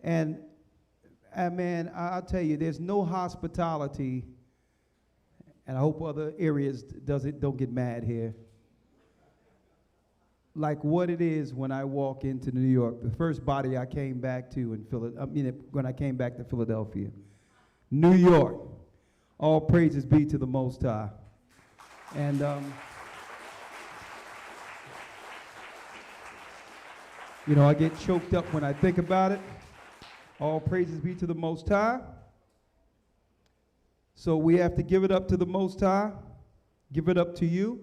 And, man, I'll tell you, there's no hospitality, and I hope other areas don't get mad here, like what it is when I walk into New York. The first body I came back to when I came back to Philadelphia. New York. All praises be to the Most High. And I get choked up when I think about it. All praises be to the Most High. So we have to give it up to the Most High, give it up to you.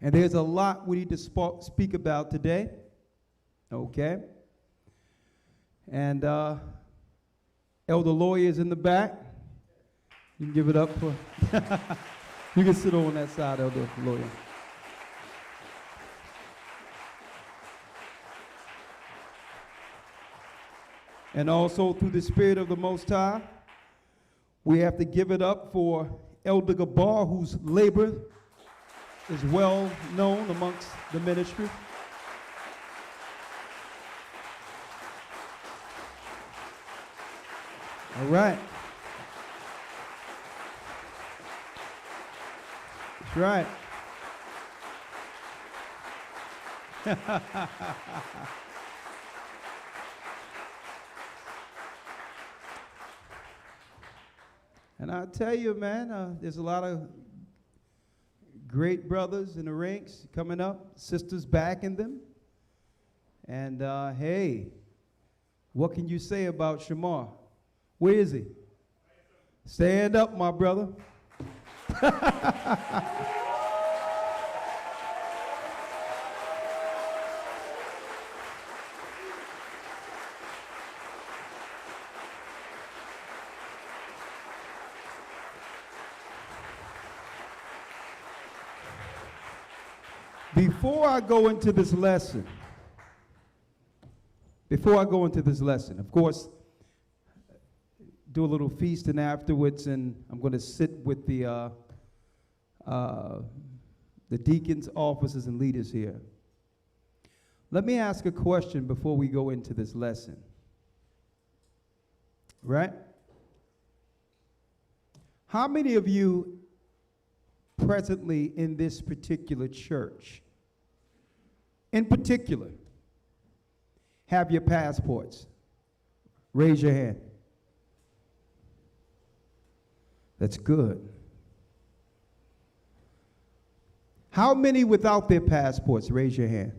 And there's a lot we need to speak about today, okay? And Elder Lawyer is in the back. You can give it up for, you can sit on that side, Elder Lawyer. And also through the Spirit of the Most High, we have to give it up for Elder Gabar, whose labor is well known amongst the ministry. All right. That's right. And I tell you, man, there's a lot of great brothers in the ranks coming up, sisters backing them. And hey, what can you say about Shamar? Where is he? Stand up, my brother. Before I go into this lesson, of course, do a little feasting afterwards, and I'm going to sit with the deacons, officers, and leaders here. Let me ask a question before we go into this lesson. Right? How many of you presently in this particular church, in particular, have your passports? Raise your hand. That's good. How many without their passports? Raise your hand.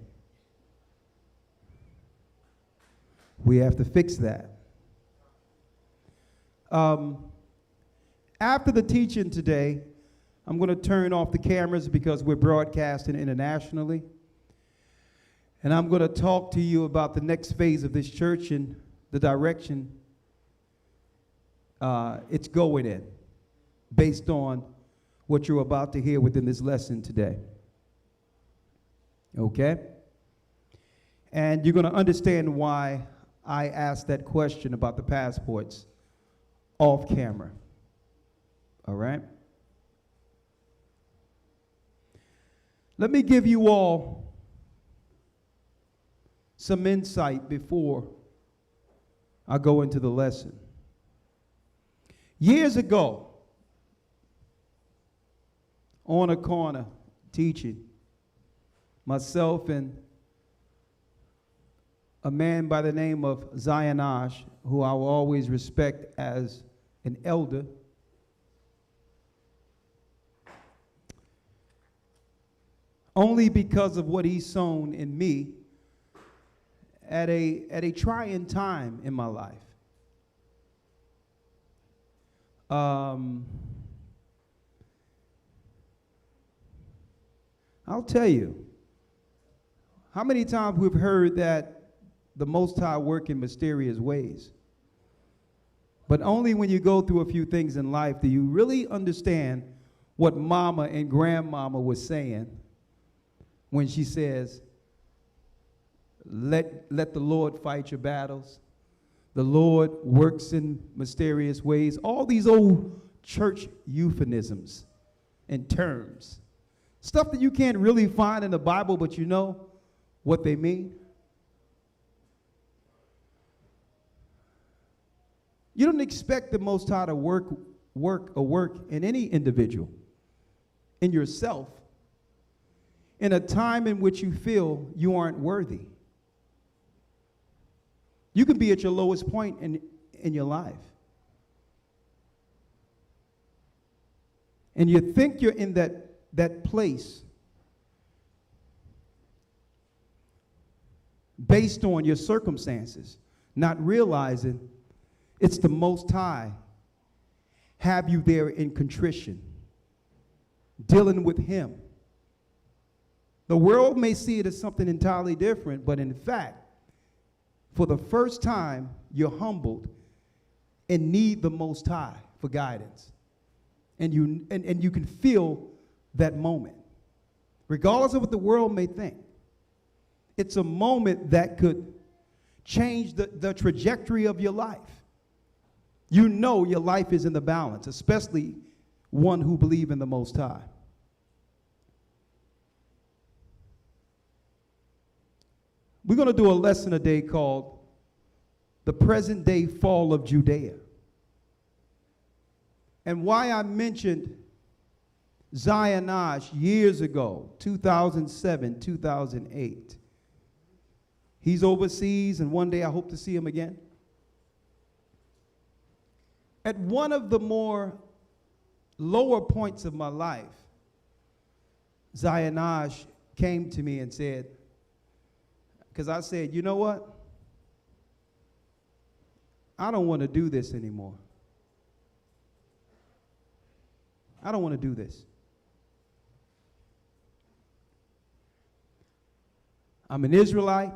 We have to fix that. After the teaching today, I'm going to turn off the cameras because we're broadcasting internationally. And I'm going to talk to you about the next phase of this church and the direction it's going in, based on what you're about to hear within this lesson today. Okay? And you're going to understand why I asked that question about the passports off camera. All right? Let me give you all some insight before I go into the lesson. Years ago, on a corner teaching, myself and a man by the name of Zionash, who I will always respect as an elder, only because of what he's sown in me at a trying time in my life. I'll tell you, how many times we've heard that the Most High work in mysterious ways. But only when you go through a few things in life do you really understand what Mama and Grandmama was saying when she says, let the Lord fight your battles. The Lord works in mysterious ways. All these old church euphemisms and terms. Stuff that you can't really find in the Bible, but you know what they mean. You don't expect the Most High to work in any individual, in yourself, in a time in which you feel you aren't worthy. You can be at your lowest point in your life. And you think you're in that place based on your circumstances, not realizing it's the Most High have you there in contrition, dealing with Him. The world may see it as something entirely different, but in fact, for the first time, you're humbled and need the Most High for guidance. And you can feel that moment, regardless of what the world may think. It's a moment that could change the trajectory of your life. You know your life is in the balance, especially one who believes in the Most High. We're going to do a lesson today called The Present Day Fall of Judea. And why I mentioned Zionish years ago, 2007, 2008. He's overseas, and one day I hope to see him again. At one of the more lower points of my life, Zionish came to me and said, because I said, you know what? I don't want to do this anymore. I don't want to do this. I'm an Israelite.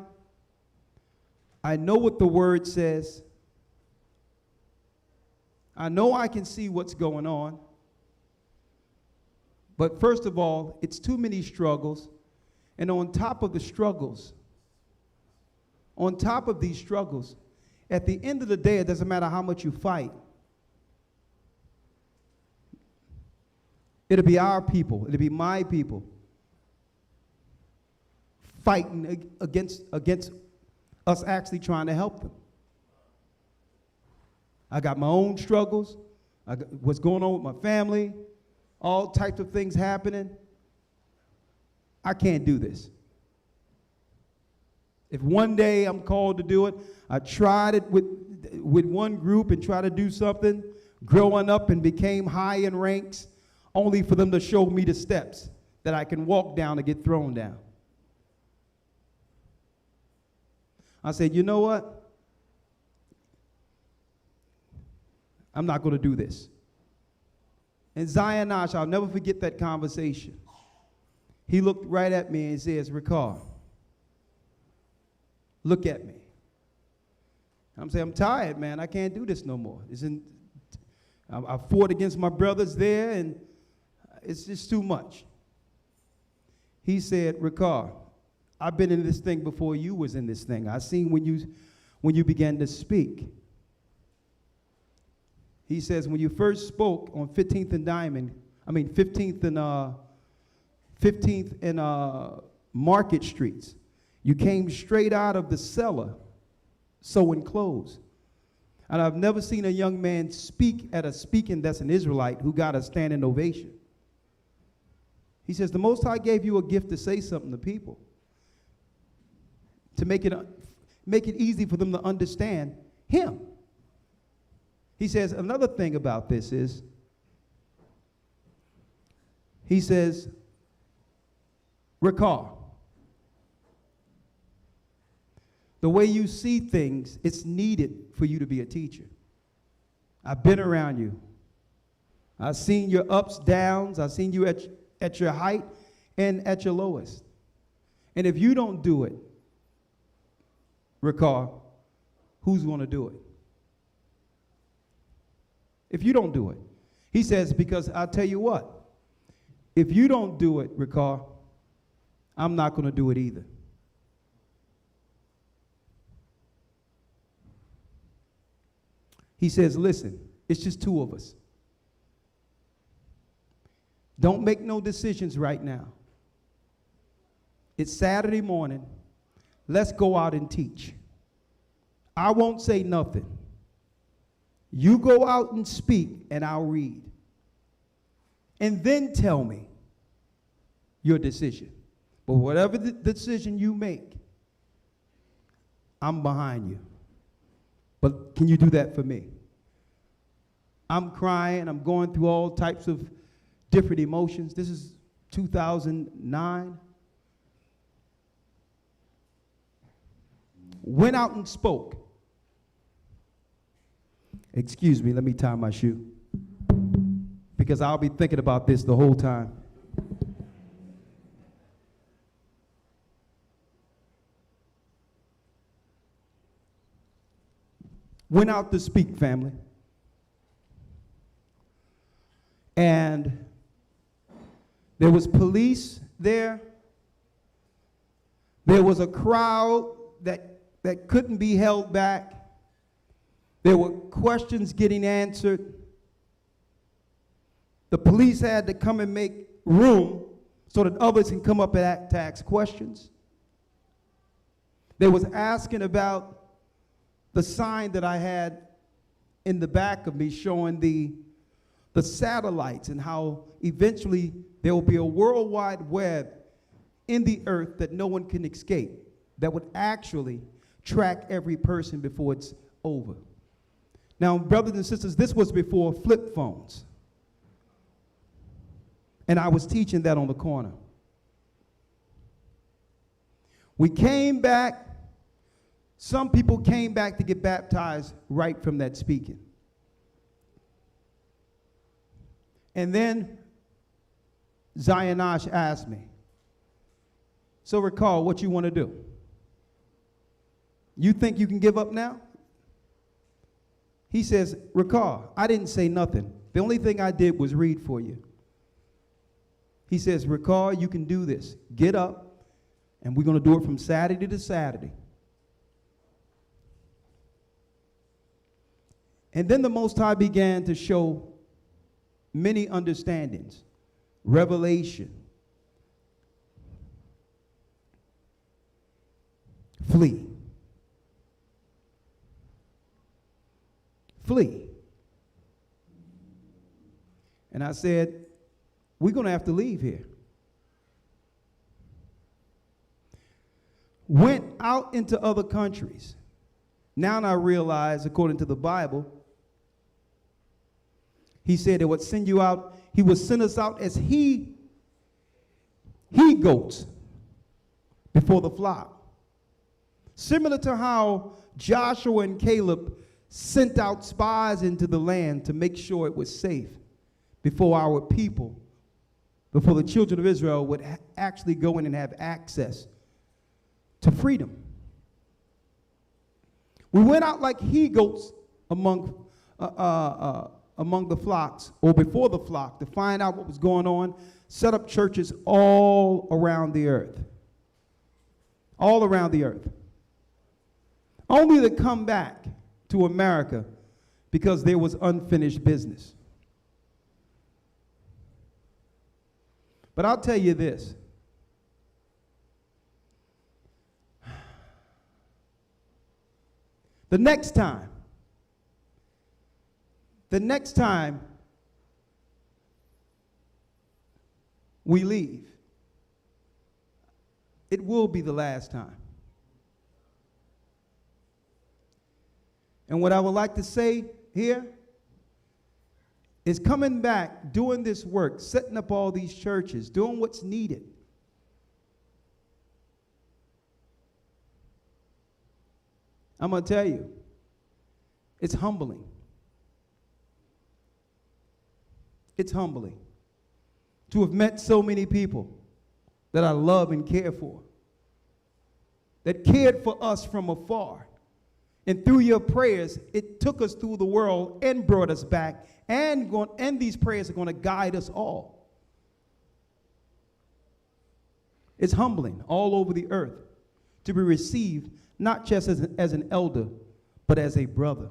I know what the word says. I know I can see what's going on. But first of all, it's too many struggles. And on top of the struggles, on top of these struggles, at the end of the day, it doesn't matter how much you fight. It'll be our people. It'll be my people fighting against us actually trying to help them. I got my own struggles. I got what's going on with my family, all types of things happening. I can't do this. If one day I'm called to do it, I tried it with one group and tried to do something, growing up and became high in ranks, only for them to show me the steps that I can walk down and get thrown down. I said, you know what? I'm not going to do this. And Zionish, I'll never forget that conversation. He looked right at me and says, Ricard, look at me. I'm saying, I'm tired, man. I can't do this no more. I fought against my brothers there, and it's just too much. He said, Ricard, I've been in this thing before you was in this thing. I seen when you began to speak. He says, when you first spoke on 15th and 15th and Market Streets, you came straight out of the cellar, sewing clothes. And I've never seen a young man speak at a speaking that's an Israelite who got a standing ovation. He says, the Most High gave you a gift to say something to people, to make it easy for them to understand Him. He says, another thing about this is, he says, recall, the way you see things, it's needed for you to be a teacher. I've been around you. I've seen your ups, downs. I've seen you at your height and at your lowest. And if you don't do it, recall, who's going to do it? If you don't do it. He says, because I'll tell you what, if you don't do it, recall, I'm not going to do it either. He says, listen, it's just two of us. Don't make no decisions right now. It's Saturday morning. Let's go out and teach. I won't say nothing. You go out and speak, and I'll read. And then tell me your decision. But whatever the decision you make, I'm behind you. But can you do that for me? I'm crying. I'm going through all types of different emotions. This is 2009. Went out and spoke. Excuse me, let me tie my shoe, because I'll be thinking about this the whole time. Went out to speak, family. And there was police there. There was a crowd that couldn't be held back. There were questions getting answered. The police had to come and make room so that others can come up and ask questions. They was asking about the sign that I had in the back of me showing the satellites and how eventually there will be a worldwide web in the earth that no one can escape, that would actually track every person before it's over. Now, brothers and sisters, this was before flip phones. And I was teaching that on the corner. We came back. Some people came back to get baptized right from that speaking. And then Zionash asked me, so recall what you want to do. You think you can give up now? He says, recall, I didn't say nothing. The only thing I did was read for you. He says, recall, you can do this. Get up, and we're going to do it from Saturday to Saturday. And then the Most High began to show many understandings, revelation. Flee. Flee. And I said, we're going to have to leave here. Went out into other countries. Now I realize, according to the Bible, he said it would send you out, he would send us out as he goats before the flock. Similar to how Joshua and Caleb sent out spies into the land to make sure it was safe before our people, before the children of Israel would actually go in and have access to freedom. We went out like he-goats among the flocks, or before the flock, to find out what was going on, set up churches all around the earth. All around the earth. Only to come back to America because there was unfinished business. But I'll tell you this. The next time we leave, it will be the last time. And what I would like to say here is coming back, doing this work, setting up all these churches, doing what's needed. I'm going to tell you, it's humbling. It's humbling to have met so many people that I love and care for, that cared for us from afar. And through your prayers, it took us through the world and brought us back, and these prayers are going to guide us all. It's humbling all over the earth to be received not just as an elder, but as a brother.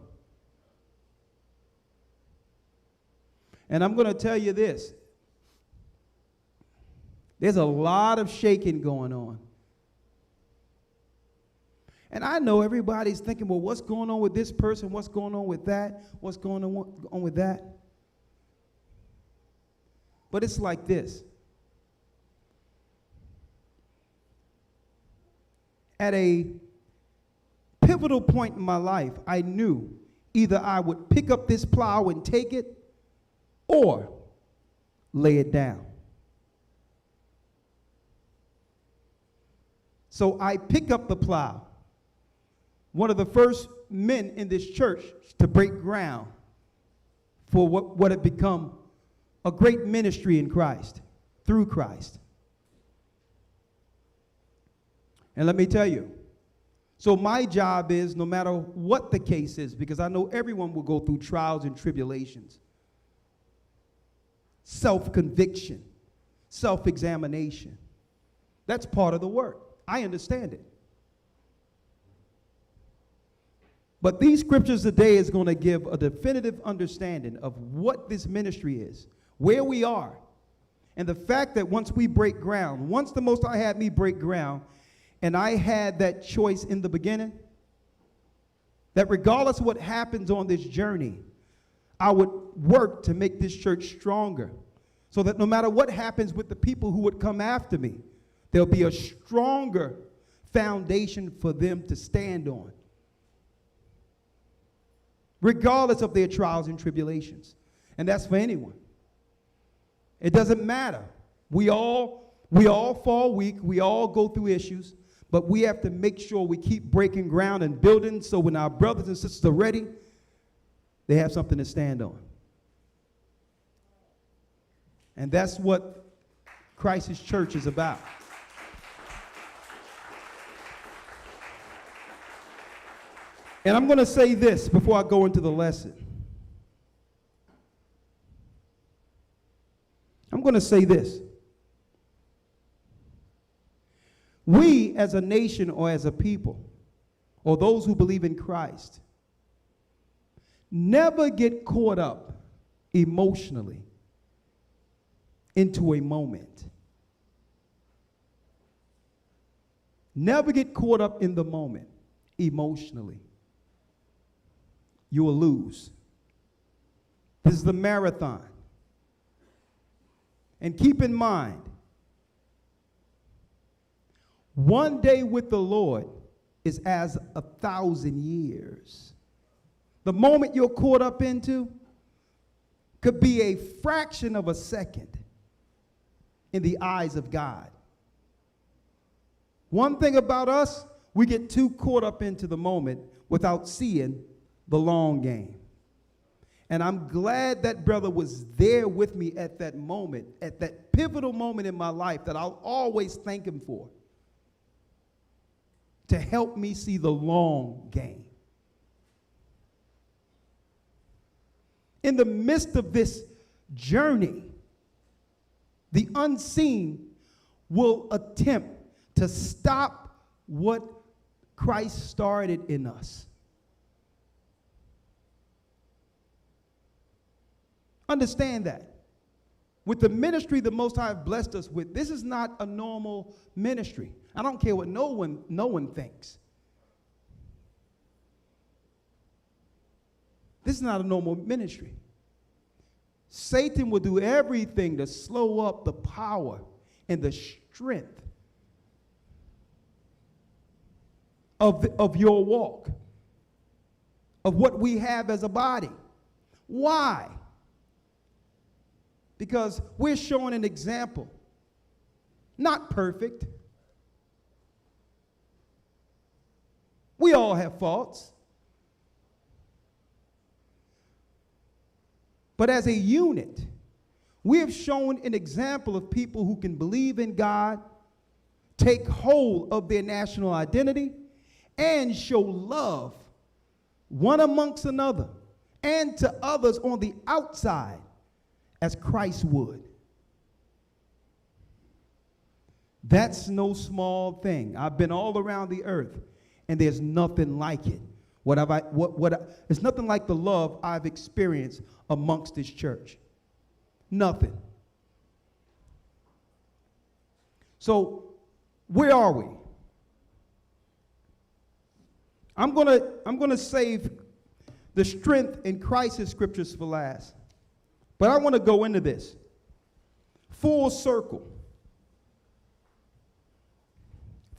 And I'm going to tell you this. There's a lot of shaking going on. And I know everybody's thinking, well, what's going on with this person? What's going on with that? What's going on with that? But it's like this. At a pivotal point in my life, I knew either I would pick up this plow and take it or lay it down. So I pick up the plow. One of the first men in this church to break ground for what had become a great ministry in Christ, through Christ. And let me tell you, so my job is, no matter what the case is, because I know everyone will go through trials and tribulations, self-conviction, self-examination. That's part of the work. I understand it. But these scriptures today is going to give a definitive understanding of what this ministry is, where we are, and the fact that once we break ground, once the Most High had me break ground, and I had that choice in the beginning, that regardless of what happens on this journey, I would work to make this church stronger, so that no matter what happens with the people who would come after me, there'll be a stronger foundation for them to stand on, regardless of their trials and tribulations. And that's for anyone. It doesn't matter. We all fall weak. We all go through issues. But we have to make sure we keep breaking ground and building, so when our brothers and sisters are ready, they have something to stand on. And that's what Christ's church is about. And I'm going to say this before I go into the lesson. I'm going to say this. We as a nation or as a people, or those who believe in Christ, never get caught up emotionally into a moment. Never get caught up in the moment emotionally. You will lose. This is the marathon. And keep in mind, one day with the Lord is as 1,000 years. The moment you're caught up into could be a fraction of a second in the eyes of God. One thing about us, we get too caught up into the moment without seeing the long game. And I'm glad that brother was there with me at that moment, at that pivotal moment in my life that I'll always thank him for, to help me see the long game. In the midst of this journey, the unseen will attempt to stop what Christ started in us. Understand that. With the ministry the Most High have blessed us with, this is not a normal ministry. I don't care what no one thinks. This is not a normal ministry. Satan will do everything to slow up the power and the strength of your walk, of what we have as a body. Why? Because we're showing an example. Not perfect. We all have faults. But as a unit, we have shown an example of people who can believe in God, take hold of their national identity, and show love one amongst another and to others on the outside as Christ would. That's no small thing. I've been all around the earth, and there's nothing like it. It's nothing like the love I've experienced amongst this church. Nothing. So, where are we? I'm gonna save the strength in crisis scriptures for last. But I want to go into this. Full circle.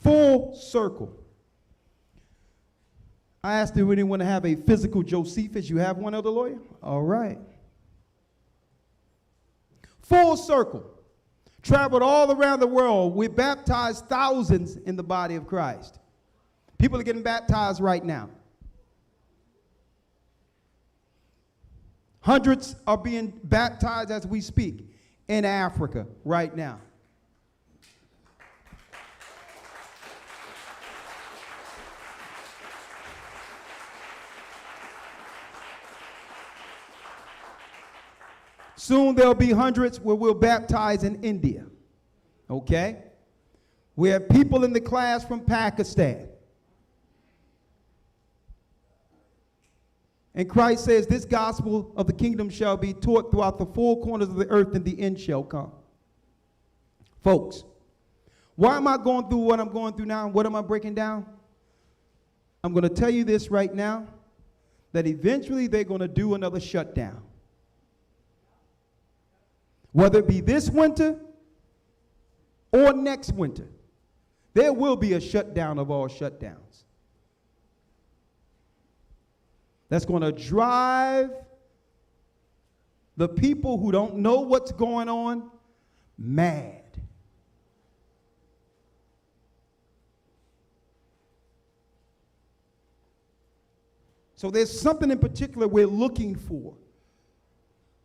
Full circle. I asked if anyone to have a physical Josephus. You have one, Elder Lawyer? All right. Full circle. Traveled all around the world. We baptized thousands in the body of Christ. People are getting baptized right now. Hundreds are being baptized as we speak in Africa right now. Soon there'll be hundreds where we'll baptize in India. Okay? We have people in the class from Pakistan. And Christ says, this gospel of the kingdom shall be taught throughout the four corners of the earth, and the end shall come. Folks, why am I going through what I'm going through now? What am I breaking down? I'm going to tell you this right now, that eventually they're going to do another shutdown. Whether it be this winter or next winter, there will be a shutdown of all shutdowns. That's going to drive the people who don't know what's going on mad. So there's something in particular we're looking for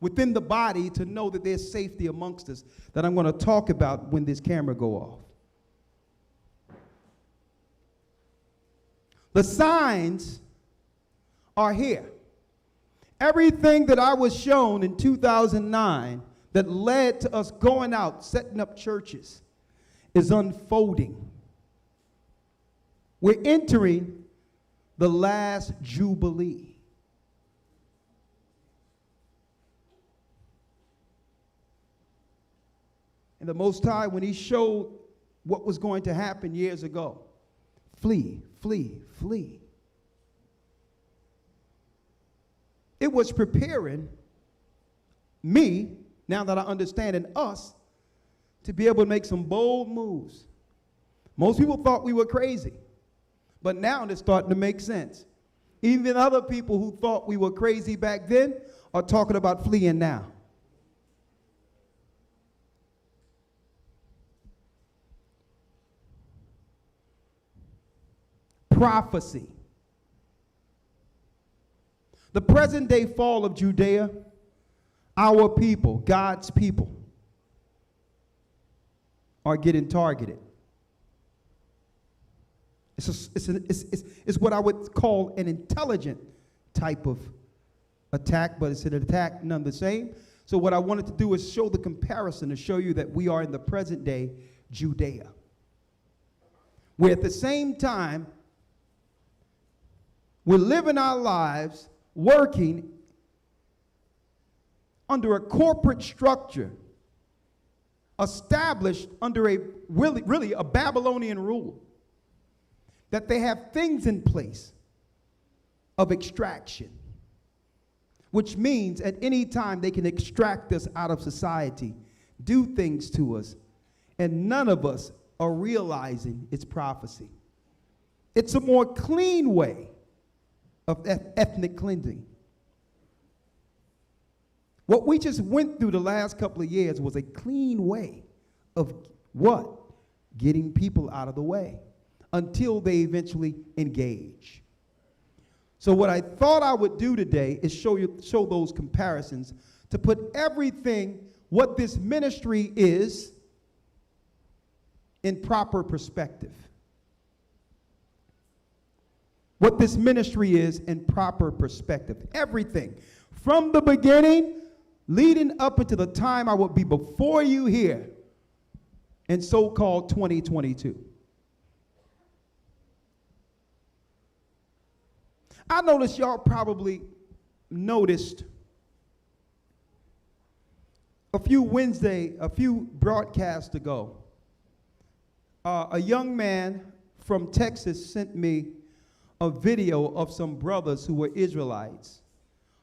within the body to know that there's safety amongst us that I'm going to talk about when this camera go off. The signs are here. Everything that I was shown in 2009 that led to us going out, setting up churches, is unfolding. We're entering the last Jubilee. And the Most High, when he showed what was going to happen years ago, flee, flee, flee. It was preparing me, now that I understand, and us, to be able to make some bold moves. Most people thought we were crazy, but now it's starting to make sense. Even other people who thought we were crazy back then are talking about fleeing now. Prophecy. The present day fall of Judea, our people, God's people, are getting targeted. It's what I would call an intelligent type of attack, but it's an attack none the same. So what I wanted to do is show the comparison to show you that we are in the present day Judea, where at the same time we're living our lives working under a corporate structure established under a really a Babylonian rule, that they have things in place of extraction, which means at any time they can extract us out of society, do things to us, and none of us are realizing its prophecy. It's a more clean way of ethnic cleansing. What we just went through the last couple of years was a clean way of what? Getting people out of the way until they eventually engage. So what I thought I would do today is show those comparisons to put everything, what this ministry is, in proper perspective. What this ministry is in proper perspective. Everything. From the beginning, leading up into the time I would be before you here in so-called 2022. I noticed y'all probably noticed a few broadcasts ago, a young man from Texas sent me a video of some brothers who were Israelites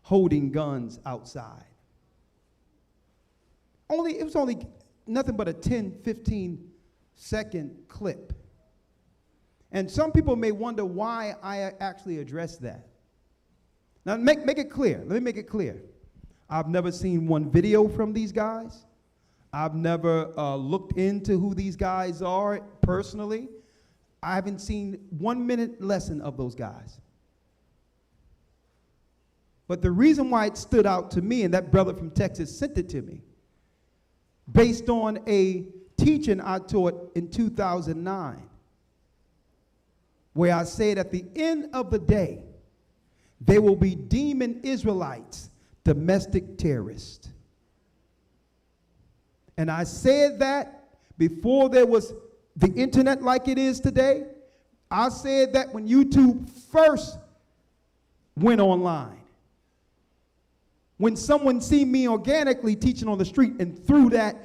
holding guns outside. It was only nothing but a 10, 15-second clip. And some people may wonder why I actually addressed that. Now, make it clear. Let me make it clear. I've never seen one video from these guys. I've never looked into who these guys are personally. I haven't seen 1 minute lesson of those guys. But the reason why it stood out to me, and that brother from Texas sent it to me, based on a teaching I taught in 2009, where I said at the end of the day, they will be demon Israelites, domestic terrorists. And I said that before there was the internet like it is today. I said that when YouTube first went online. When someone seen me organically teaching on the street and threw that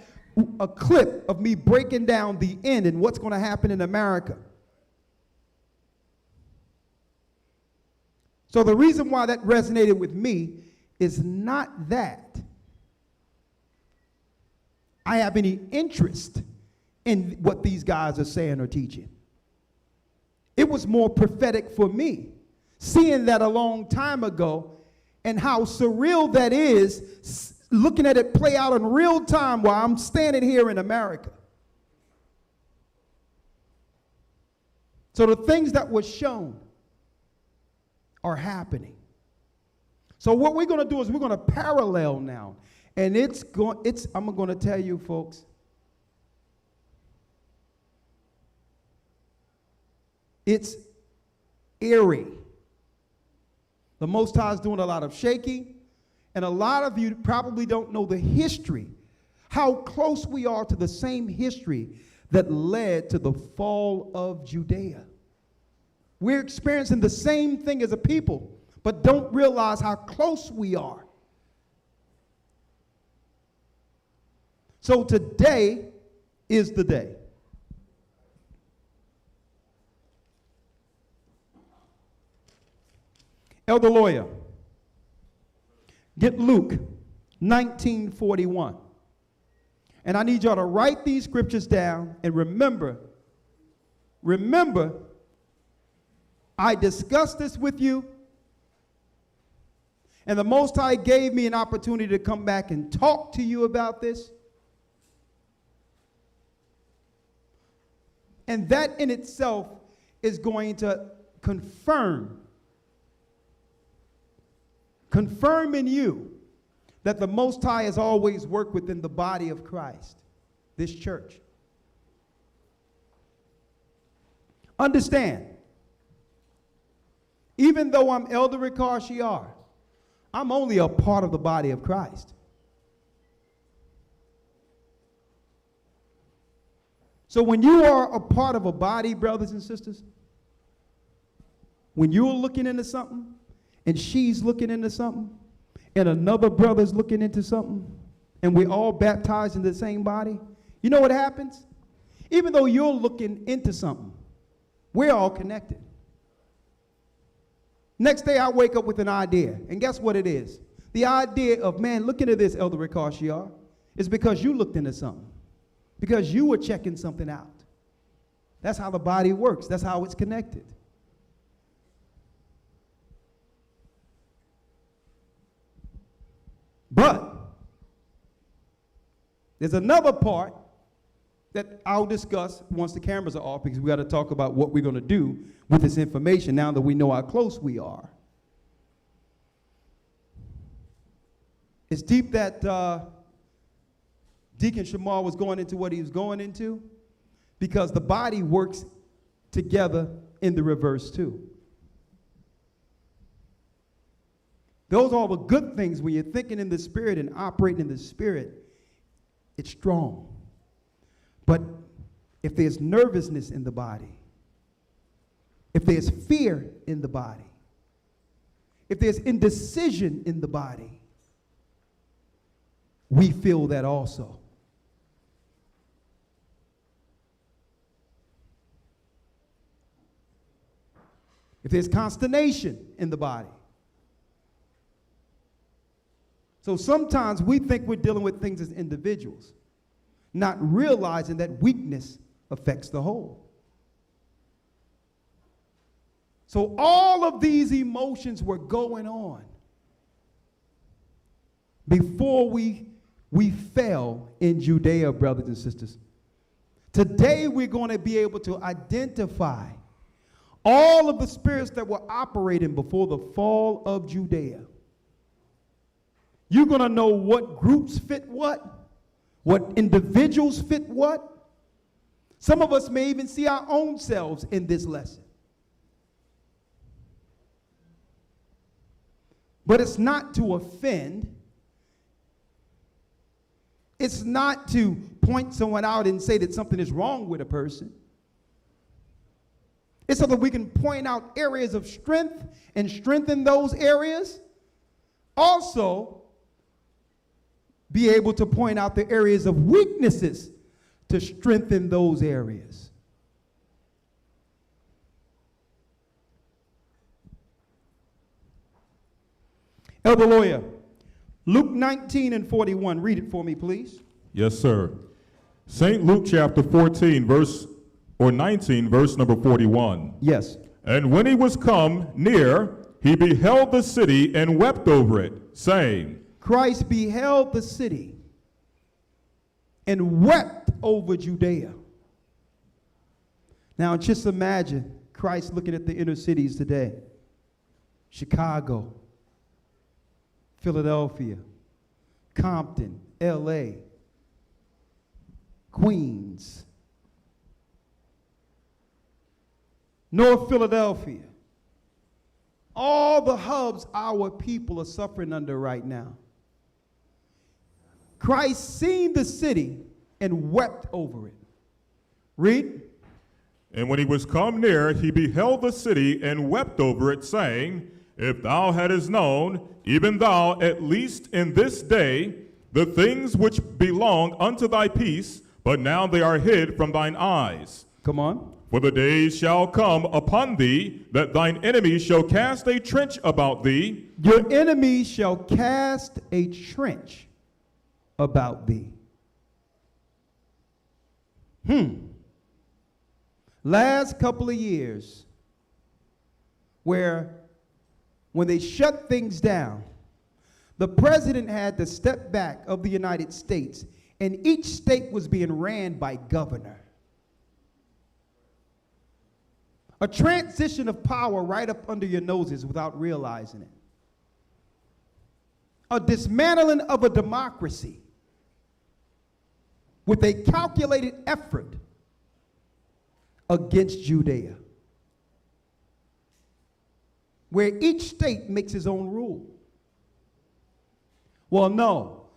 a clip of me breaking down the end and what's going to happen in America. So the reason why that resonated with me is not that I have any interest in what these guys are saying or teaching. It was more prophetic for me, seeing that a long time ago and how surreal that is, looking at it play out in real time while I'm standing here in America. So the things that were shown are happening. So what we're going to do is we're going to parallel now. And I'm going to tell you, folks, it's eerie. The Most High is doing a lot of shaking, and a lot of you probably don't know the history, how close we are to the same history that led to the fall of Judea. We're experiencing the same thing as a people, but don't realize how close we are. So today is the day. Elder Lawyer, get Luke 19:41. And I need y'all to write these scriptures down and remember, I discussed this with you, and the Most High gave me an opportunity to come back and talk to you about this. And that in itself is going to confirm in you that the Most High has always worked within the body of Christ, this church. Understand, even though I'm Elder Ricard Shiar, I'm only a part of the body of Christ. So when you are a part of a body, brothers and sisters, when you're looking into something, and she's looking into something, and another brother's looking into something, and we're all baptized in the same body, you know what happens? Even though you're looking into something, we're all connected. Next day, I wake up with an idea, and guess what it is? The idea of, man, look into this, Elder Ricard Shiar, is because you looked into something, because you were checking something out. That's how the body works. That's how it's connected. But there's another part that I'll discuss once the cameras are off, because we got to talk about what we're going to do with this information now that we know how close we are. It's deep that Deacon Shamar was going into what he was going into, because the body works together in the reverse too. Those are all the good things when you're thinking in the Spirit and operating in the Spirit. It's strong. But if there's nervousness in the body, if there's fear in the body, if there's indecision in the body, we feel that also. if there's consternation in the body. So sometimes we think we're dealing with things as individuals, not realizing that weakness affects the whole. So all of these emotions were going on before we fell in Judea, brothers and sisters. Today we're going to be able to identify all of the spirits that were operating before the fall of Judea. You're going to know what groups fit what individuals fit what. Some of us may even see our own selves in this lesson. But it's not to offend. It's not to point someone out and say that something is wrong with a person. It's so that we can point out areas of strength and strengthen those areas. Also, be able to point out the areas of weaknesses to strengthen those areas. Elder Lawyer, Luke 19 and 41. Read it for me, please. Yes, sir. St. Luke chapter 14, 19, verse number 41. Yes. And when he was come near, he beheld the city and wept over it, saying, Christ beheld the city and wept over Judea. Now just imagine Christ looking at the inner cities today. Chicago, Philadelphia, Compton, LA, Queens, North Philadelphia. All the hubs our people are suffering under right now. Christ seen the city and wept over it. Read. And when he was come near, he beheld the city and wept over it, saying, If thou hadst known, even thou, at least in this day, the things which belong unto thy peace, but now they are hid from thine eyes. Come on. For the days shall come upon thee, that thine enemies shall cast a trench about thee. Your enemies shall cast a trench about thee. Last couple of years, when they shut things down, the president had to step back of the United States, and each state was being ran by governor. A transition of power right up under your noses without realizing it. A dismantling of a democracy with a calculated effort against Judea, where each state makes its own rule. Well, no.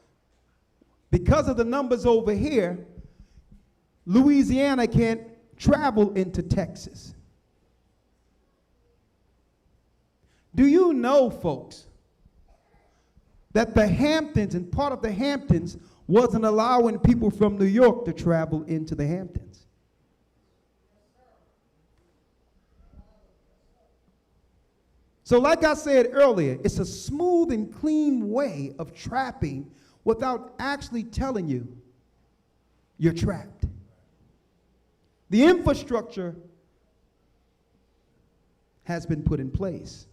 Because of the numbers over here, Louisiana can't travel into Texas. Do you know, folks, that the Hamptons and part of the Hamptons wasn't allowing people from New York to travel into the Hamptons? So like I said earlier, it's a smooth and clean way of trapping without actually telling you you're trapped. The infrastructure has been put in place.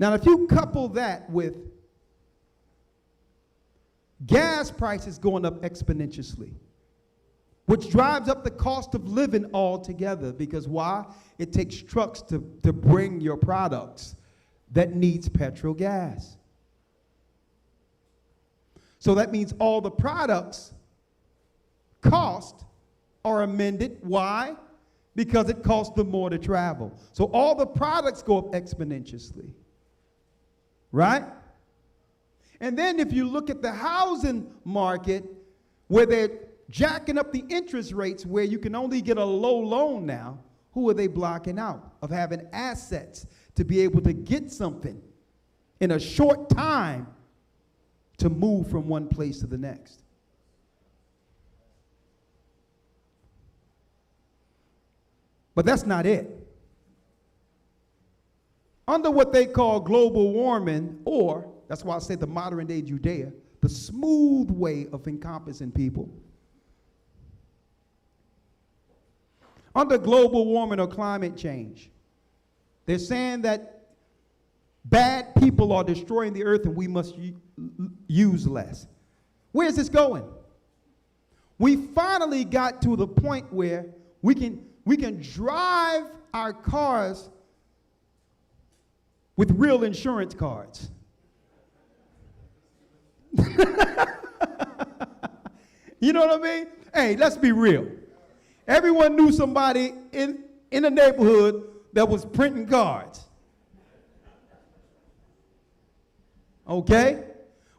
Now, if you couple that with gas prices going up exponentially, which drives up the cost of living altogether, because why? It takes trucks to bring your products that needs petrol gas. So that means all the products cost are amended. Why? Because it costs them more to travel. So all the products go up exponentially. Right? And then if you look at the housing market, where they're jacking up the interest rates, where you can only get a low loan now, who are they blocking out of having assets to be able to get something in a short time to move from one place to the next? But that's not it. Under what they call global warming, or that's why I say the modern day Judea, the smooth way of encompassing people. Under global warming or climate change, they're saying that bad people are destroying the earth and we must use less. Where's this going? We finally got to the point where we can drive our cars with real insurance cards. You know what I mean? Hey, let's be real. Everyone knew somebody in the neighborhood that was printing cards. Okay?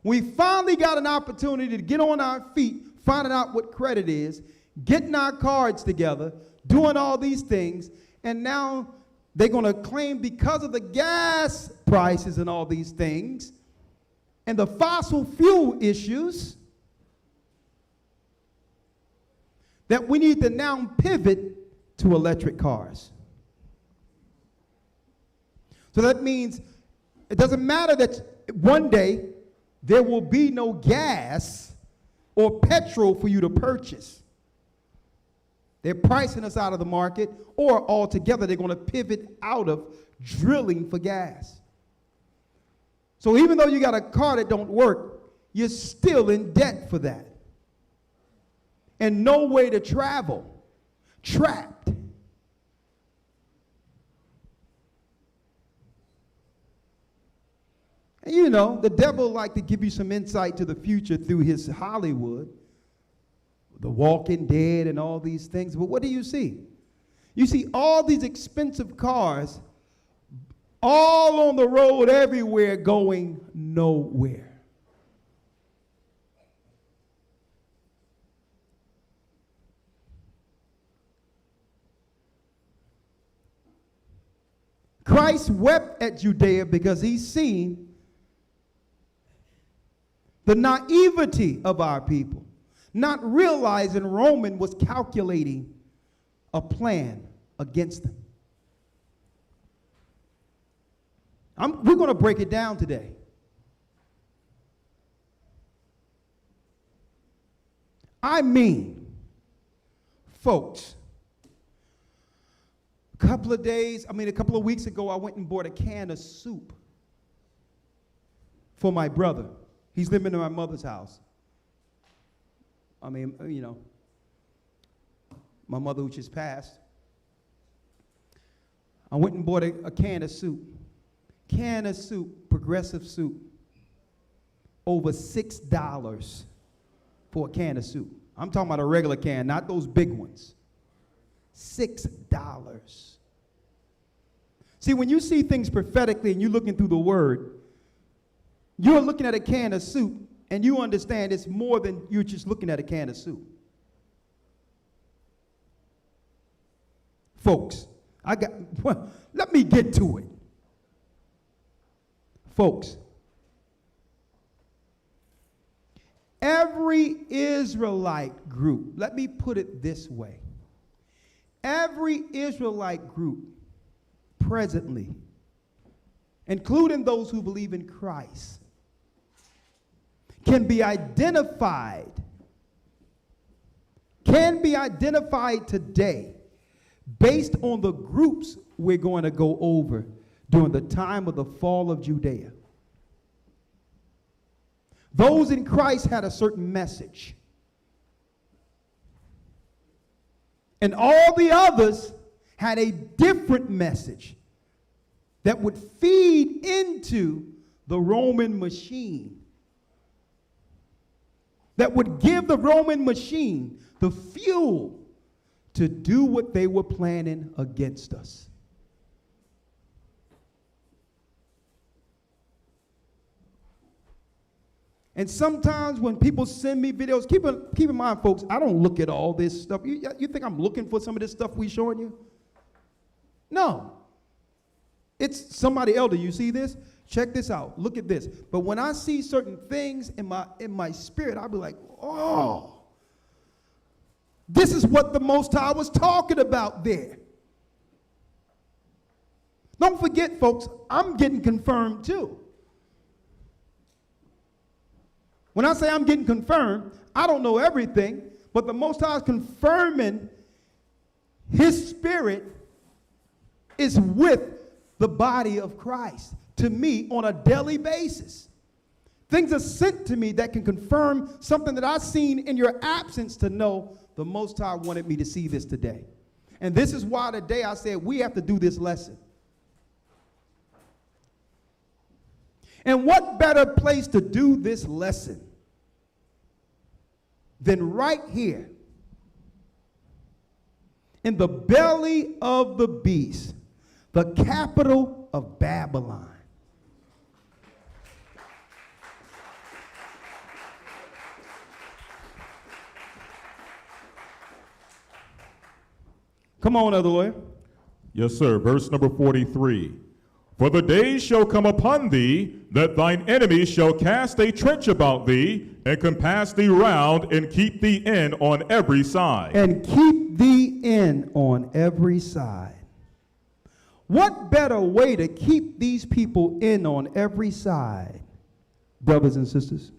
We finally got an opportunity to get on our feet, finding out what credit is, getting our cards together, doing all these things, and now they're going to claim because of the gas prices and all these things and the fossil fuel issues that we need to now pivot to electric cars. So that means it doesn't matter that one day there will be no gas or petrol for you to purchase. They're pricing us out of the market, or altogether they're going to pivot out of drilling for gas. So even though you got a car that don't work, you're still in debt for that. And no way to travel. Trapped. And you know, the devil like to give you some insight to the future through his Hollywood, The Walking Dead and all these things. But what do you see? You see all these expensive cars all on the road everywhere going nowhere. Christ wept at Judea because he's seen the naivety of our people, not realizing Roman was calculating a plan against them. We're going to break it down today. I mean, folks, a couple of weeks ago, I went and bought a can of soup for my brother. He's living in my mother's house. I mean, you know, my mother, which has passed. I went and bought a can of soup. Can of soup, Progressive soup. Over $6 for a can of soup. I'm talking about a regular can, not those big ones. $6. See, when you see things prophetically and you're looking through the word, you're looking at a can of soup and you understand it's more than you're just looking at a can of soup. Folks, let me get to it. Folks, every Israelite group, let me put it this way. Every Israelite group presently, including those who believe in Christ, can be identified today based on the groups we're going to go over during the time of the fall of Judea. Those in Christ had a certain message. And all the others had a different message that would feed into the Roman machine, that would give the Roman machine the fuel to do what they were planning against us. And sometimes when people send me videos, keep in mind, folks, I don't look at all this stuff. You think I'm looking for some of this stuff we showing you? No. It's somebody elder. You see this? Check this out. Look at this. But when I see certain things in my spirit, I'll be like, oh, this is what the Most High was talking about there. Don't forget, folks, I'm getting confirmed too. When I say I'm getting confirmed, I don't know everything, but the Most High is confirming his spirit is with the body of Christ to me on a daily basis. Things are sent to me that can confirm something that I've seen in your absence to know the Most High wanted me to see this today. And this is why today I said we have to do this lesson. And what better place to do this lesson than right here in the belly of the beast, the capital of Babylon. Come on, other lawyer. Yes, sir. Verse number 43. For the days shall come upon thee that thine enemies shall cast a trench about thee and compass thee round and keep thee in on every side. And keep thee in on every side. What better way to keep these people in on every side, brothers and sisters,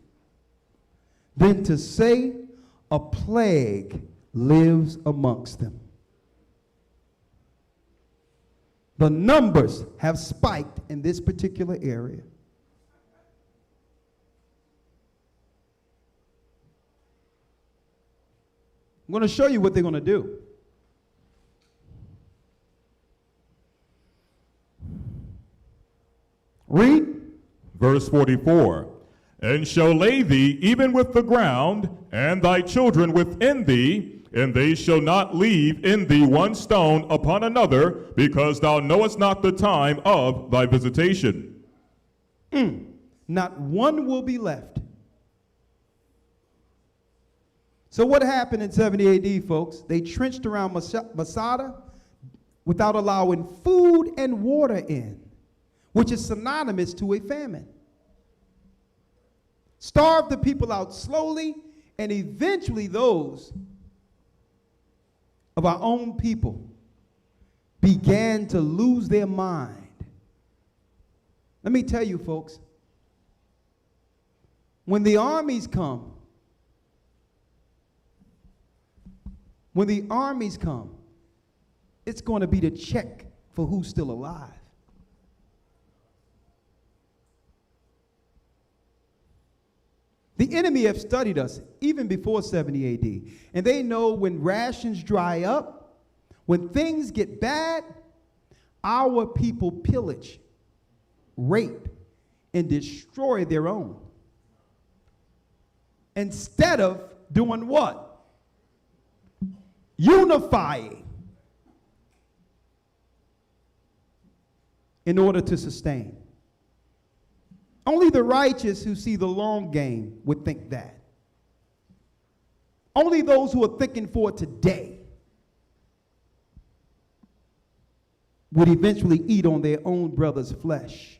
than to say a plague lives amongst them? The numbers have spiked in this particular area. I'm going to show you what they're going to do. Read. Verse 44. And shall lay thee even with the ground, and thy children within thee, and they shall not leave in thee one stone upon another, because thou knowest not the time of thy visitation. Not one will be left. So what happened in 70 AD, folks? They trenched around Masada without allowing food and water in, which is synonymous to a famine. Starved the people out slowly, and eventually those of our own people began to lose their mind. Let me tell you, folks, when the armies come, it's going to be to check for who's still alive. The enemy have studied us even before 70 AD, and they know when rations dry up, when things get bad, our people pillage, rape, and destroy their own. Instead of doing what? Unifying in order to sustain. Only the righteous who see the long game would think that. Only those who are thinking for today would eventually eat on their own brother's flesh.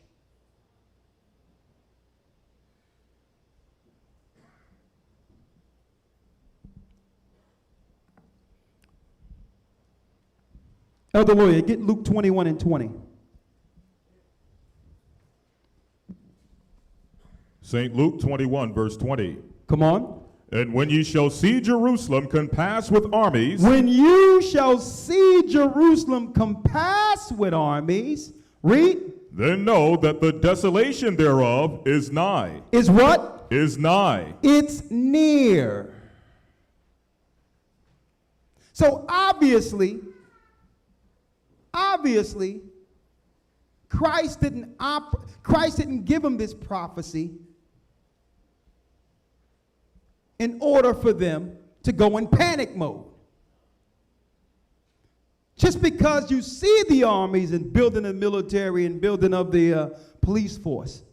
Elder Lawyer, get Luke 21 and 20. St. Luke 21, verse 20. Come on. And when ye shall see Jerusalem compassed with armies. When you shall see Jerusalem compassed with armies. Read. Then know that the desolation thereof is nigh. Is what? Is nigh. It's near. So obviously, Christ didn't give them this prophecy in order for them to go in panic mode. Just because you see the armies and building the military and building of the police force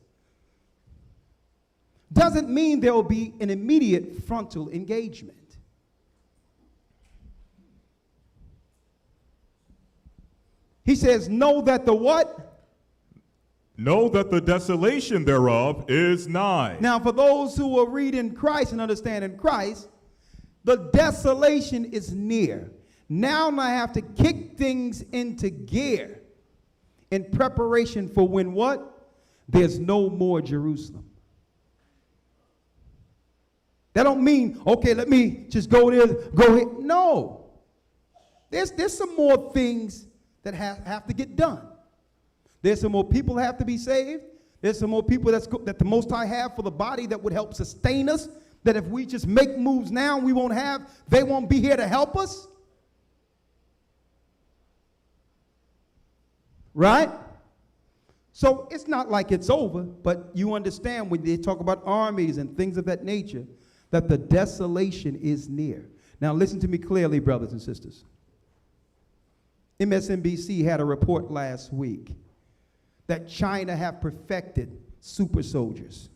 doesn't mean there will be an immediate frontal engagement. He says, know that the what? Know that the desolation thereof is nigh. Now, for those who are reading Christ and understanding Christ, the desolation is near. Now I have to kick things into gear in preparation for when what? There's no more Jerusalem. That don't mean, okay, let me just go there, go here. No. There's some more things that have to get done. There's some more people that have to be saved. There's some more people that the Most High have for the body that would help sustain us. That if we just make moves now, they won't be here to help us. Right? So it's not like it's over, but you understand when they talk about armies and things of that nature, that the desolation is near. Now listen to me clearly, brothers and sisters. MSNBC had a report last week that China have perfected super soldiers.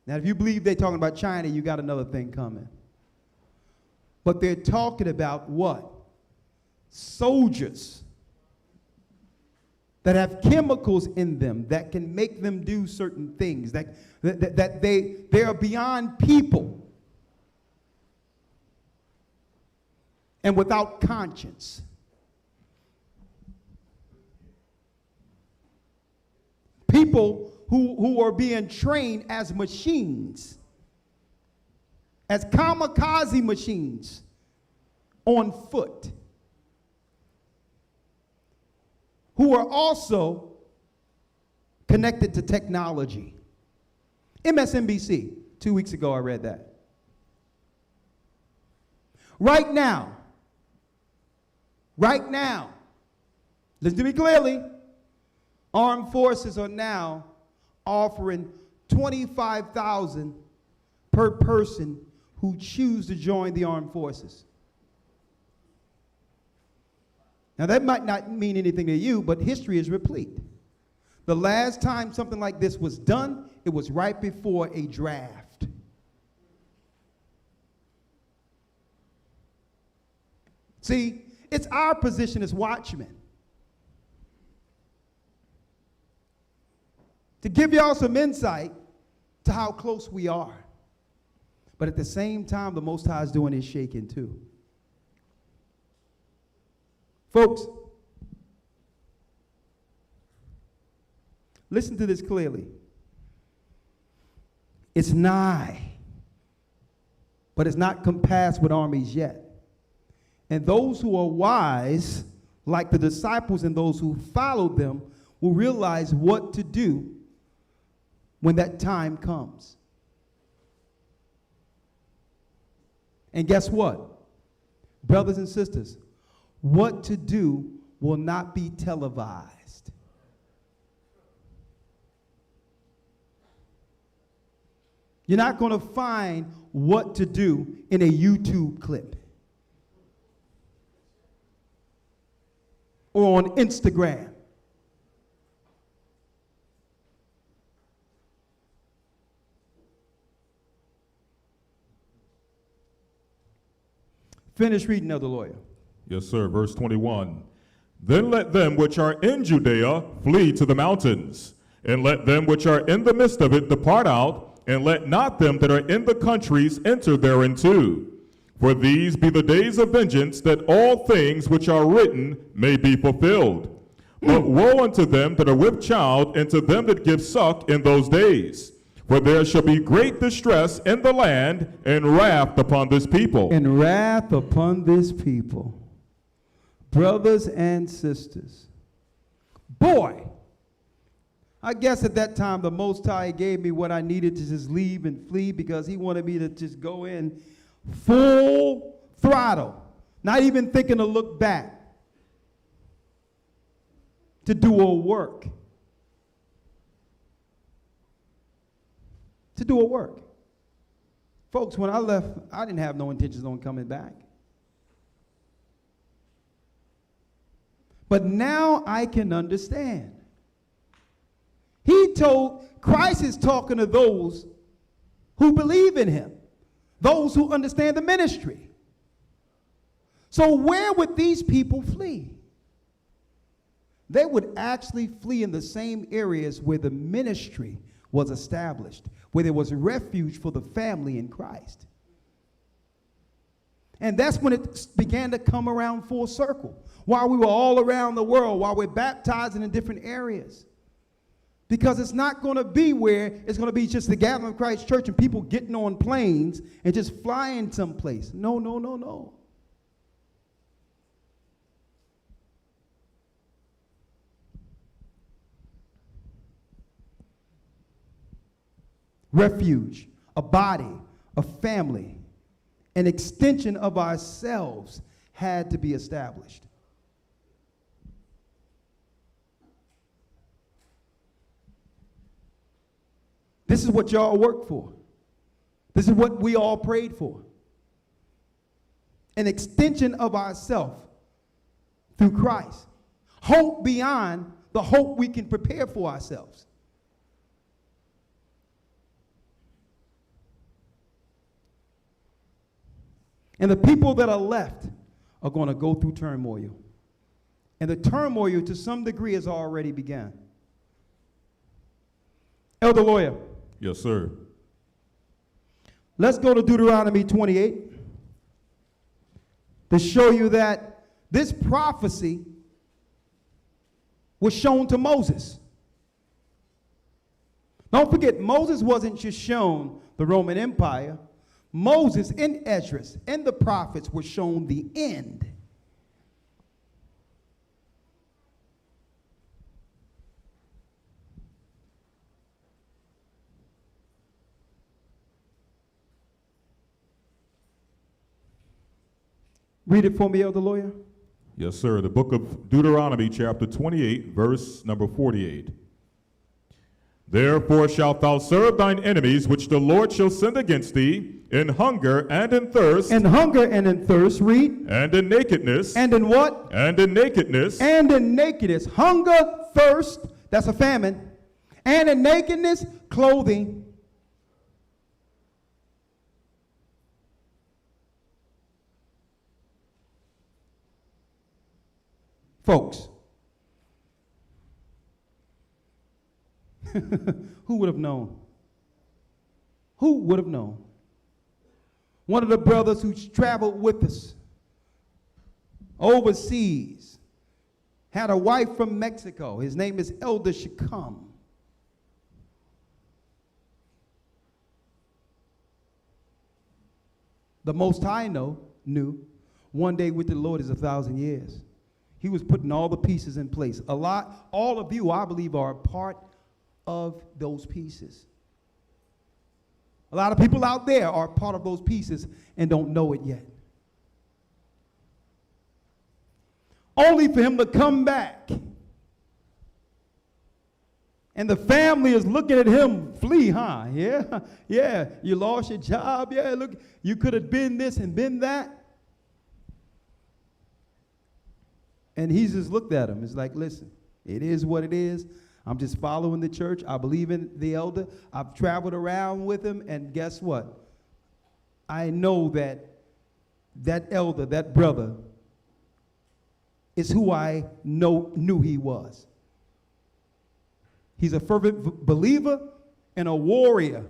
Now, if you believe they're talking about China, you got another thing coming. But they're talking about what? Soldiers that have chemicals in them that can make them do certain things, that they are beyond people and without conscience. People who are being trained as machines, as kamikaze machines on foot, who are also connected to technology. MSNBC, 2 weeks ago I read that. Right now, listen to me clearly, armed forces are now offering $25,000 per person who choose to join the armed forces. Now that might not mean anything to you, but history is replete. The last time something like this was done, it was right before a draft. See, it's our position as watchmen to give y'all some insight to how close we are. But at the same time, the Most High is doing his shaking too. Folks, listen to this clearly. It's nigh, but it's not compassed with armies yet. And those who are wise, like the disciples and those who followed them, will realize what to do when that time comes. And guess what? Brothers and sisters, what to do will not be televised. You're not going to find what to do in a YouTube clip or on Instagram. Finish reading, Elder Lawyer. Yes, sir. Verse 21. Then let them which are in Judea flee to the mountains, and let them which are in the midst of it depart out, and let not them that are in the countries enter thereinto. For these be the days of vengeance, that all things which are written may be fulfilled. But woe unto them that are with child, and to them that give suck in those days. For there shall be great distress in the land, and wrath upon this people. And wrath upon this people. Brothers and sisters. Boy, I guess at that time the Most High gave me what I needed to just leave and flee, because he wanted me to just go in full throttle, not even thinking to look back, to do a work. To do a work. Folks, when I left, I didn't have no intentions on coming back. But now I can understand. Christ is talking to those who believe in him, those who understand the ministry. So where would these people flee? They would actually flee in the same areas where the ministry was established, where there was refuge for the family in Christ. And that's when it began to come around full circle. While we were all around the world, while we're baptizing in different areas. Because it's not going to be where it's going to be just the gathering of Christ Church and people getting on planes and just flying someplace. No, no, no, no. Refuge, a body, a family, an extension of ourselves had to be established. This is what y'all work for. This is what we all prayed for. An extension of ourselves through Christ. Hope beyond the hope we can prepare for ourselves. And the people that are left are going to go through turmoil. And the turmoil, to some degree, has already begun. Elder Lawyer. Yes, sir. Let's go to Deuteronomy 28 to show you that this prophecy was shown to Moses. Don't forget, Moses wasn't just shown the Roman Empire. Moses and Esdras and the prophets were shown the end. Read it for me, Elder Lawyer. Yes, sir. The book of Deuteronomy, chapter 28, verse number 48. Therefore shalt thou serve thine enemies, which the Lord shall send against thee, in hunger and in thirst. In hunger and in thirst, read. And in nakedness. And in what? And in nakedness. And in nakedness. Hunger, thirst, that's a famine. And in nakedness, clothing. Folks, who would have known? Who would have known? One of the brothers who traveled with us overseas had a wife from Mexico. His name is Elder Shakam. The Most High knew one day with the Lord is 1,000 years. He was putting all the pieces in place. All of you, I believe, are a part of those pieces. A lot of people out there are part of those pieces and don't know it yet. Only for him to come back. And the family is looking at him flee, huh? Yeah, you lost your job. Yeah, look, you could have been this and been that. And he just looked at him. It's like, listen, it is what it is. I'm just following the church. I believe in the elder. I've traveled around with him, and guess what? I know that elder, that brother, is who I knew he was. He's a fervent believer and a warrior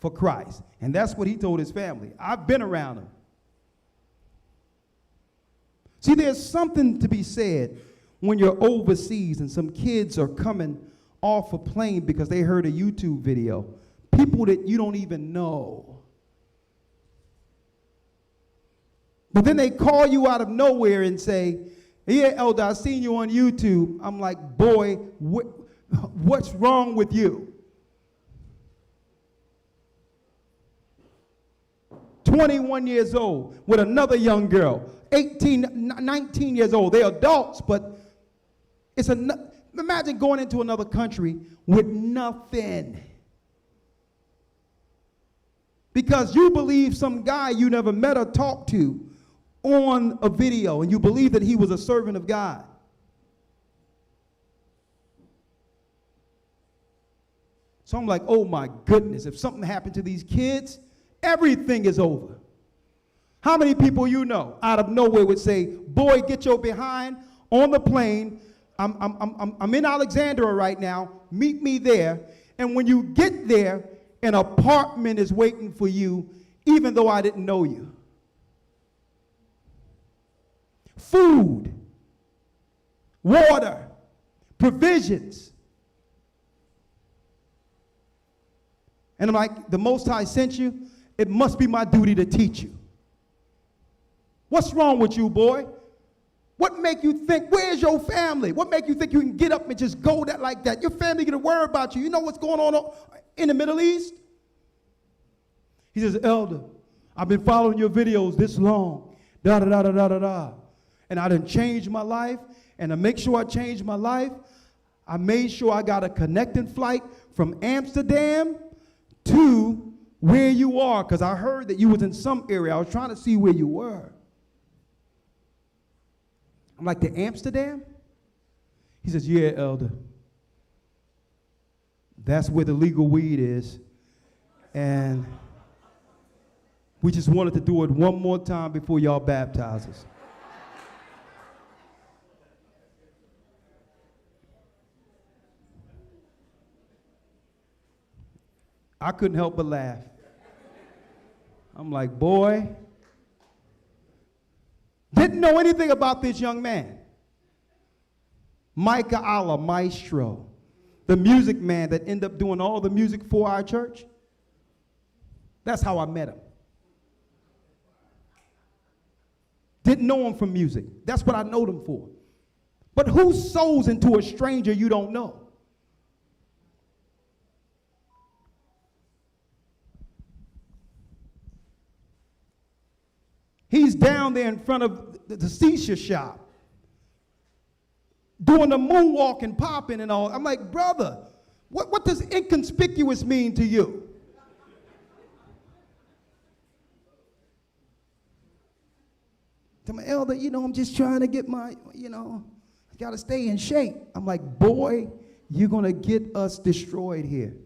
for Christ. And that's what he told his family. I've been around him. See, there's something to be said when you're overseas and some kids are coming off a plane because they heard a YouTube video. People that you don't even know. But then they call you out of nowhere and say, yeah, Elder, I seen you on YouTube. I'm like, boy, what's wrong with you? 21 years old with another young girl. 18, 19 years old. They're adults, but imagine going into another country with nothing. Because you believe some guy you never met or talked to on a video, and you believe that he was a servant of God. So I'm like, oh my goodness, if something happened to these kids, everything is over. How many people you know out of nowhere would say, boy, get your behind on the plane. I'm in Alexandria right now. Meet me there. And when you get there, an apartment is waiting for you, even though I didn't know you. food, water, provisions. And I'm like, the Most High sent you, it must be my duty to teach you. What's wrong with you, boy? What make you think, where's your family? What make you think you can get up and just go that like that? Your family gonna worry about you. You know what's going on in the Middle East? He says, Elder, I've been following your videos this long, da da da da da da da. And I done changed my life, and to make sure I changed my life, I made sure I got a connecting flight from Amsterdam to where you are, because I heard that you was in some area. I was trying to see where you were. I'm like, to Amsterdam? He says, yeah, Elder. That's where the legal weed is. And we just wanted to do it one more time before y'all baptize us. I couldn't help but laugh. I'm like, boy, didn't know anything about this young man. Micah Allah, Maestro, the music man that ended up doing all the music for our church. That's how I met him. Didn't know him from music. That's what I know him for. But who sows into a stranger you don't know? He's down there in front of the shisha shop, doing the moonwalk and popping and all. I'm like, brother, what does inconspicuous mean to you? To my elder, I'm just trying to get my, I got to stay in shape. I'm like, boy, you're going to get us destroyed here.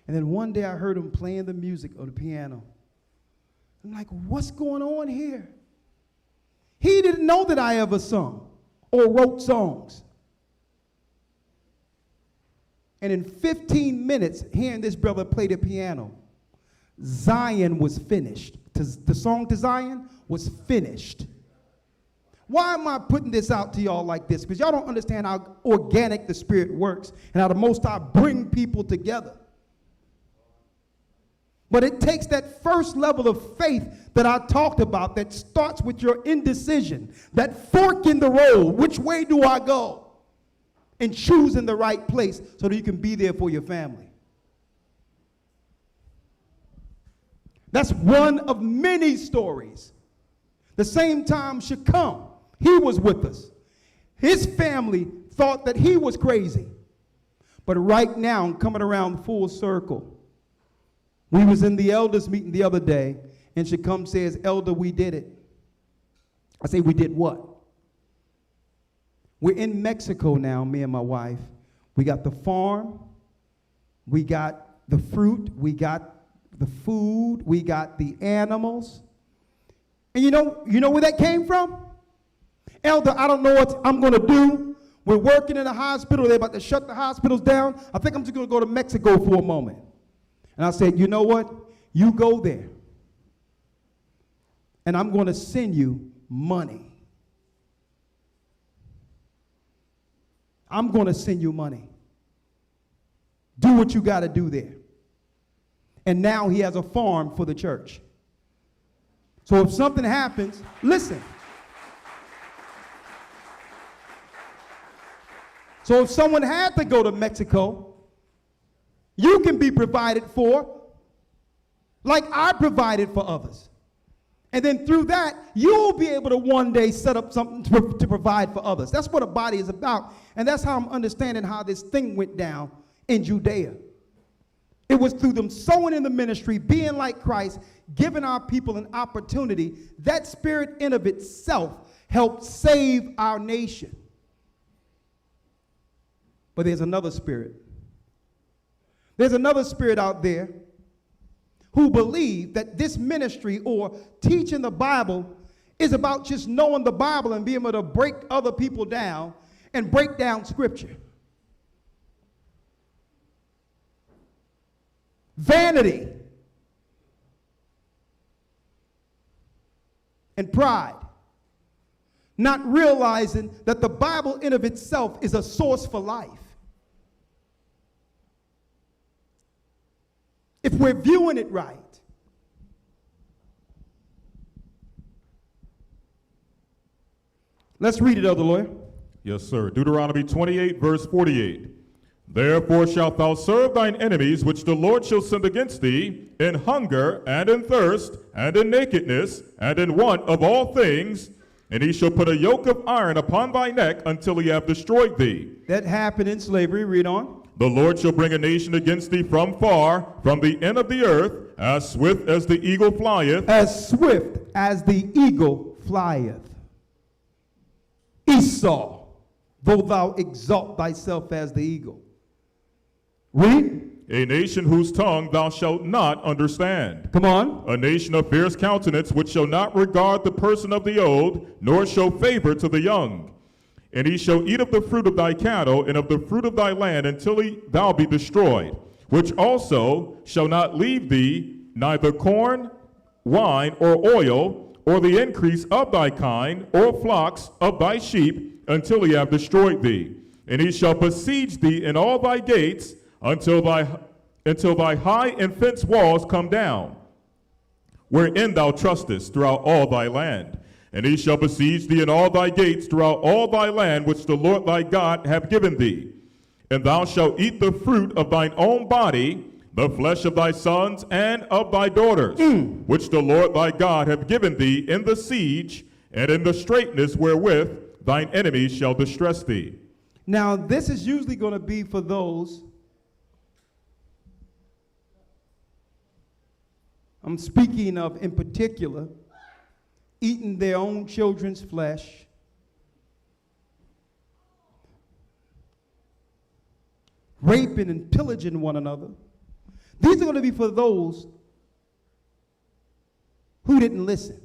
And then one day I heard him playing the music on the piano. I'm like, what's going on here? He didn't know that I ever sung or wrote songs. And in 15 minutes, hearing this brother play the piano, Zion was finished. The song to Zion was finished. Why am I putting this out to y'all like this? Because y'all don't understand how organic the Spirit works and how the Most High bring people together. But it takes that first level of faith that I talked about that starts with your indecision, that fork in the road. Which way do I go? And choosing the right place so that you can be there for your family. That's one of many stories. The same time should come. He was with us. His family thought that he was crazy. But right now, I'm coming around full circle. We was in the elders meeting the other day, and Shacum says, Elder, we did it. I say, we did what? We're in Mexico now, me and my wife. We got the farm, we got the fruit, we got the food, we got the animals. And you know where that came from? Elder, I don't know what I'm going to do. We're working in a hospital. They're about to shut the hospitals down. I think I'm just going to go to Mexico for a moment. And I said, you know what? You go there. And I'm going to send you money. I'm going to send you money. Do what you got to do there. And now he has a farm for the church. So if something happens, listen. So if someone had to go to Mexico, you can be provided for like I provided for others. And then through that, you'll be able to one day set up something to provide for others. That's what a body is about. And that's how I'm understanding how this thing went down in Judea. It was through them sowing in the ministry, being like Christ, giving our people an opportunity. That spirit in of itself helped save our nation. But there's another spirit. There's another spirit out there who believe that this ministry or teaching the Bible is about just knowing the Bible and being able to break other people down and break down scripture. Vanity and pride. not realizing that the Bible in of itself is a source for life. If we're viewing it right. Let's read it, Elder Lawyer. Yes, sir. Deuteronomy 28, verse 48. Therefore shalt thou serve thine enemies, which the Lord shall send against thee, in hunger, and in thirst, and in nakedness, and in want of all things, and he shall put a yoke of iron upon thy neck until he have destroyed thee. That happened in slavery. Read on. The Lord shall bring a nation against thee from far, from the end of the earth, as swift as the eagle flieth. As swift as the eagle flieth. Esau, though thou exalt thyself as the eagle. Read. A nation whose tongue thou shalt not understand. Come on. A nation of fierce countenance, which shall not regard the person of the old, nor show favor to the young. And he shall eat of the fruit of thy cattle, and of the fruit of thy land, until thou be destroyed. Which also shall not leave thee neither corn, wine, or oil, or the increase of thy kind, or flocks of thy sheep, until he have destroyed thee. And he shall besiege thee in all thy gates, until thy high and fenced walls come down, wherein thou trustest throughout all thy land. And he shall besiege thee in all thy gates throughout all thy land, which the Lord thy God hath given thee. And thou shalt eat the fruit of thine own body, the flesh of thy sons and of thy daughters, which the Lord thy God hath given thee in the siege, and in the straitness wherewith thine enemies shall distress thee. Now, this is usually going to be for those, I'm speaking of in particular, eating their own children's flesh, raping and pillaging one another. These are going to be for those who didn't listen.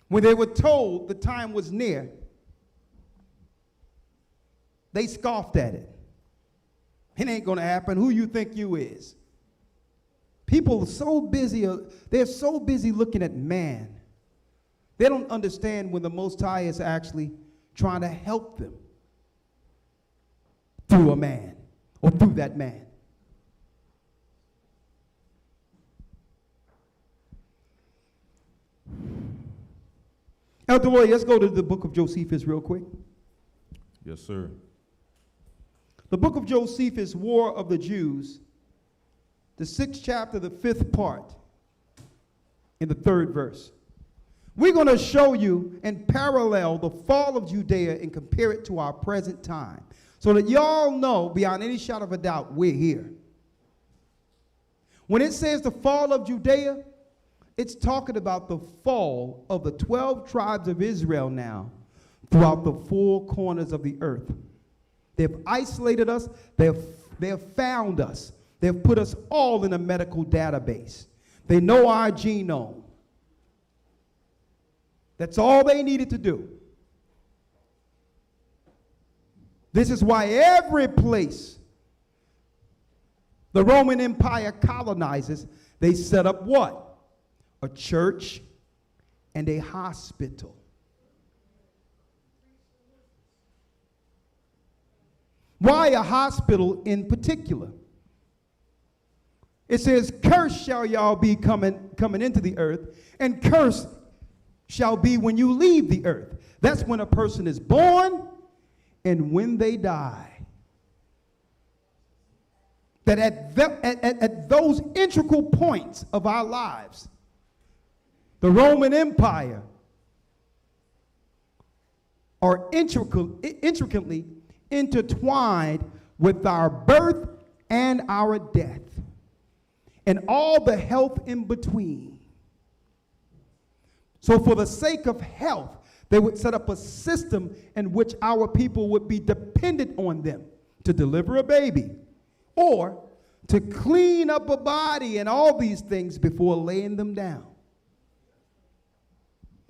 When they were told the time was near, they scoffed at it. It ain't going to happen. Who you think you is? People are so busy, they're so busy looking at man. They don't understand when the Most High is actually trying to help them through a man or through that man. Elder Lloyd, let's go to the book of Josephus real quick. Yes, sir. The book of Josephus, War of the Jews, the 6th chapter, the 5th part, in the 3rd verse. We're going to show you and parallel the fall of Judea and compare it to our present time, so that y'all know beyond any shadow of a doubt we're here. When it says the fall of Judea, it's talking about the fall of the 12 tribes of Israel now throughout the 4 corners of the earth. They've isolated us. They've found us. They've put us all in a medical database. They know our genome. That's all they needed to do. This is why every place the Roman Empire colonizes, they set up what? A church and a hospital. Why a hospital in particular? It says, cursed shall y'all be coming into the earth, and cursed shall be when you leave the earth. That's when a person is born and when they die. That at those integral points of our lives, the Roman Empire are intricately intertwined with our birth and our death, and all the health in between. So for the sake of health, they would set up a system in which our people would be dependent on them to deliver a baby or to clean up a body and all these things before laying them down.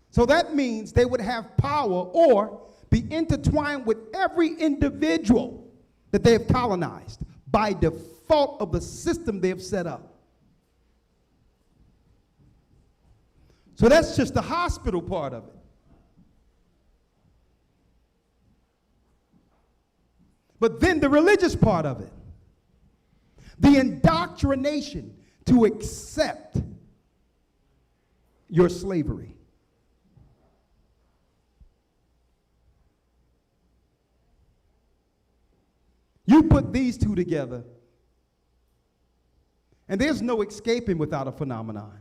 So that means they would have power or be intertwined with every individual that they have colonized by default of the system they have set up. So that's just the hospital part of it. But then the religious part of it, the indoctrination to accept your slavery. You put these two together, and there's no escaping without a phenomenon.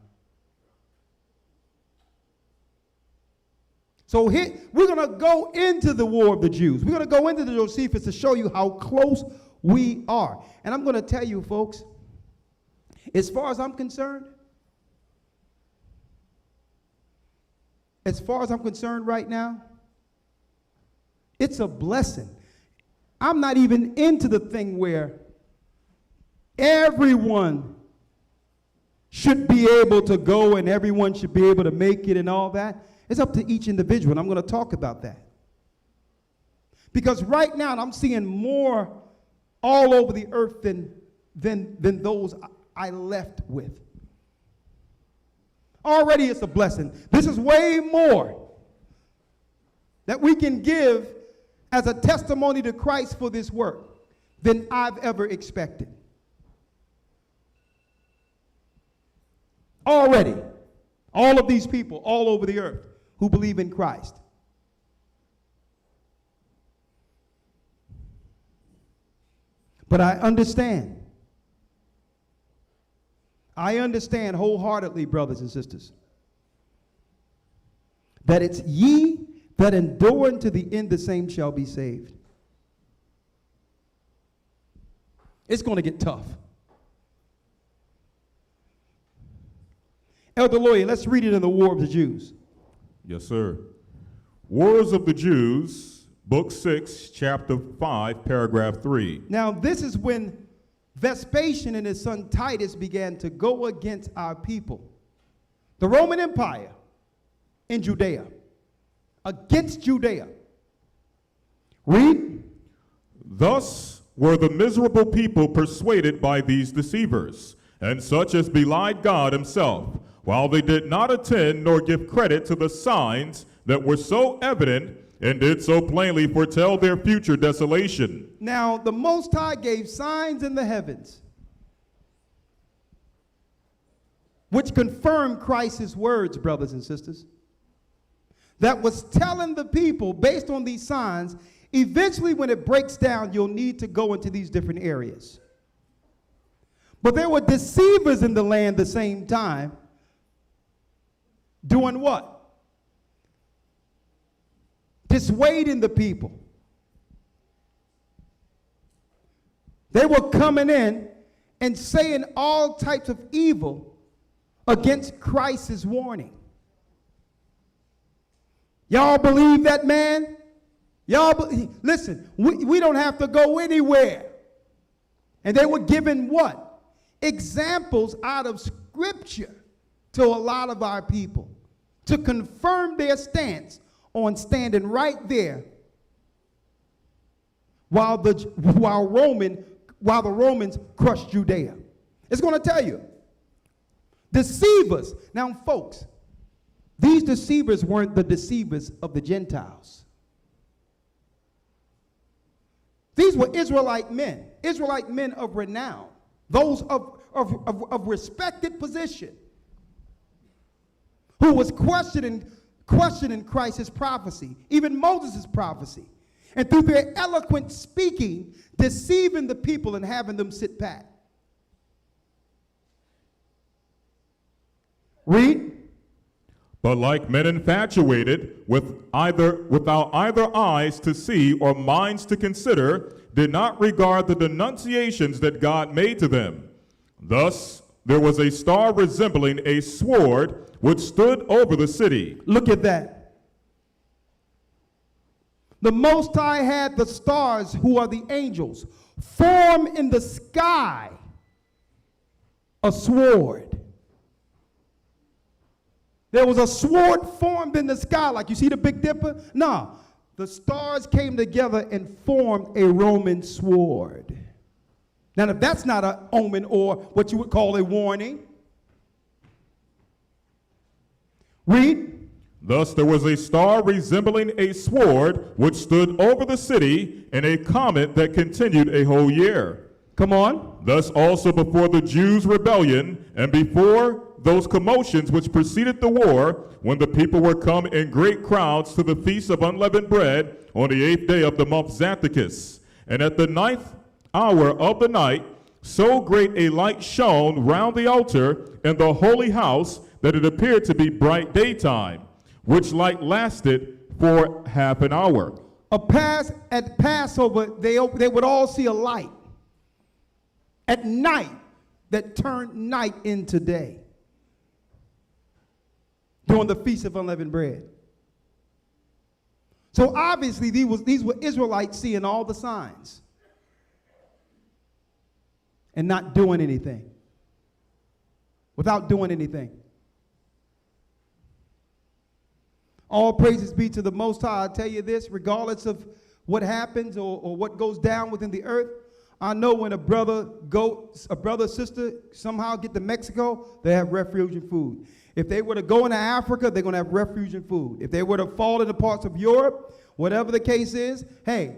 So here, we're going to go into the war of the Jews. We're going to go into the Josephus to show you how close we are. And I'm going to tell you, folks, as far as I'm concerned right now, it's a blessing. I'm not even into the thing where everyone should be able to go and everyone should be able to make it and all that. It's up to each individual, and I'm going to talk about that. Because right now, I'm seeing more all over the earth than those I left with. Already it's a blessing. This is way more that we can give as a testimony to Christ for this work than I've ever expected. Already, all of these people all over the earth who believe in Christ. But I understand wholeheartedly, brothers and sisters, that it's ye that endure unto the end, the same shall be saved. It's going to get tough. Elder Lawyer, let's read it in the War of the Jews. Yes, sir. Wars of the Jews, Book 6, Chapter 5, Paragraph 3. Now, this is when Vespasian and his son Titus began to go against our people. The Roman Empire in Judea. Against Judea. Read. Thus were the miserable people persuaded by these deceivers, and such as belied God himself, while they did not attend nor give credit to the signs that were so evident and did so plainly foretell their future desolation. Now, the Most High gave signs in the heavens, which confirmed Christ's words, brothers and sisters, that was telling the people, based on these signs, eventually when it breaks down, you'll need to go into these different areas. But there were deceivers in the land at the same time, doing what? Dissuading the people. They were coming in and saying all types of evil against Christ's warning. Y'all believe that man? Listen, we don't have to go anywhere. And they were given what? Examples out of Scripture to a lot of our people to confirm their stance on standing right there while the Romans crushed Judea. It's going to tell you. Deceivers. Now, folks, these deceivers weren't the deceivers of the Gentiles. These were Israelite men of renown, those of respected position, who was questioning Christ's prophecy, even Moses' prophecy, and through their eloquent speaking, deceiving the people and having them sit pat. Read. But like men infatuated, without either eyes to see or minds to consider, did not regard the denunciations that God made to them. Thus there was a star resembling a sword which stood over the city. Look at that. The Most High had the stars, who are the angels, form in the sky a sword. There was a sword formed in the sky, like you see the Big Dipper? No, the stars came together and formed a Roman sword. Now, if that's not an omen or what you would call a warning, Read. Thus there was a star resembling a sword which stood over the city, and a comet that continued a whole year. Come on. Thus also before the Jews' rebellion, and before those commotions which preceded the war, when the people were come in great crowds to the feast of unleavened bread on the 8th day of the month Xanthicus. And at the 9th hour of the night, so great a light shone round the altar in the holy house, that it appeared to be bright daytime, which light lasted for half an hour. At Passover, they would all see a light at night that turned night into day during the Feast of Unleavened Bread. So obviously these were Israelites seeing all the signs and not doing anything. Without doing anything. All praises be to the Most High. I tell you this, regardless of what happens or what goes down within the earth, I know when a brother, sister somehow get to Mexico, they have refuge and food. If they were to go into Africa, they're going to have refuge and food. If they were to fall into parts of Europe, whatever the case is, hey,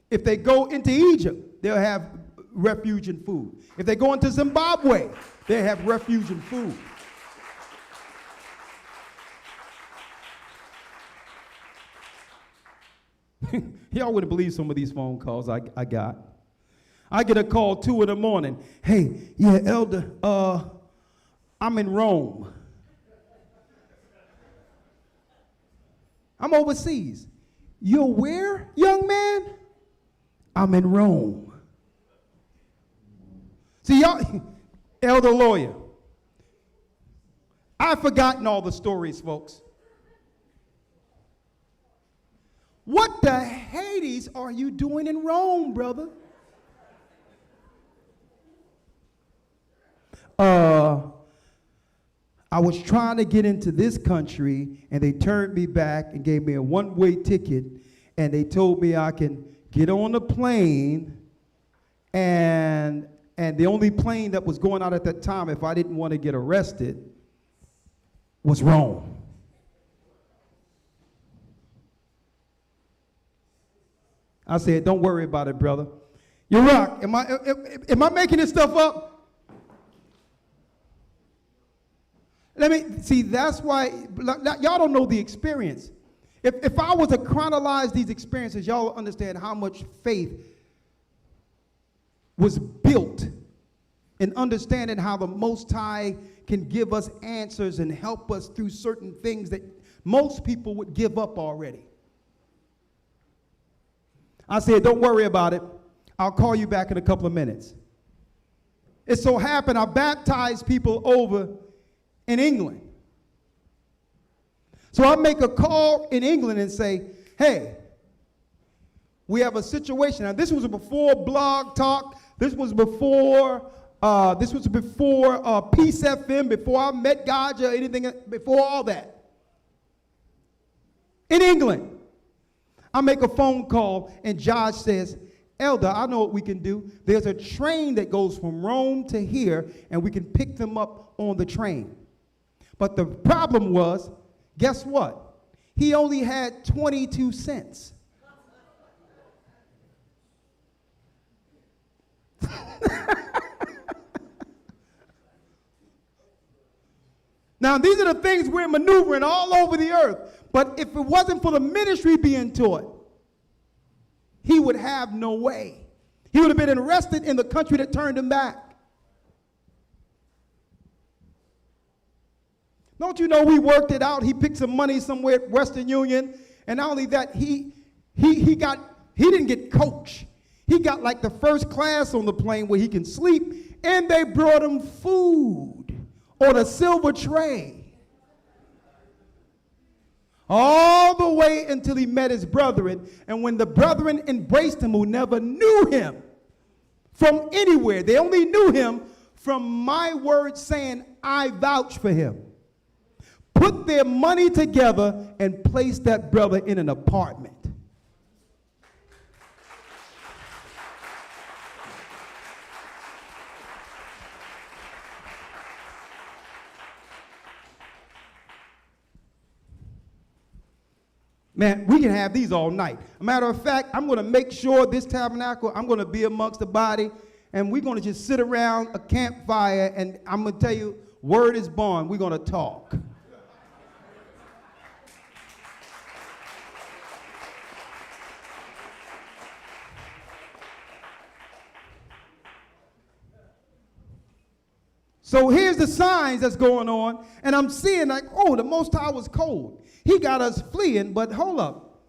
if they go into Egypt, they'll have refuge and food. If they go into Zimbabwe, they have refuge and food. Y'all wouldn't believe some of these phone calls I got. I get a call 2 in the morning. Hey, yeah, Elder, I'm in Rome. I'm overseas. You're where, young man? I'm in Rome. See, y'all, elder lawyer, I've forgotten all the stories, folks. What the Hades are you doing in Rome, brother? I was trying to get into this country, and they turned me back and gave me a one-way ticket, and they told me I can get on a plane, and the only plane that was going out at that time, if I didn't want to get arrested, was Rome. I said, don't worry about it, brother. You're right. Am I making this stuff up? Let me see. That's why y'all don't know the experience. If I was to chronologize these experiences, y'all will understand how much faith was built in understanding how the Most High can give us answers and help us through certain things that most people would give up already. I said, don't worry about it. I'll call you back in a couple of minutes. It so happened I baptized people over in England. So I make a call in England and say, hey, we have a situation. Now, this was before Blog Talk. This was before Peace FM, before I met God or anything, before all that. In England. I make a phone call, and Josh says, Elder, I know what we can do. There's a train that goes from Rome to here, and we can pick them up on the train. But the problem was, guess what? He only had 22 cents. Now, these are the things we're maneuvering all over the earth. But if it wasn't for the ministry being taught, he would have no way. He would have been arrested in the country that turned him back. Don't you know we worked it out? He picked some money somewhere at Western Union, and not only that, he didn't get coach. He got like the first class on the plane where he can sleep, and they brought him food on a silver tray. All the way until he met his brethren, and when the brethren embraced him who never knew him from anywhere, they only knew him from my word saying, I vouch for him, put their money together and placed that brother in an apartment. Man, we can have these all night. A matter of fact, I'm going to make sure this tabernacle, I'm going to be amongst the body, and we're going to just sit around a campfire, and I'm going to tell you, word is born. We're going to talk. So here's the signs that's going on, and I'm seeing like, oh, the Most High was cold. He got us fleeing, but hold up.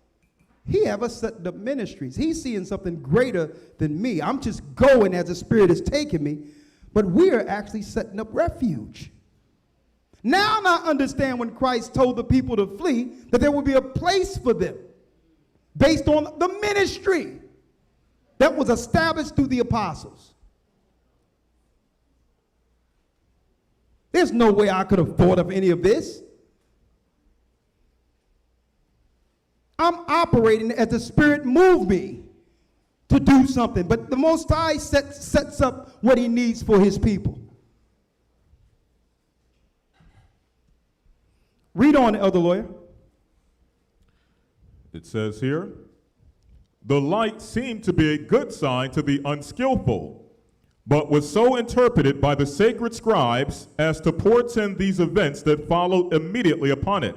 He have us setting up ministries. He's seeing something greater than me. I'm just going as the Spirit is taking me, but we are actually setting up refuge. Now I understand when Christ told the people to flee that there would be a place for them based on the ministry that was established through the apostles. There's no way I could have thought of any of this. I'm operating as the Spirit moved me to do something. But the Most High sets up what he needs for his people. Read on, Elder Lawyer. It says here, the light seemed to be a good sign to the unskillful, but was so interpreted by the sacred scribes as to portend these events that followed immediately upon it.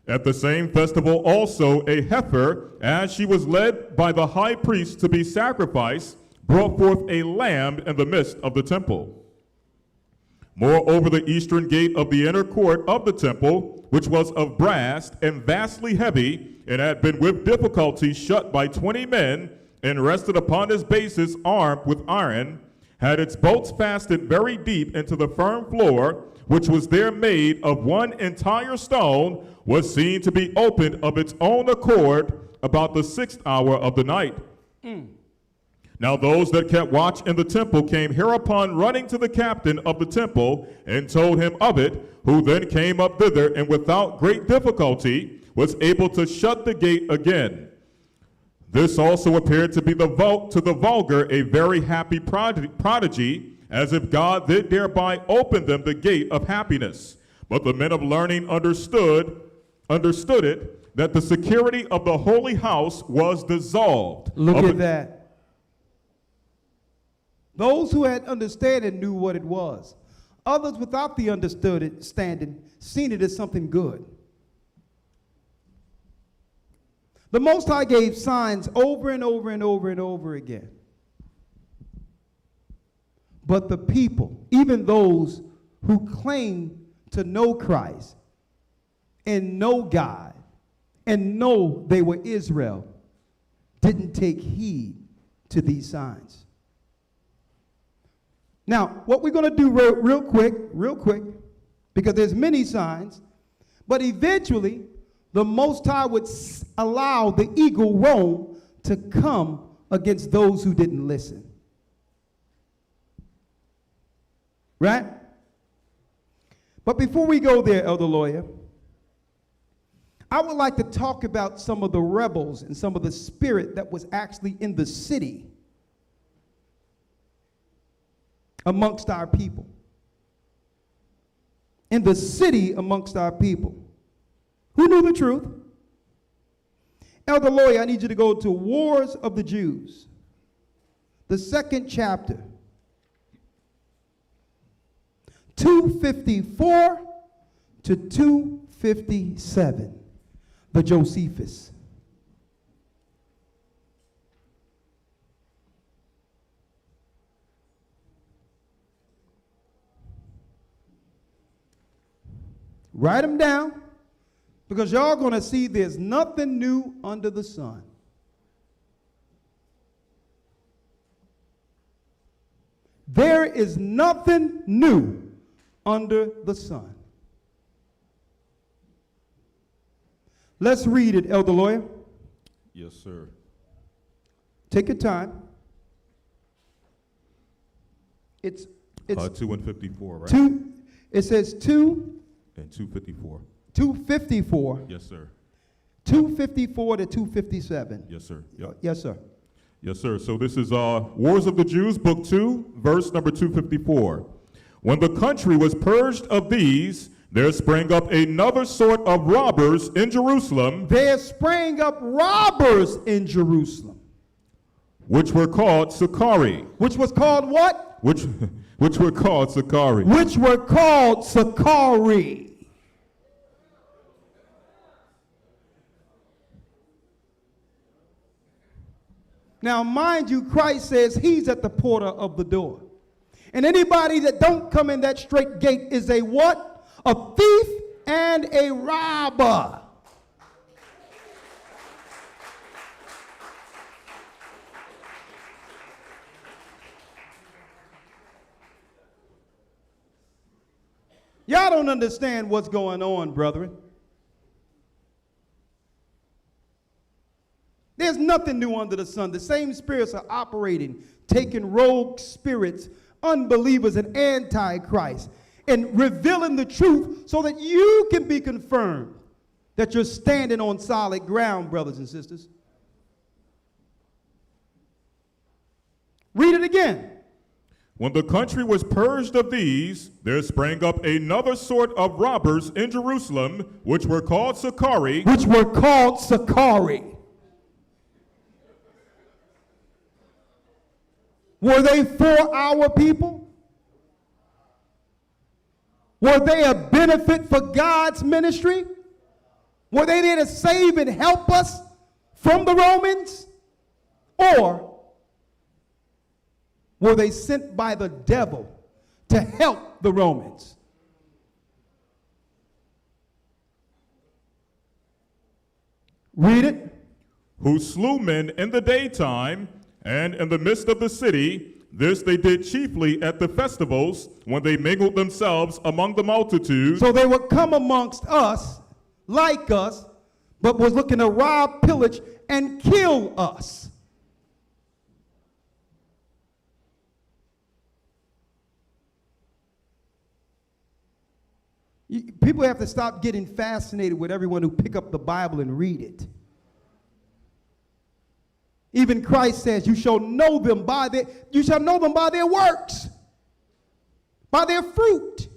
At the same festival also a heifer, as she was led by the high priest to be sacrificed, brought forth a lamb in the midst of the temple. Moreover, the eastern gate of the inner court of the temple, which was of brass and vastly heavy, and had been with difficulty shut by 20 men, and rested upon its bases armed with iron, had its bolts fastened very deep into the firm floor, which was there made of one entire stone, was seen to be opened of its own accord about the 6th hour of the night. Now those that kept watch in the temple came hereupon running to the captain of the temple, and told him of it, who then came up thither, and without great difficulty was able to shut the gate again. This also appeared to be to the vulgar a very happy prodigy, as if God did thereby open them the gate of happiness. But the men of learning understood it, that the security of the holy house was dissolved. Look at that. Those who had understanding knew what it was. Others without the understanding seen it as something good. The Most High gave signs over and over and over and over again. But the people, even those who claim to know Christ and know God and know they were Israel, didn't take heed to these signs. Now, what we're going to do real quick, because there's many signs, but eventually the Most High would allow the eagle Rome to come against those who didn't listen. Right? But before we go there, Elder Lawyer, I would like to talk about some of the rebels and some of the spirit that was actually in the city amongst our people. In the city amongst our people. Who knew the truth? Elder Lawyer, I need you to go to Wars of the Jews, the 2nd chapter, 254 to 257, the Josephus. Write them down, because y'all going to see there's nothing new under the sun. There is nothing new under the sun. Let's read it, Elder Lawyer. Yes, sir. Take your time. It's 2 and 54, right? 2. It says 2 and 254. 254. Yes, sir. 254 to 257. Yes, sir. Yep. Yes, sir. Yes, sir. So this is Wars of the Jews, book 2, verse number 254. When the country was purged of these, there sprang up another sort of robbers in Jerusalem, There sprang up robbers in Jerusalem, which were called Sicarii. which was called what? Which were called Sicarii. Which were called Sicarii. Now, mind you, Christ says he's at the porter of the door. And anybody that don't come in that straight gate is a what? A thief and a robber. Y'all don't understand what's going on, brethren. There's nothing new under the sun. The same spirits are operating, taking rogue spirits, unbelievers, and antichrist, and revealing the truth so that you can be confirmed that you're standing on solid ground, brothers and sisters. Read it again. When the country was purged of these, there sprang up another sort of robbers in Jerusalem, which were called Sicarii. Which were called Sicarii. Were they for our people? Were they a benefit for God's ministry? Were they there to save and help us from the Romans? Or were they sent by the devil to help the Romans? Read it. Who slew men in the daytime, and in the midst of the city. This they did chiefly at the festivals, when they mingled themselves among the multitude. So they would come amongst us, like us, but was looking to rob, pillage, and kill us. People have to stop getting fascinated with everyone who pick up the Bible and read it. Even Christ says, you shall know them by their works, by their fruit.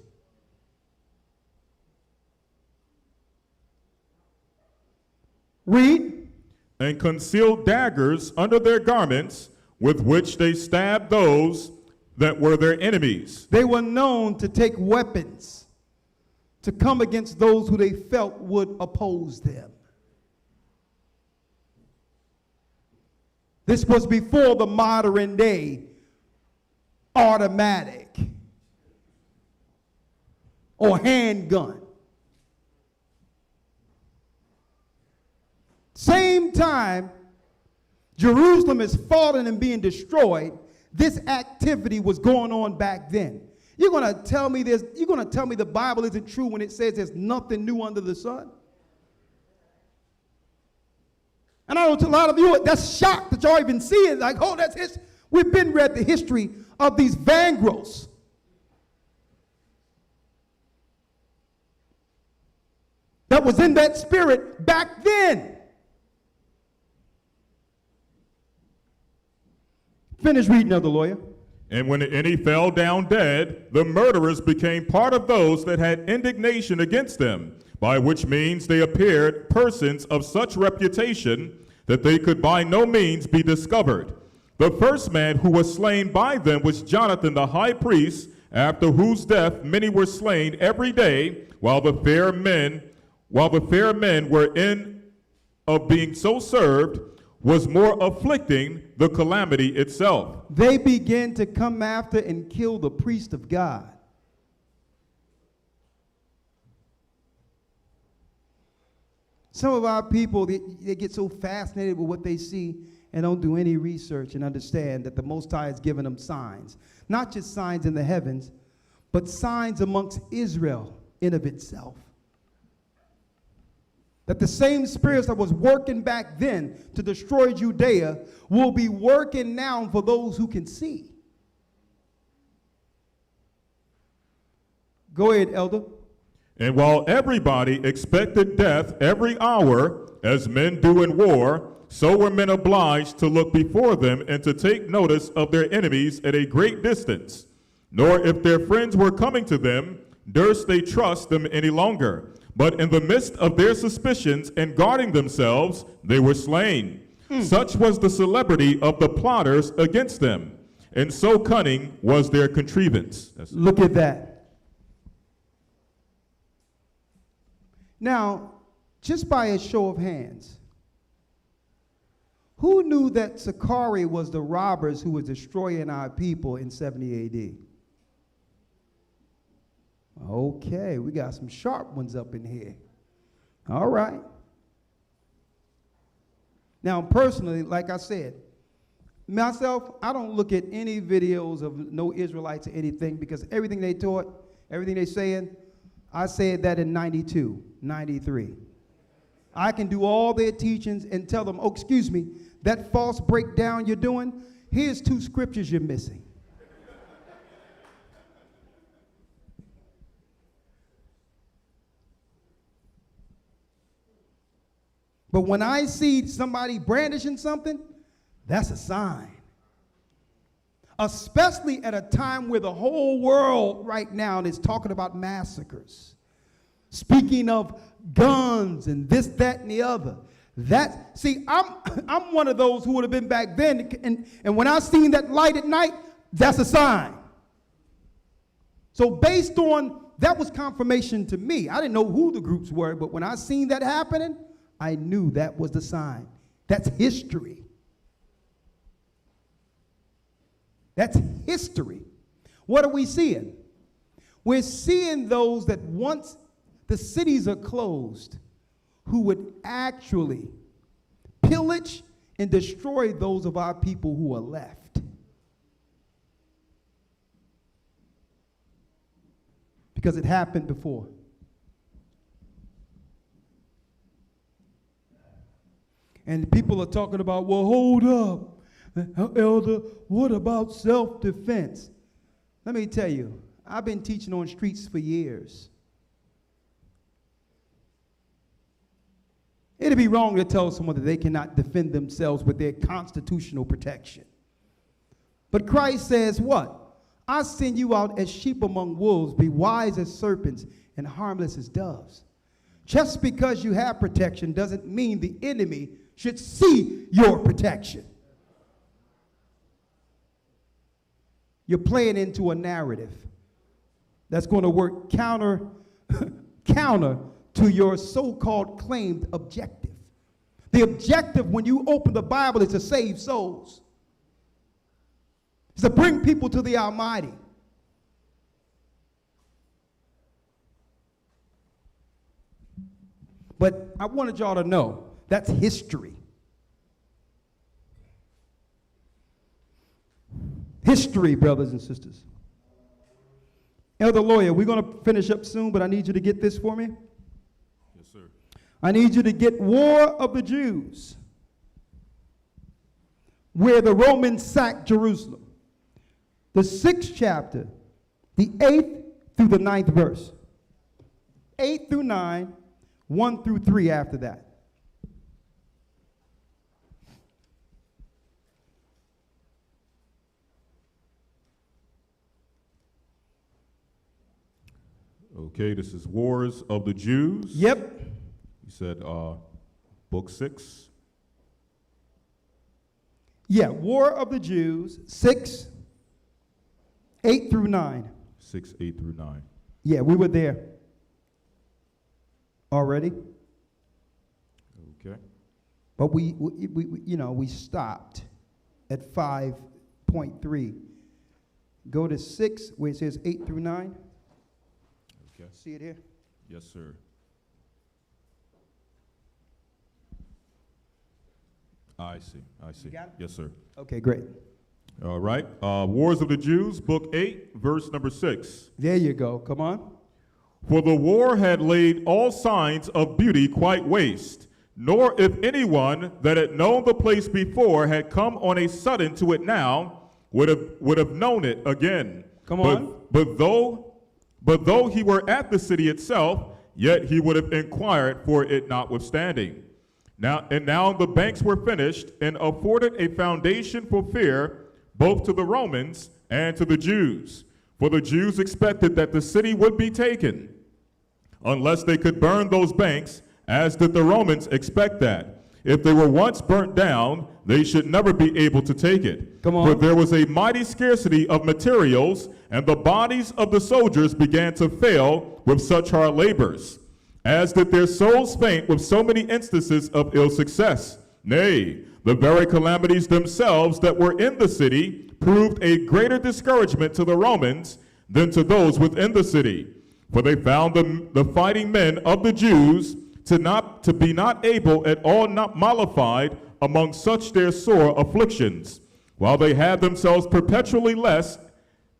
Read. And concealed daggers under their garments, with which they stabbed those that were their enemies. They were known to take weapons to come against those who they felt would oppose them. This was before the modern day automatic or handgun. Same time Jerusalem is falling and being destroyed, this activity was going on back then. You're going to tell me the Bible isn't true when it says there's nothing new under the sun? And I know to a lot of you, that's shocked that y'all even see it. Like, oh, that's his. We've been read the history of these Vangros. That was in that spirit back then. Finish reading, Elder Lawyer. And when any fell down dead, the murderers became part of those that had indignation against them, by which means they appeared persons of such reputation that they could by no means be discovered. The first man who was slain by them was Jonathan the high priest, after whose death many were slain every day, while the fair men were in of being so served, was more afflicting the calamity itself. They began to come after and kill the priest of God. Some of our people, they get so fascinated with what they see and don't do any research and understand that the Most High has given them signs. Not just signs in the heavens, but signs amongst Israel in of itself. That the same spirits that was working back then to destroy Judea will be working now for those who can see. Go ahead, Elder. And while everybody expected death every hour, as men do in war, so were men obliged to look before them and to take notice of their enemies at a great distance. Nor if their friends were coming to them, durst they trust them any longer. But in the midst of their suspicions and guarding themselves, they were slain. Such was the celebrity of the plotters against them, and so cunning was their contrivance. Look at that. Now, just by a show of hands, who knew that Sakari was the robbers who were destroying our people in 70 AD? Okay, we got some sharp ones up in here. All right. Now, personally, like I said, myself, I don't look at any videos of no Israelites or anything, because everything they taught, everything they saying, I said that in 92, 93. I can do all their teachings and tell them, oh, excuse me, that false breakdown you're doing, here's 2 scriptures you're missing. But when I see somebody brandishing something, that's a sign. Especially at a time where the whole world right now is talking about massacres. Speaking of guns and this, that, and the other. I'm one of those who would have been back then, and when I seen that light at night, that's a sign. So based on, that was confirmation to me. I didn't know who the groups were, but when I seen that happening, I knew that was the sign. That's history. That's history. What are we seeing? We're seeing those that once the cities are closed, who would actually pillage and destroy those of our people who are left. Because it happened before. And people are talking about, well, hold up, Elder, what about self-defense? Let me tell you, I've been teaching on streets for years. It'd be wrong to tell someone that they cannot defend themselves with their constitutional protection. But Christ says what? I send you out as sheep among wolves, be wise as serpents and harmless as doves. Just because you have protection doesn't mean the enemy should see your protection. You're playing into a narrative that's going to work counter to your so-called claimed objective. The objective when you open the Bible is to save souls. It's to bring people to the Almighty. But I wanted y'all to know that's history. History, brothers and sisters. Elder Lawyer, we're going to finish up soon, but I need you to get this for me. Yes, sir. I need you to get War of the Jews, where the Romans sacked Jerusalem. The 6th chapter, the 8th through the 9th verse. 8 through 9, 1 through 3 after that. Okay, this is Wars of the Jews. Yep. You said book 6. Yeah, War of the Jews, 6, 8 through 9. 6, 8 through 9. Yeah, we were there already. Okay. But we stopped at 5.3. Go to 6, where it says 8 through 9. Okay. See it here? Yes, sir. I see. You got it? Yes, sir. Okay, great. All right. Wars of the Jews, book 8, verse number 6. There you go. Come on. For the war had laid all signs of beauty quite waste, nor if anyone that had known the place before had come on a sudden to it now, would have known it again. Come on. But though he were at the city itself, yet he would have inquired for it notwithstanding. Now the banks were finished, and afforded a foundation for fear, both to the Romans and to the Jews. For the Jews expected that the city would be taken unless they could burn those banks, as did the Romans expect that. If they were once burnt down, they should never be able to take it. Come on. For there was a mighty scarcity of materials, and the bodies of the soldiers began to fail with such hard labors, as did their souls faint with so many instances of ill success. Nay, the very calamities themselves that were in the city proved a greater discouragement to the Romans than to those within the city. For they found the fighting men of the Jews to be not able at all not mollified among such their sore afflictions, while they had themselves perpetually less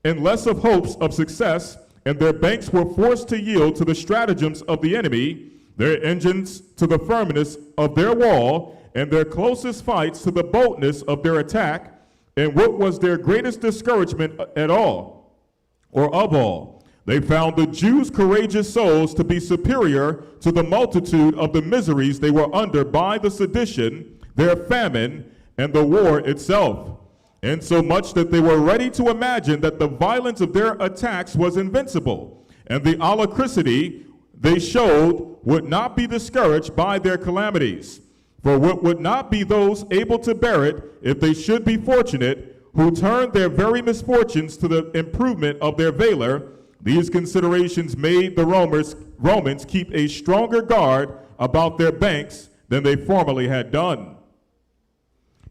and less of hopes of success, and their banks were forced to yield to the stratagems of the enemy, their engines to the firmness of their wall, and their closest fights to the boldness of their attack. And what was their greatest discouragement at all, or of all? They found the Jews' courageous souls to be superior to the multitude of the miseries they were under by the sedition, their famine, and the war itself, insomuch that they were ready to imagine that the violence of their attacks was invincible, and the alacrity they showed would not be discouraged by their calamities. For what would not be those able to bear it if they should be fortunate, who turned their very misfortunes to the improvement of their valor? These considerations made the Romans keep a stronger guard about their banks than they formerly had done.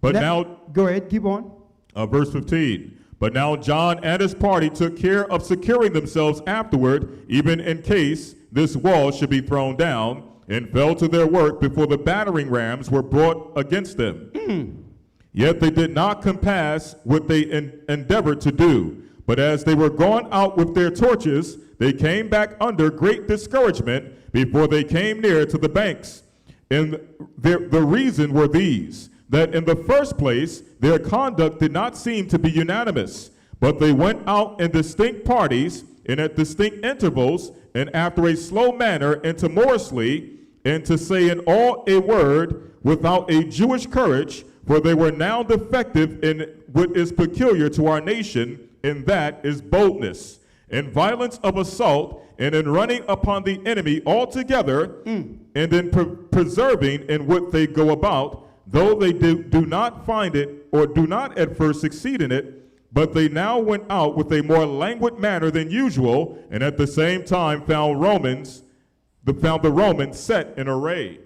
But now go ahead, keep on. Verse 15. But now John and his party took care of securing themselves afterward, even in case this wall should be thrown down, and fell to their work before the battering rams were brought against them. Yet they did not compass what they endeavored to do. But as they were gone out with their torches, they came back under great discouragement before they came near to the banks. And the reason were these, that in the first place their conduct did not seem to be unanimous, but they went out in distinct parties and at distinct intervals, and after a slow manner and timorously, and to say in all a word without a Jewish courage, for they were now defective in what is peculiar to our nation, and that is boldness, and violence of assault, and in running upon the enemy altogether, and in preserving in what they go about, though they do not find it, or do not at first succeed in it, but they now went out with a more languid manner than usual, and at the same time found the Romans set in array,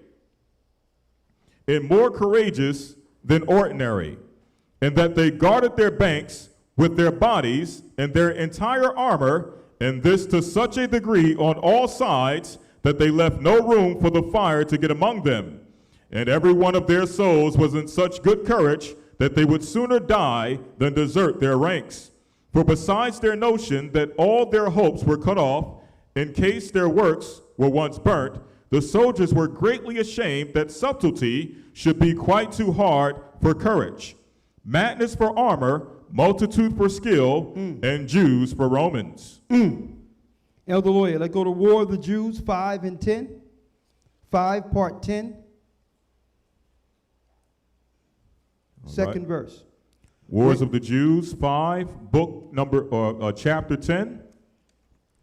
and more courageous than ordinary, and that they guarded their banks with their bodies and their entire armor, and this to such a degree on all sides that they left no room for the fire to get among them. And every one of their souls was in such good courage that they would sooner die than desert their ranks. For besides their notion that all their hopes were cut off, in case their works were once burnt, the soldiers were greatly ashamed that subtlety should be quite too hard for courage, madness for armor, multitude for skill, and Jews for Romans. Elder Lawyer, let's go to War of the Jews 5 and 10. 5, part 10. Second verse. Wars of the Jews 5, book number, chapter 10.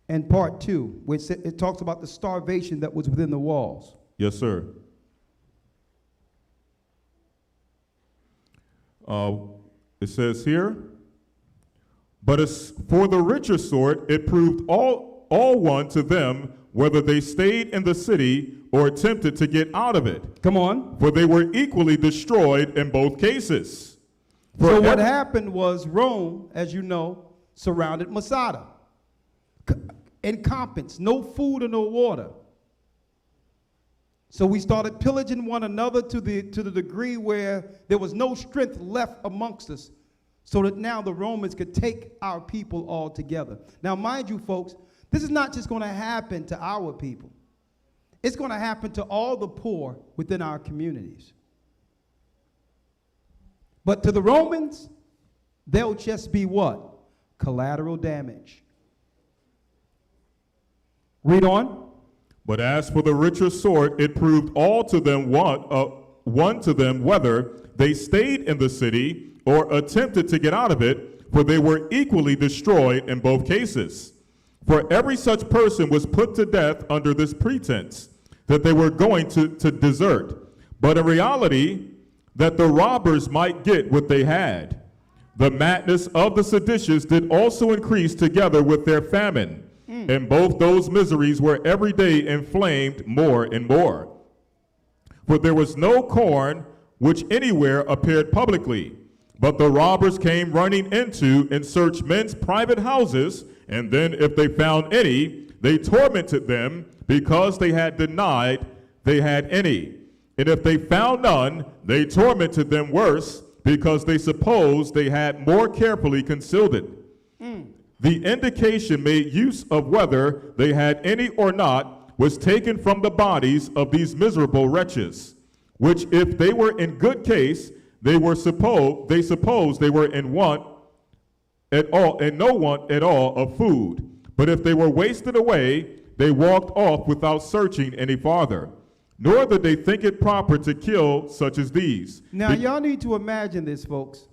And part 2, which it talks about the starvation that was within the walls. Yes, sir. It says here, but as for the richer sort, it proved all one to them whether they stayed in the city or attempted to get out of it. Come on. For they were equally destroyed in both cases. So what happened was Rome, as you know, surrounded Masada. Incompetence, no food or no water. So we started pillaging one another to the degree where there was no strength left amongst us, so that now the Romans could take our people all together. Now, mind you, folks, this is not just going to happen to our people. It's going to happen to all the poor within our communities. But to the Romans, they'll just be what? Collateral damage. Read on. But as for the richer sort, it proved all to them one to them whether they stayed in the city or attempted to get out of it. for they were equally destroyed in both cases. For every such person was put to death under this pretense, that they were going to desert, but in reality, that the robbers might get what they had. The madness of the seditious did also increase together with their famine, and both those miseries were every day inflamed more and more. For there was no corn which anywhere appeared publicly, but the robbers came running into and searched men's private houses, and then if they found any, they tormented them because they had denied they had any. And if they found none, they tormented them worse because they supposed they had more carefully concealed it. The indication made use of whether they had any or not was taken from the bodies of these miserable wretches, which if they were in good case, they supposed they were in want at all, and no want at all of food. But if they were wasted away, they walked off without searching any farther. Nor did they think it proper to kill such as these. Now, y'all need to imagine this, folks,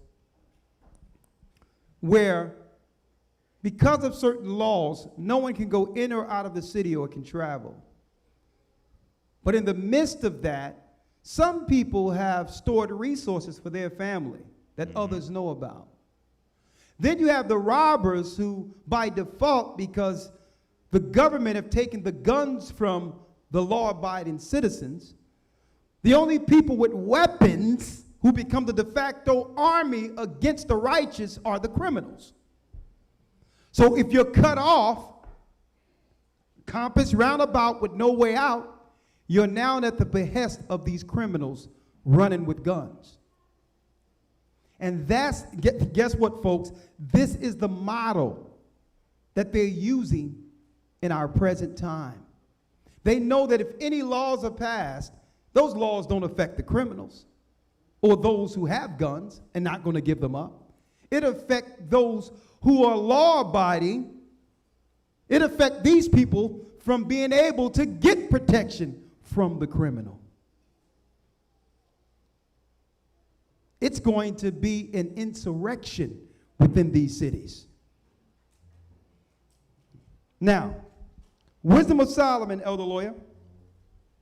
where because of certain laws, no one can go in or out of the city or can travel. But in the midst of that, some people have stored resources for their family that others know about. Then you have the robbers who, by default, because the government have taken the guns from the law-abiding citizens, the only people with weapons who become the de facto army against the righteous are the criminals. So if you're cut off, compass roundabout with no way out, you're now at the behest of these criminals running with guns. And that's, guess what, folks? This is the model that they're using in our present time. They know that if any laws are passed, those laws don't affect the criminals or those who have guns and not going to give them up. It affects those who are law-abiding. It affects these people from being able to get protection from the criminal. It's going to be an insurrection within these cities. Now, Wisdom of Solomon, Elder Lawyer.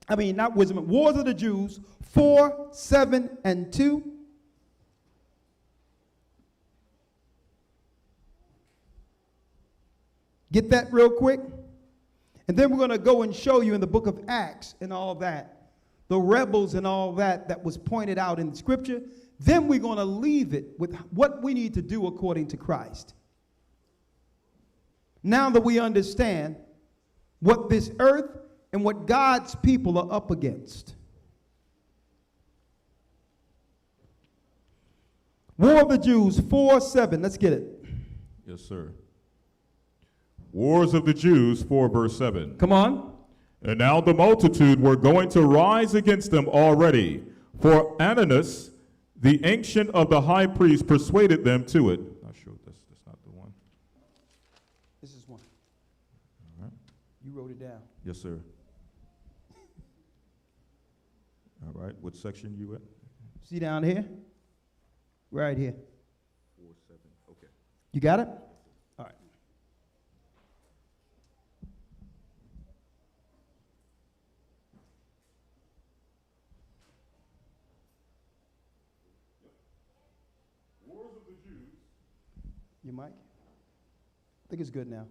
Not Wisdom, Wars of the Jews, 4, 7, and 2. Get that real quick? And then we're going to go and show you in the book of Acts and all that, the rebels and all that that was pointed out in Scripture. Then we're going to leave it with what we need to do according to Christ. Now that we understand what this earth and what God's people are up against. War of the Jews, 4, 7. Let's get it. Yes, sir. Wars of the Jews, 4 verse 7. Come on. And now the multitude were going to rise against them already, for Ananus, the ancient of the high priest, persuaded them to it. Not sure that's not the one. This is one. All right. You wrote it down. Yes, sir. All right. What section you at? See down here? Right here. 4, 7. Okay. You got it? All right. Wars of the Jews. Your mic? I think it's good now.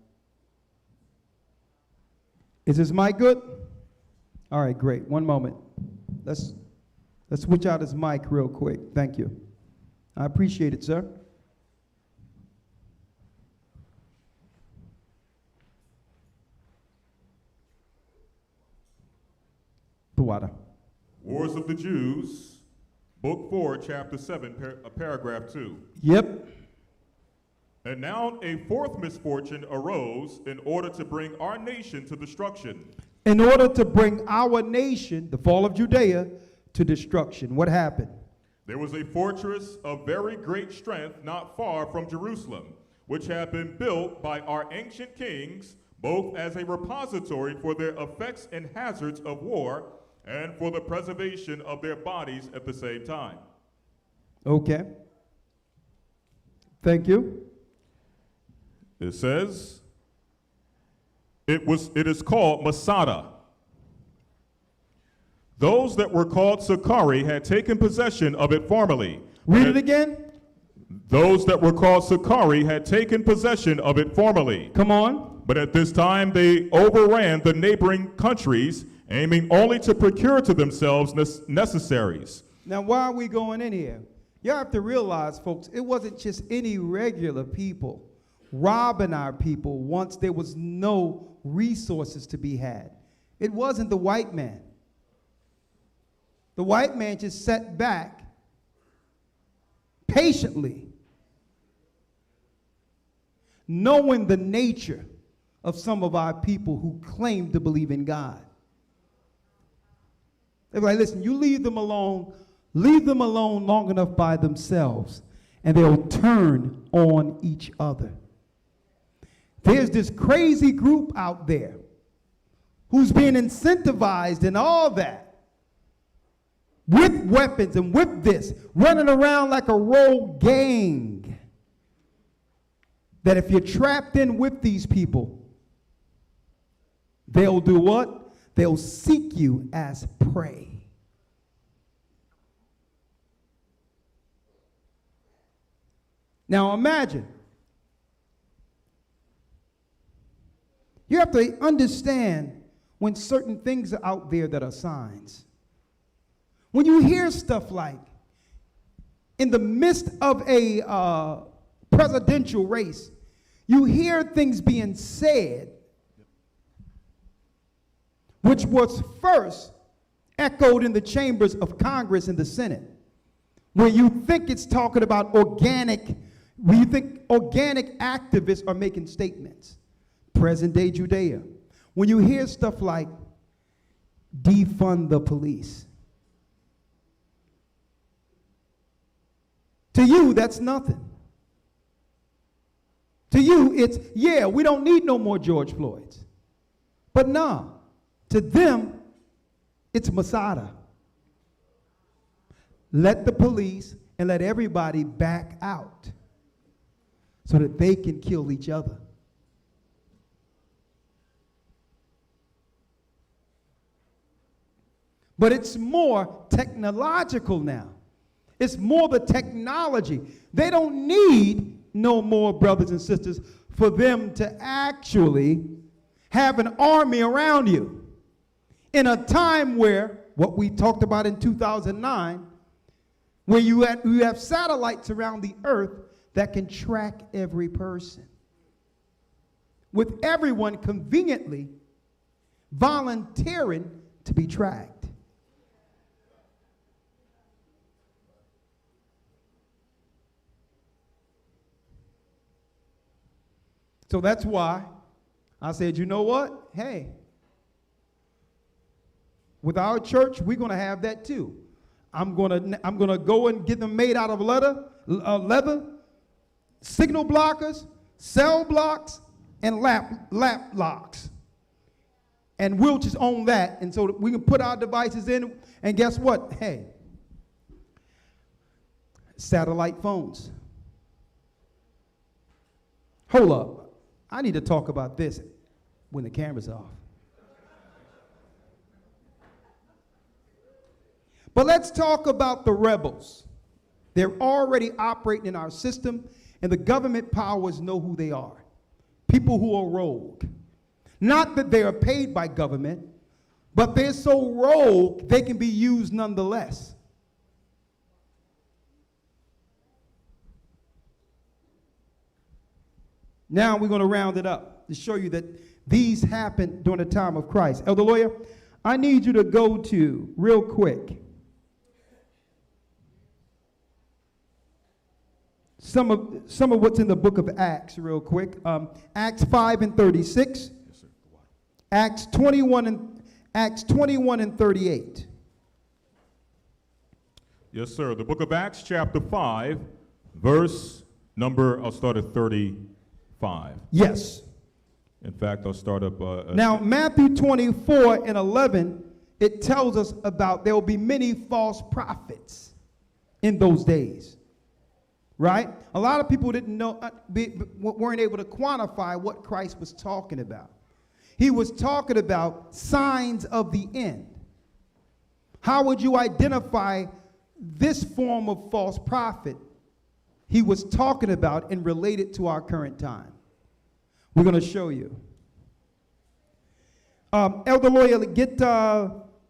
Is this mic good? All right, great. One moment. Let's switch out his mic real quick. Thank you. I appreciate it, sir. The water. Wars of the Jews, Book 4, Chapter 7, Paragraph 2. Yep. And now a fourth misfortune arose in order to bring our nation to destruction. In order to bring our nation, the fall of Judea, to destruction. What happened? There was a fortress of very great strength not far from Jerusalem, which had been built by our ancient kings, both as a repository for their effects and hazards of war, and for the preservation of their bodies at the same time. Okay. Thank you. It says, it is called Masada. Those that were called Sakari had taken possession of it formerly. Read it again. Those that were called Sakari had taken possession of it formerly. Come on. But at this time they overran the neighboring countries, aiming only to procure to themselves necessaries. Now, why are we going in here? You have to realize, folks, it wasn't just any regular people robbing our people once there was no resources to be had. It wasn't the white man. The white man just sat back patiently, knowing the nature of some of our people who claim to believe in God. They're like, listen, you leave them alone long enough by themselves, and they'll turn on each other. There's this crazy group out there who's being incentivized and all that, with weapons and with this, running around like a rogue gang, that if you're trapped in with these people, they'll do what? They'll seek you as prey. Now imagine, you have to understand when certain things are out there that are signs. When you hear stuff like, in the midst of a presidential race, you hear things being said, which was first echoed in the chambers of Congress and the Senate, where you think it's talking about organic activists are making statements. Present day Judea. When you hear stuff like, defund the police, to you, that's nothing. To you, it's, yeah, we don't need no more George Floyds. But no, to them, it's Masada. Let the police and let everybody back out so that they can kill each other. But it's more technological now. It's more the technology. They don't need no more brothers and sisters for them to actually have an army around you. In a time where, what we talked about in 2009, where you have satellites around the earth that can track every person, with everyone conveniently volunteering to be tracked. So that's why I said, you know what? Hey, with our church, we're going to have that too. I'm gonna go and get them made out of leather, signal blockers, cell blocks, and lap locks. And we'll just own that, and so we can put our devices in, and guess what? Hey, satellite phones. Hold up. I need to talk about this when the camera's off. But let's talk about the rebels. They're already operating in our system, and the government powers know who they are. People who are rogue. Not that they are paid by government, but they're so rogue they can be used nonetheless. Now we're going to round it up to show you that these happened during the time of Christ. Elder Lawyer, I need you to go to, real quick, some of what's in the book of Acts, real quick. Acts 5 and 36. Yes, sir. Acts 21 and 38. Yes, sir. The book of Acts, chapter 5, verse number, I'll start at 35. Yes. In fact, I'll start up. Now, Matthew 24 and 11, it tells us about there will be many false prophets in those days. right? A lot of people didn't know, weren't able to quantify what Christ was talking about. He was talking about signs of the end. How would you identify this form of false prophet he was talking about and related to our current time? We're going to show you. Elder Lawyer, get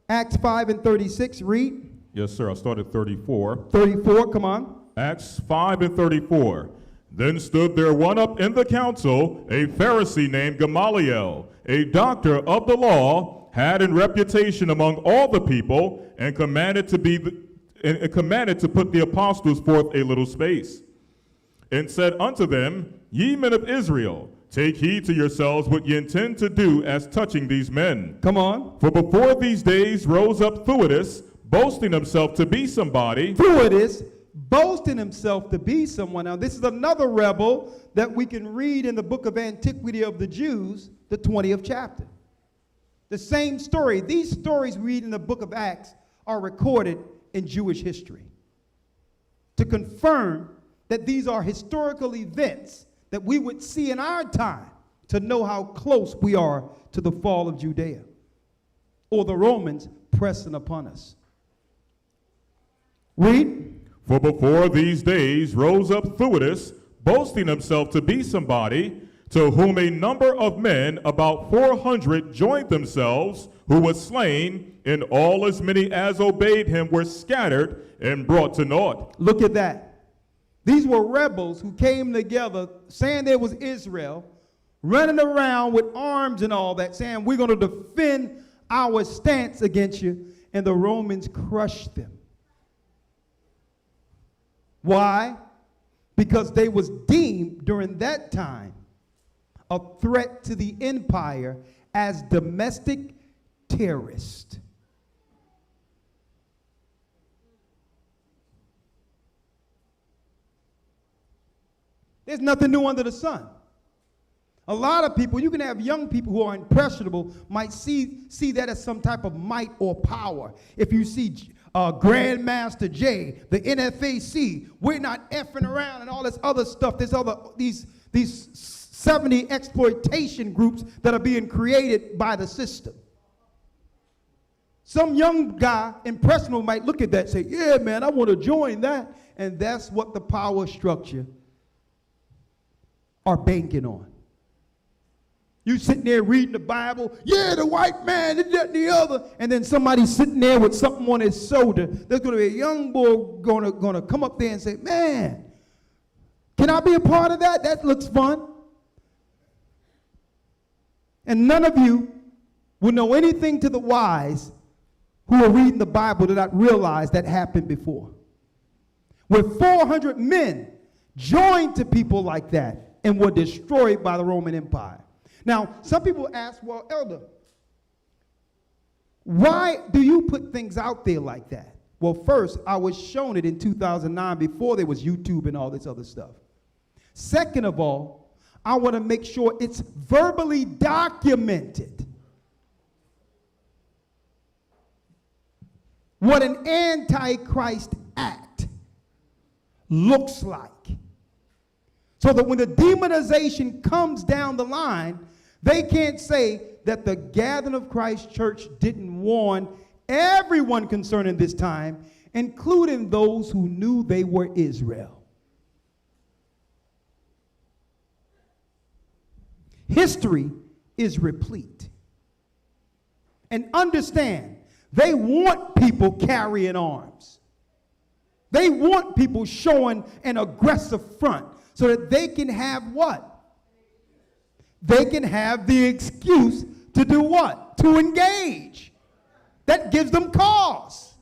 Acts 5 and 36, read. Yes, sir. I'll start at 34. 34, come on. Acts 5 and 34. Then stood there one up in the council, a Pharisee named Gamaliel, a doctor of the law, had in reputation among all the people, and commanded to put the apostles forth a little space, and said unto them, Ye men of Israel, take heed to yourselves what ye intend to do as touching these men. Come on. For before these days rose up Theudas, boasting himself to be somebody. Theudas, boasting himself to be someone. Now, this is another rebel that we can read in the book of Antiquity of the Jews, the 20th chapter. The same story. These stories we read in the book of Acts are recorded in Jewish history to confirm that these are historical events that we would see in our time to know how close we are to the fall of Judea or the Romans pressing upon us. Read. For before these days rose up Theudas, boasting himself to be somebody, to whom a number of men, about 400, joined themselves, who was slain, and all as many as obeyed him were scattered and brought to naught. Look at that. These were rebels who came together saying there was Israel, running around with arms and all that, saying we're going to defend our stance against you, and the Romans crushed them. Why? Because they was deemed during that time a threat to the empire as domestic terrorists. There's nothing new under the sun. A lot of people, you can have young people who are impressionable, might see that as some type of might or power. If you see Grandmaster J, the NFAC, we're not effing around and all this other stuff. There's these 70 exploitation groups that are being created by the system. Some young guy, impressionable, might look at that and say, yeah, man, I want to join that. And that's what the power structure are banking on. You sitting there reading the Bible, yeah, the white man, this, that, and the other, and then somebody sitting there with something on his shoulder. There's going to be a young boy going to come up there and say, man, can I be a part of that? That looks fun. And none of you will know anything to the wise who are reading the Bible do not realize that happened before. Where 400 men joined to people like that and were destroyed by the Roman Empire. Now, some people ask, well, Elder, why do you put things out there like that? Well, first, I was shown it in 2009 before there was YouTube and all this other stuff. Second of all, I want to make sure it's verbally documented what an antichrist act looks like. So that when the demonization comes down the line, they can't say that the gathering of Christ Church didn't warn everyone concerning this time, including those who knew they were Israel. History is replete. And understand, they want people carrying arms. They want people showing an aggressive front so that they can have what? They can have the excuse to do what? To engage. That gives them cause.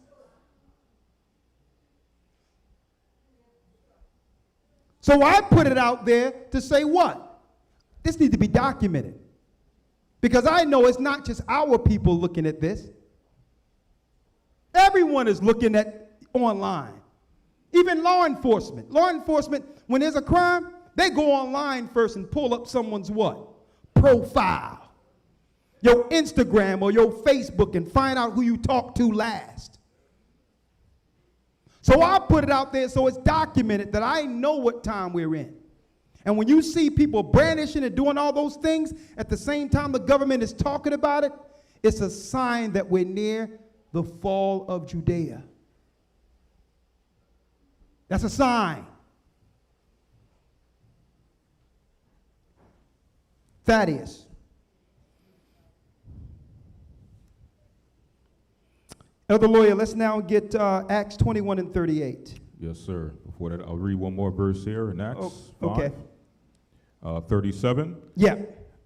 So I put it out there to say what? This needs to be documented. Because I know it's not just our people looking at this. Everyone is looking at online. Even law enforcement. Law enforcement, when there's a crime, they go online first and pull up someone's what? Profile. Your Instagram or your Facebook and find out who you talked to last. So I put it out there so it's documented that I know what time we're in. And when you see people brandishing and doing all those things at the same time the government is talking about it, it's a sign that we're near the fall of Judea. That's a sign. Thaddeus. Elder Lawyer, let's now get Acts 21 and 38. Yes, sir. Before that, I'll read one more verse here in Acts 5, okay. 37. Yeah.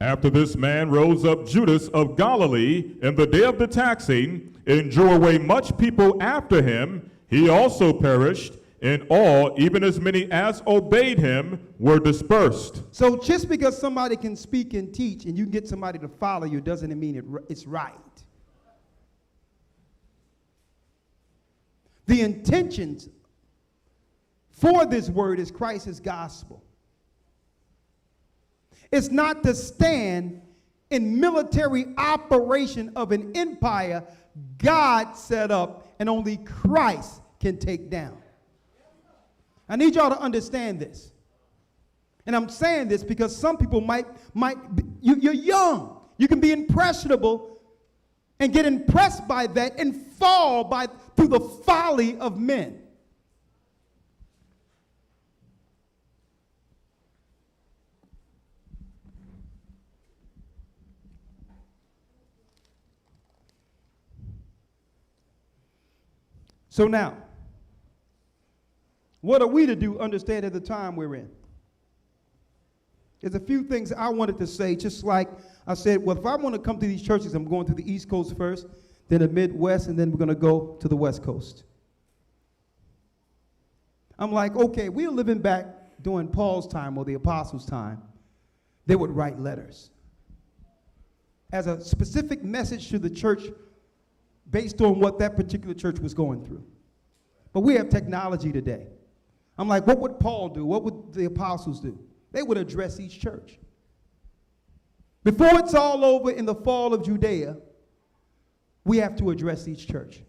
After this man rose up Judas of Galilee in the day of the taxing, and drew away much people after him. He also perished, and all, even as many as obeyed him, were dispersed. So just because somebody can speak and teach and you can get somebody to follow you doesn't mean it's right. The intentions for this word is Christ's gospel. It's not to stand in military operation of an empire God set up and only Christ can take down. I need y'all to understand this. And I'm saying this because some people you're young. You can be impressionable and get impressed by that and fall through the folly of men. So now, what are we to do, understand at the time we're in? There's a few things I wanted to say, just like I said, well, if I want to come to these churches, I'm going to the East Coast first, then the Midwest, and then we're going to go to the West Coast. I'm like, okay, we're living back during Paul's time or the apostles' time. They would write letters as a specific message to the church based on what that particular church was going through. But we have technology today. I'm like, what would Paul do? What would the apostles do? They would address each church. Before it's all over in the fall of Judea, we have to address each church.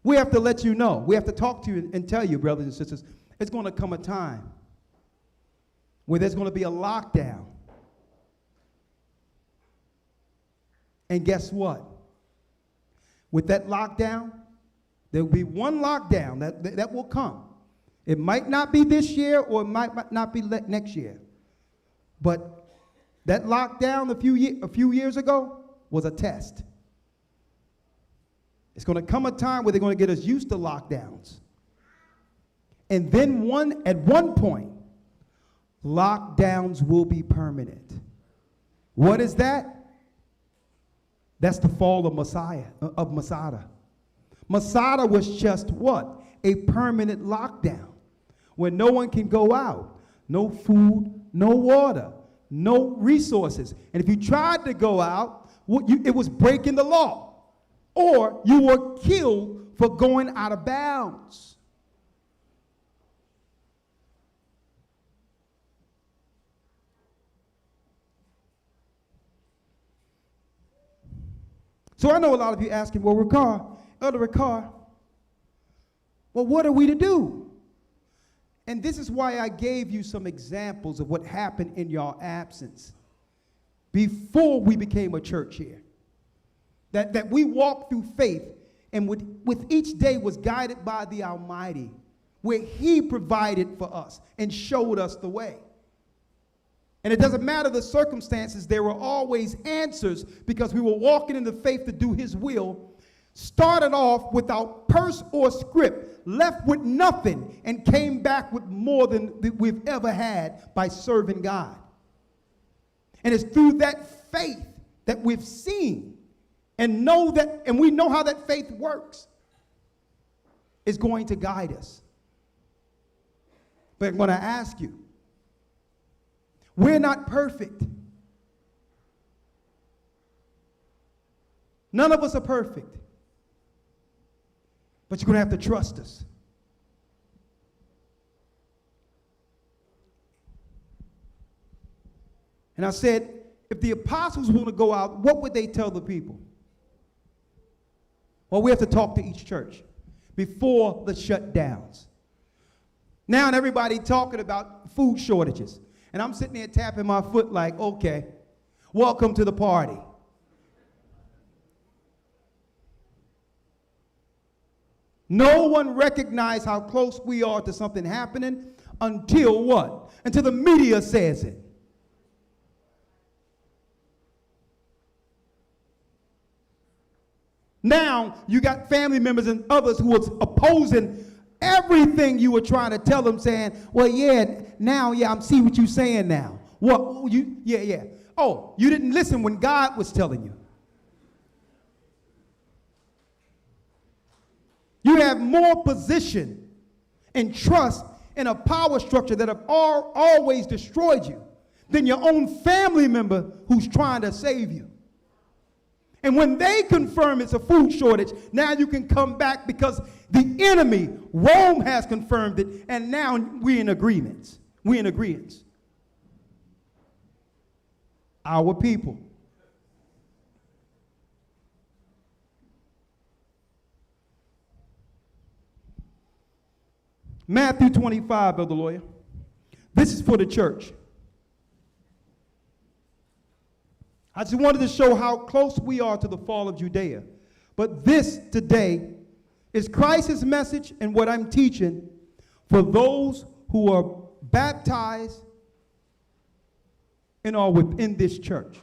We have to let you know. We have to talk to you and tell you, brothers and sisters, it's going to come a time where there's going to be a lockdown. And guess what? With that lockdown, there will be one lockdown that will come. It might not be this year or it might not be next year. But that lockdown a few years ago was a test. It's going to come a time where they're going to get us used to lockdowns. And then at one point, lockdowns will be permanent. What is that? That's the fall of Masada. Masada was just what? A permanent lockdown where no one can go out. No food, no water, no resources. And if you tried to go out, it was breaking the law. Or you were killed for going out of bounds. So I know a lot of you asking, well, Elder Ricard, well, what are we to do? And this is why I gave you some examples of what happened in your absence before we became a church here. That we walked through faith and with each day was guided by the Almighty, where He provided for us and showed us the way. And it doesn't matter the circumstances, there were always answers because we were walking in the faith to do His will. Started off without purse or script, left with nothing, and came back with more than we've ever had by serving God. And it's through that faith that we've seen and we know how that faith works. It's going to guide us. But I'm going to ask you, we're not perfect. None of us are perfect. But you're going to have to trust us. And I said, if the apostles want to go out, what would they tell the people? Well, we have to talk to each church before the shutdowns. Now everybody talking about food shortages. And I'm sitting there tapping my foot like, okay, welcome to the party. No one recognized how close we are to something happening until what? Until the media says it. Now you got family members and others who was opposing everything you were trying to tell them, saying, well, yeah, now, yeah, I'm seeing what you're saying now. What, yeah. Oh, you didn't listen when God was telling you. You have more position and trust in a power structure that have always destroyed you than your own family member who's trying to save you. And when they confirm it's a food shortage, now you can come back because the enemy, Rome, has confirmed it, and now we're in agreement. We're in agreement. Our people. Matthew 25, Brother Lawyer. This is for the church. I just wanted to show how close we are to the fall of Judea. But this today is Christ's message and what I'm teaching for those who are baptized and are within this church.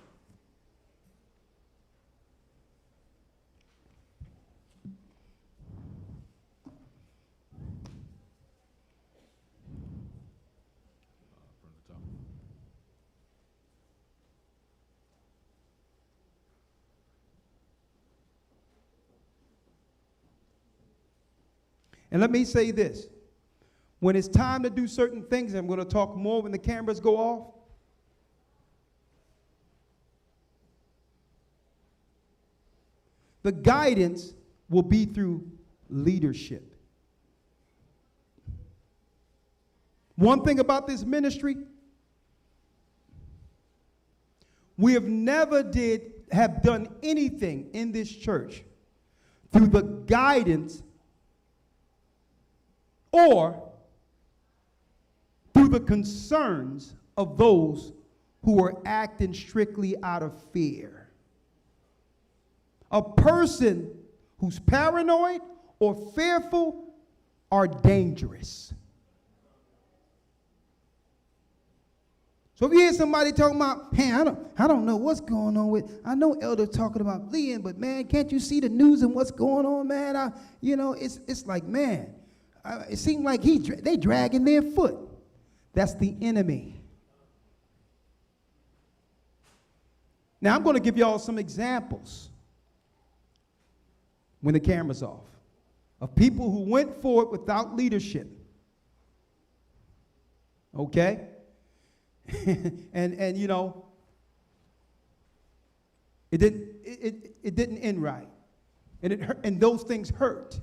And let me say this. When it's time to do certain things, I'm going to talk more when the cameras go off. The guidance will be through leadership. One thing about this ministry, we have never have done anything in this church through the guidance or through the concerns of those who are acting strictly out of fear. A person who's paranoid or fearful are dangerous. So if you hear somebody talking about, hey, I don't know what's going on with, I know Elder talking about Leon, but man, can't you see the news and what's going on, man? It's like, man, it seems like they dragging their foot. That's the enemy. Now I'm going to give y'all some examples when the camera's off of people who went forward without leadership. Okay? and you know, it didn't end right. And it hurt, and those things hurt.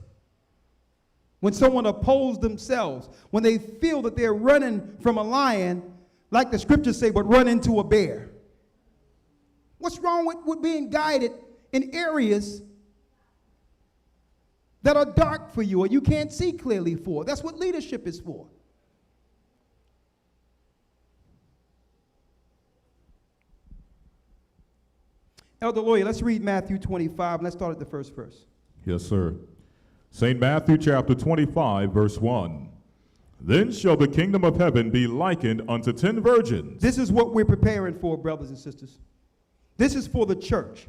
When someone opposed themselves, when they feel that they're running from a lion, like the scriptures say, but run into a bear. What's wrong with being guided in areas that are dark for you or you can't see clearly for? That's what leadership is for. Elder Lawyer, let's read Matthew 25, and let's start at the first verse. Yes, sir. St. Matthew chapter 25, verse 1. Then shall the kingdom of heaven be likened unto 10 virgins. This is what we're preparing for, brothers and sisters. This is for the church.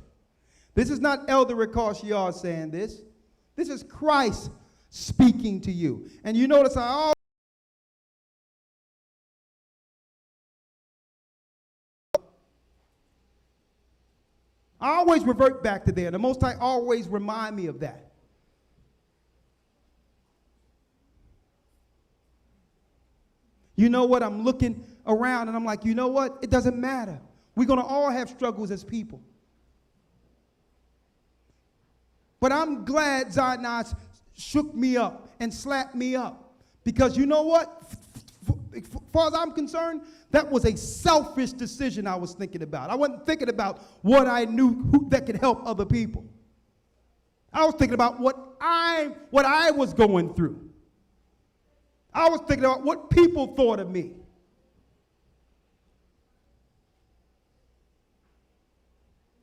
This is not Elder Ricard saying this. This is Christ speaking to you. And you notice I always revert back to there. The Most High always remind me of that. You know what? I'm looking around and I'm like, you know what? It doesn't matter. We're going to all have struggles as people. But I'm glad Zionist shook me up and slapped me up. Because you know what? As far as I'm concerned, that was a selfish decision I was thinking about. I wasn't thinking about what I knew that could help other people. I was thinking about what I was going through. I was thinking about what people thought of me.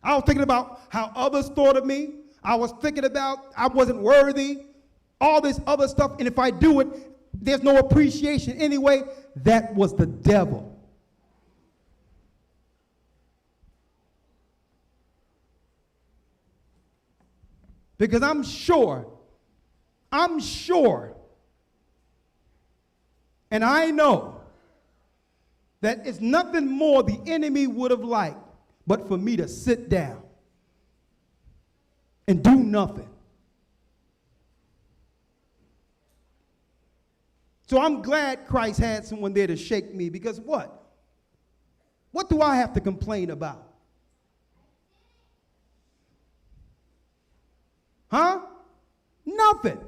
I was thinking about how others thought of me. I was thinking about I wasn't worthy, all this other stuff. And if I do it, there's no appreciation. Anyway, that was the devil. Because I'm sure, and I know that it's nothing more the enemy would have liked but for me to sit down and do nothing. So I'm glad Christ had someone there to shake me, because what? What do I have to complain about? Huh? Nothing.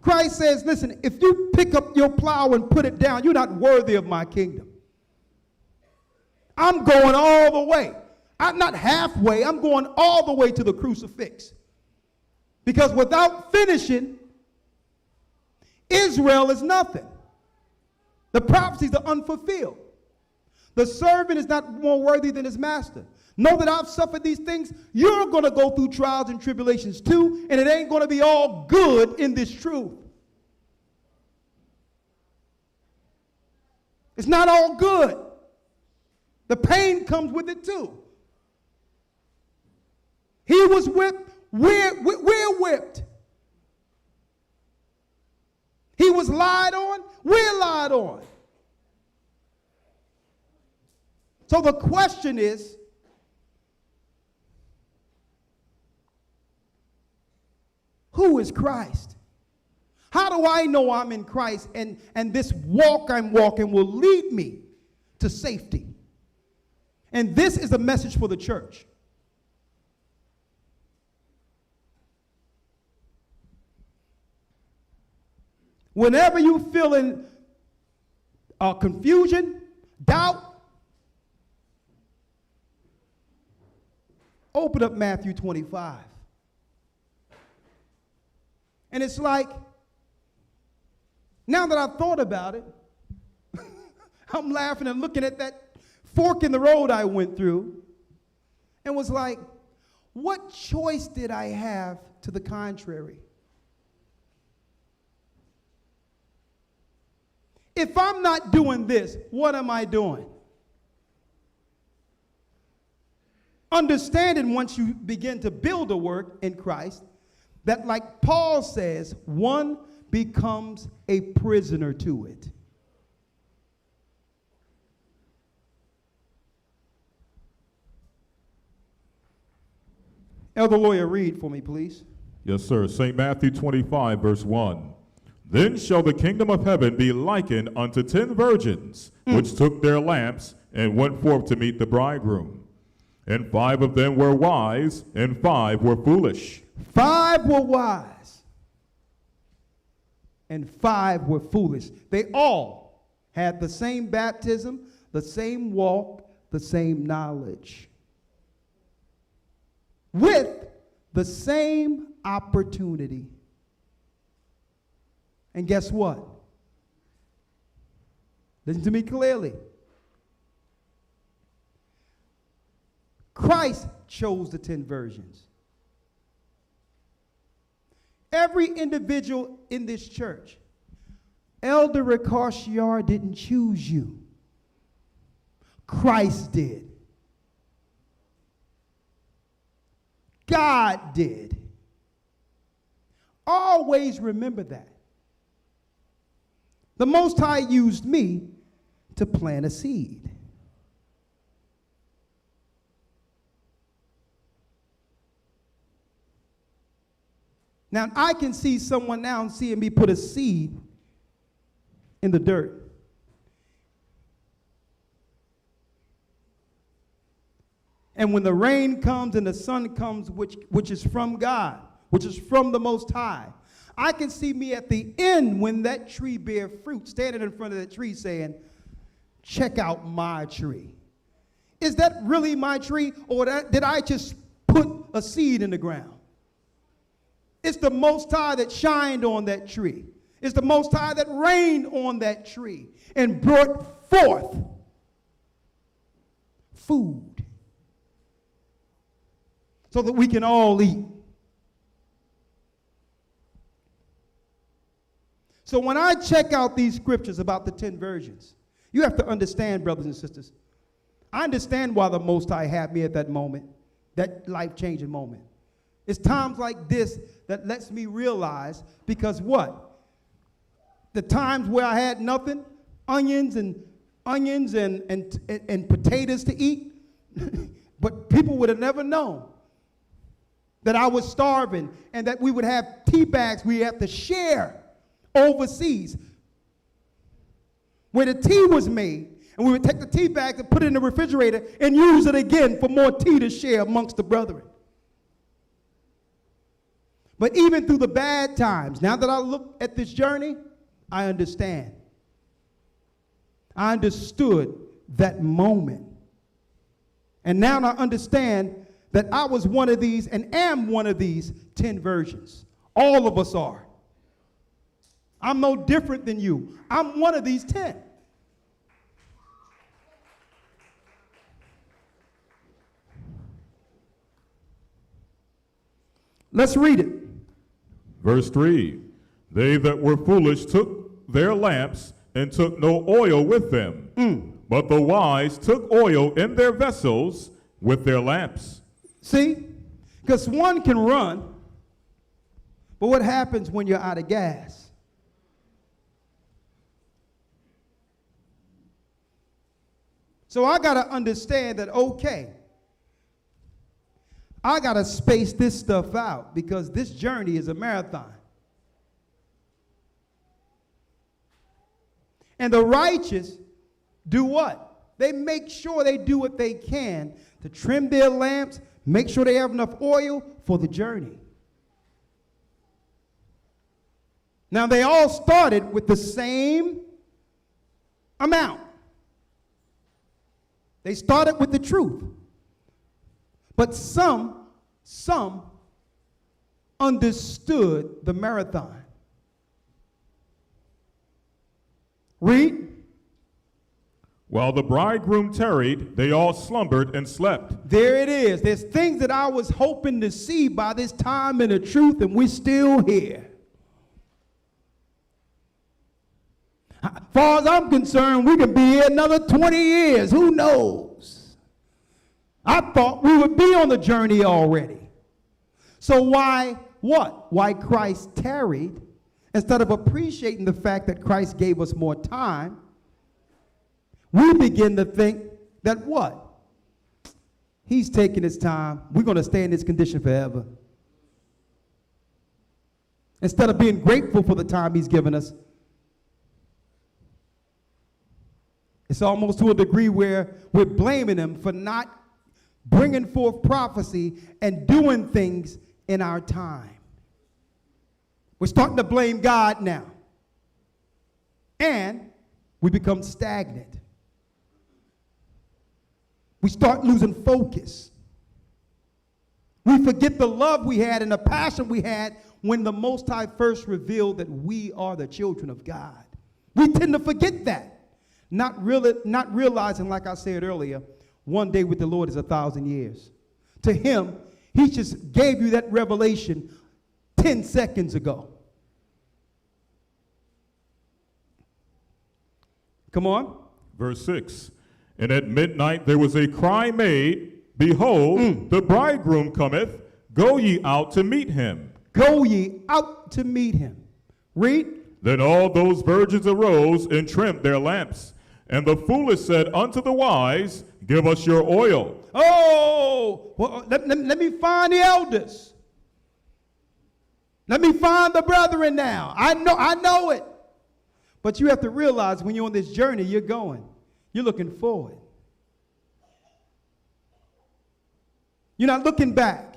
Christ says, listen, if you pick up your plow and put it down, you're not worthy of my kingdom. I'm going all the way. I'm not halfway. I'm going all the way to the crucifix. Because without finishing, Israel is nothing. The prophecies are unfulfilled. The servant is not more worthy than his master. Know that I've suffered these things. You're going to go through trials and tribulations too, and it ain't going to be all good in this truth. It's not all good. The pain comes with it too. He was whipped. We're whipped. He was lied on. We're lied on. So the question is, who is Christ? How do I know I'm in Christ and this walk I'm walking will lead me to safety? And this is a message for the church. Whenever you feel in confusion, doubt, open up Matthew 25. And it's like, now that I've thought about it, I'm laughing and looking at that fork in the road I went through and was like, what choice did I have to the contrary? If I'm not doing this, what am I doing? Understanding once you begin to build a work in Christ, that like Paul says, one becomes a prisoner to it. Elder Lawyer, read for me, please. Yes, sir. St. Matthew 25, verse 1. Then shall the kingdom of heaven be likened unto 10 virgins, which took their lamps and went forth to meet the bridegroom. And 5 of them were wise, and 5 were foolish. 5 were wise, and 5 were foolish. They all had the same baptism, the same walk, the same knowledge, with the same opportunity. And guess what? Listen to me clearly. Christ chose the 10 virgins. Every individual in this church, Elder Ricard didn't choose you. Christ did. God did. Always remember that. The Most High used me to plant a seed. Now, I can see someone now and seeing me put a seed in the dirt. And when the rain comes and the sun comes, which is from God, which is from the Most High, I can see me at the end when that tree bear fruit, standing in front of that tree saying, check out my tree. Is that really my tree, or did I just put a seed in the ground? It's the Most High that shined on that tree. It's the Most High that rained on that tree and brought forth food so that we can all eat. So when I check out these scriptures about the 10 virgins, you have to understand, brothers and sisters, I understand why the Most High had me at that moment, that life-changing moment. It's times like this that lets me realize, because what? The times where I had nothing, onions and potatoes to eat, but people would have never known that I was starving and that we would have tea bags we have to share overseas where the tea was made, and we would take the tea bag and put it in the refrigerator and use it again for more tea to share amongst the brethren. But even through the bad times, now that I look at this journey, I understand. I understood that moment. And now I understand that I was one of these and am one of these 10 virgins. All of us are. I'm no different than you. I'm one of these 10. Let's read it. Verse 3, they that were foolish took their lamps and took no oil with them. But the wise took oil in their vessels with their lamps. See? Because one can run, but what happens when you're out of gas? So I got to understand that, okay, I got to space this stuff out because this journey is a marathon. And the righteous do what? They make sure they do what they can to trim their lamps, make sure they have enough oil for the journey. Now, they all started with the same amount. They started with the truth. But some understood the marathon. Read. While the bridegroom tarried, they all slumbered and slept. There it is. There's things that I was hoping to see by this time in the truth, and we're still here. As far as I'm concerned, we can be here another 20 years. Who knows? I thought we would be on the journey already. So why what? Why Christ tarried, instead of appreciating the fact that Christ gave us more time, we begin to think that what? He's taking his time. We're going to stay in this condition forever. Instead of being grateful for the time he's given us, it's almost to a degree where we're blaming him for not bringing forth prophecy and doing things in our time. We're starting to blame God now. And we become stagnant. We start losing focus. We forget the love we had and the passion we had when the Most High first revealed that we are the children of God. We tend to forget that. Not realizing, like I said earlier, one day with the Lord is 1,000 years. To him, he just gave you that revelation 10 seconds ago. Come on. Verse 6, and at midnight there was a cry made, behold, the bridegroom cometh, go ye out to meet him. Go ye out to meet him. Read. Then all those virgins arose and trimmed their lamps. And the foolish said unto the wise, give us your oil. Oh, well, let me find the elders. Let me find the brethren now. I know it. But you have to realize when you're on this journey, you're going. You're looking forward. You're not looking back.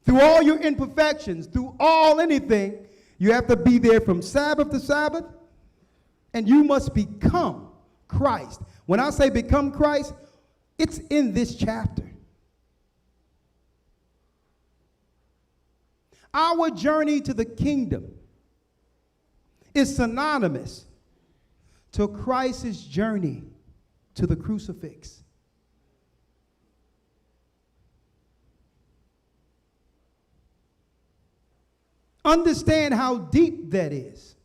Through all your imperfections, through all anything, you have to be there from Sabbath to Sabbath, and you must become Christ. When I say become Christ, it's in this chapter. Our journey to the kingdom is synonymous to Christ's journey to the crucifix. Understand how deep that is.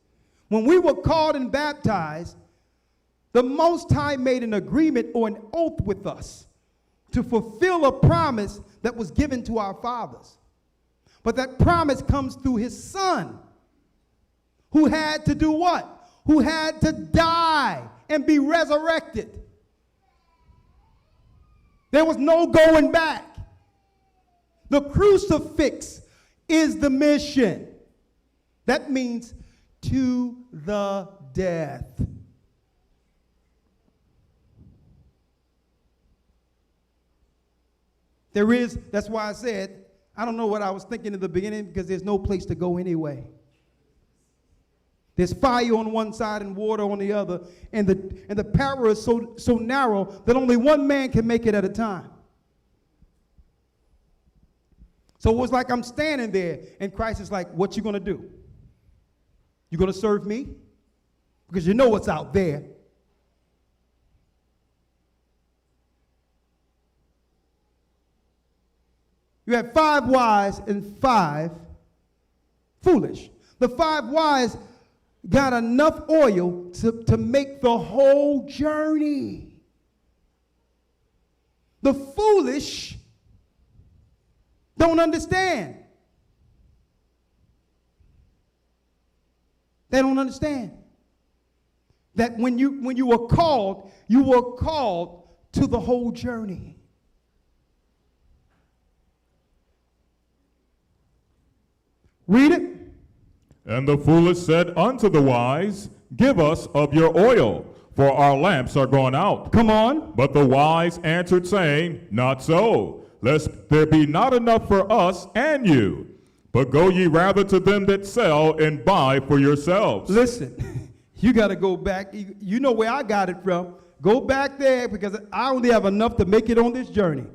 When we were called and baptized, the Most High made an agreement or an oath with us to fulfill a promise that was given to our fathers. But that promise comes through his Son, who had to do what? Who had to die and be resurrected. There was no going back. The crucifix is the mission. That means to the death. That's why I said, I don't know what I was thinking in the beginning, because there's no place to go anyway. There's fire on one side and water on the other, and the power is so narrow that only one man can make it at a time. So it was like I'm standing there, and Christ is like, what you going to do? You going to serve me? Because you know what's out there. You had 5 wise and 5 foolish. The 5 wise got enough oil to make the whole journey. The foolish don't understand. They don't understand that when you were called to the whole journey. Read it. And the foolish said unto the wise, give us of your oil, for our lamps are gone out. Come on. But the wise answered, saying, not so, lest there be not enough for us and you. But go ye rather to them that sell and buy for yourselves. Listen, you got to go back. You know where I got it from. Go back there, because I only have enough to make it on this journey.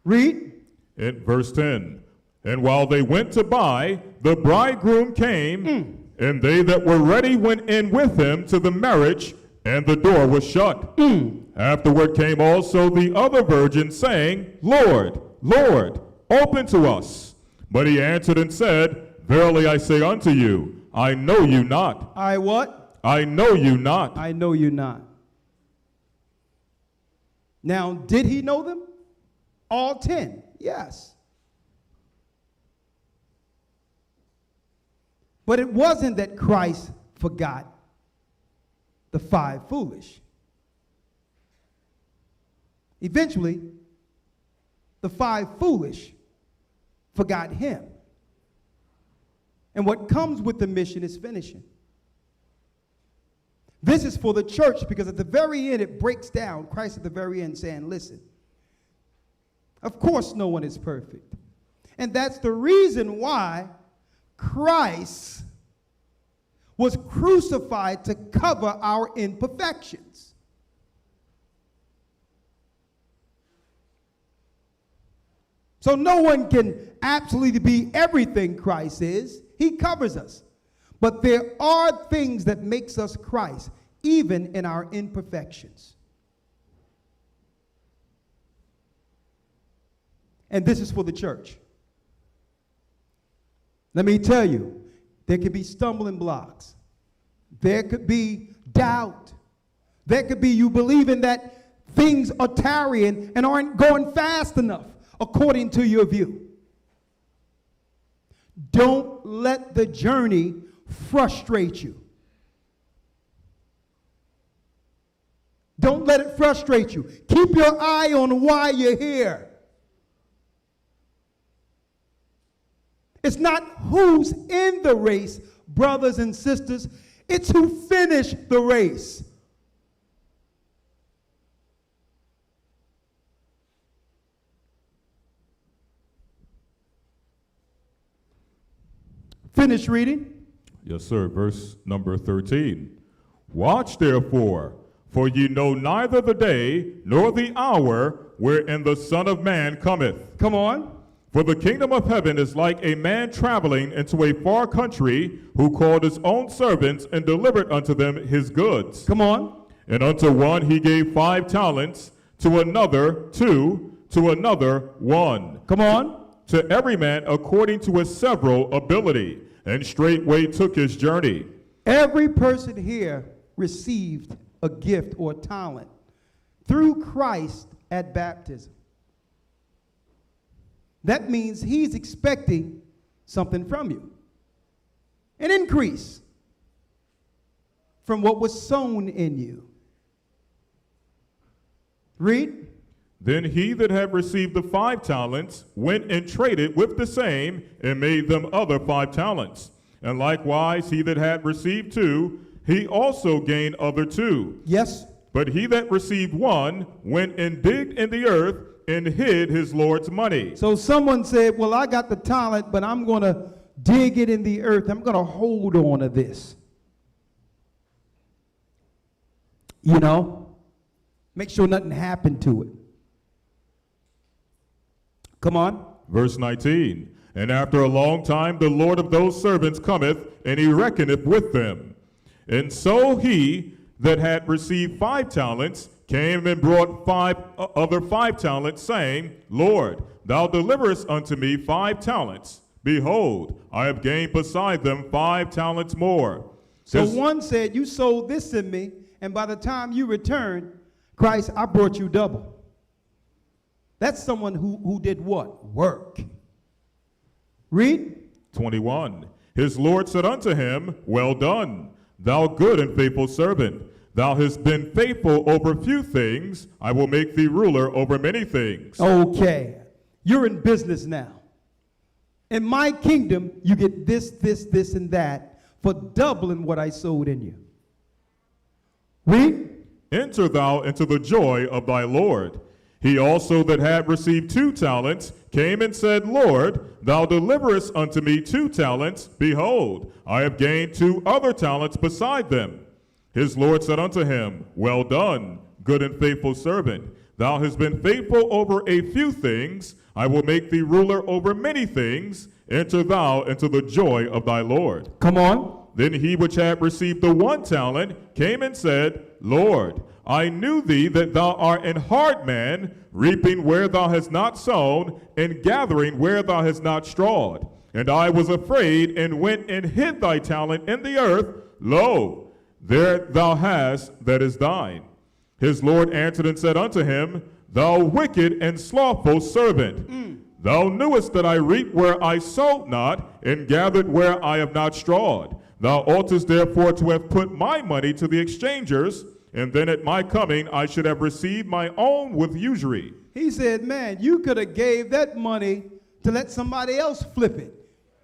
Read. In verse 10, and while they went to buy, the bridegroom came, and they that were ready went in with him to the marriage, and the door was shut. Afterward came also the other virgins, saying, Lord, Lord, open to us. But he answered and said, verily I say unto you, I know you not. I what? I know you not. I know you not. Now, did he know them? All 10, yes. But it wasn't that Christ forgot the 5 foolish. Eventually, the 5 foolish forgot him. And what comes with the mission is finishing. This is for the church, because at the very end it breaks down. Christ at the very end saying, listen, of course no one is perfect. And that's the reason why Christ was crucified, to cover our imperfections. So no one can absolutely be everything Christ is. He covers us. But there are things that makes us Christ, even in our imperfections. And this is for the church. Let me tell you, there could be stumbling blocks. There could be doubt. There could be you believing that things are tarrying and aren't going fast enough according to your view. Don't let the journey frustrate you. Don't let it frustrate you. Keep your eye on why you're here. It's not who's in the race, brothers and sisters. It's who finished the race. Finish reading. Yes, sir. Verse number 13. Watch therefore, For ye know neither the day nor the hour wherein the Son of Man cometh. Come on. For the kingdom of heaven is like a man traveling into a far country, who called his own servants and delivered unto them his goods. Come on. And unto one he gave 5 talents, to another 2, to another 1. Come on. To every man according to his several ability, and straightway took his journey. Every person here received a gift or talent through Christ at baptism. That means he's expecting something from you. An increase from what was sown in you. Read. Then he that had received the 5 talents went and traded with the same, and made them other 5 talents. And likewise he that had received 2, he also gained other 2. Yes. But he that received 1 went and digged in the earth and hid his Lord's money. So someone said, well, I got the talent, but I'm going to dig it in the earth. I'm going to hold on to this. You know, make sure nothing happened to it. Come on. Verse 19. And after a long time the Lord of those servants cometh, and he reckoneth with them. And so he that had received 5 talents came and brought 5 talents, saying, Lord, thou deliverest unto me 5 talents. Behold, I have gained beside them 5 talents more. So one said, you sold this in me, and by the time you returned, Christ, I brought you double. That's someone who did what? Work. Read. 21. His Lord said unto him, Well done, thou good and faithful servant. Thou hast been faithful over few things. I will make thee ruler over many things. Okay. You're in business now. In my kingdom, you get this, this, this, and that for doubling what I sowed in you. Read. Enter thou into the joy of thy Lord. He also that had received 2 talents came and said, Lord, thou deliverest unto me 2 talents. Behold, I have gained 2 other talents beside them. His Lord said unto him, Well done, good and faithful servant. Thou hast been faithful over a few things. I will make thee ruler over many things. Enter thou into the joy of thy Lord. Come on. Then he which had received the 1 talent came and said, Lord, I knew thee that thou art an hard man, reaping where thou hast not sown, and gathering where thou hast not strawed. And I was afraid, and went and hid thy talent in the earth. Lo, there thou hast that is thine. His Lord answered and said unto him, Thou wicked and slothful servant, thou knewest that I reap where I sowed not, and gathered where I have not strawed. Thou oughtest therefore to have put my money to the exchangers, and then at my coming I should have received my own with usury. He said, man, you could have gave that money to let somebody else flip it.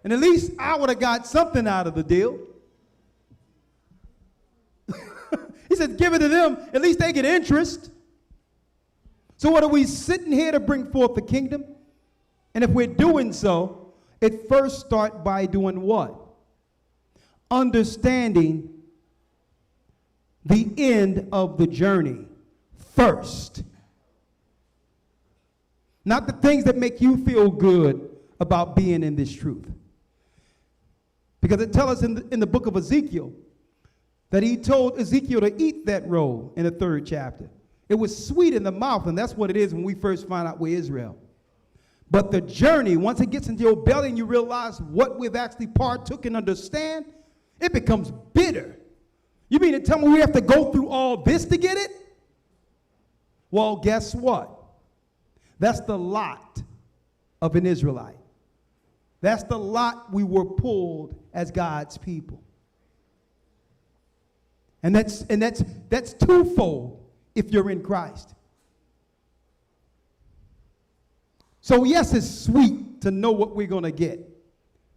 And at least I would have got something out of the deal. He said, give it to them. At least they get interest. So what are we sitting here to bring forth the kingdom? And if we're doing so, it first starts by doing what? Understanding the end of the journey first. Not the things that make you feel good about being in this truth. Because it tells us in the book of Ezekiel that he told Ezekiel to eat that roll in the 3rd chapter. It was sweet in the mouth, and that's what it is when we first find out we're Israel. But the journey, once it gets into your belly and you realize what we've actually partook and understand, it becomes bitter. You mean to tell me we have to go through all this to get it? Well, guess what? That's the lot of an Israelite. That's the lot we were pulled as God's people. And that's twofold if you're in Christ. So yes, it's sweet to know what we're going to get.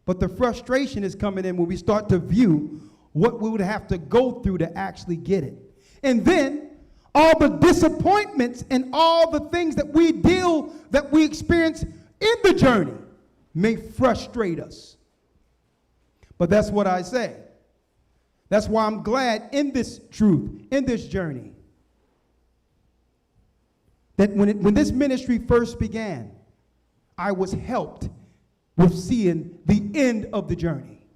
But the frustration is coming in when we start to view what we would have to go through to actually get it. And then all the disappointments and all the things that we experience in the journey may frustrate us. But that's what I say. That's why I'm glad in this truth, in this journey, that when this ministry first began, I was helped with seeing the end of the journey.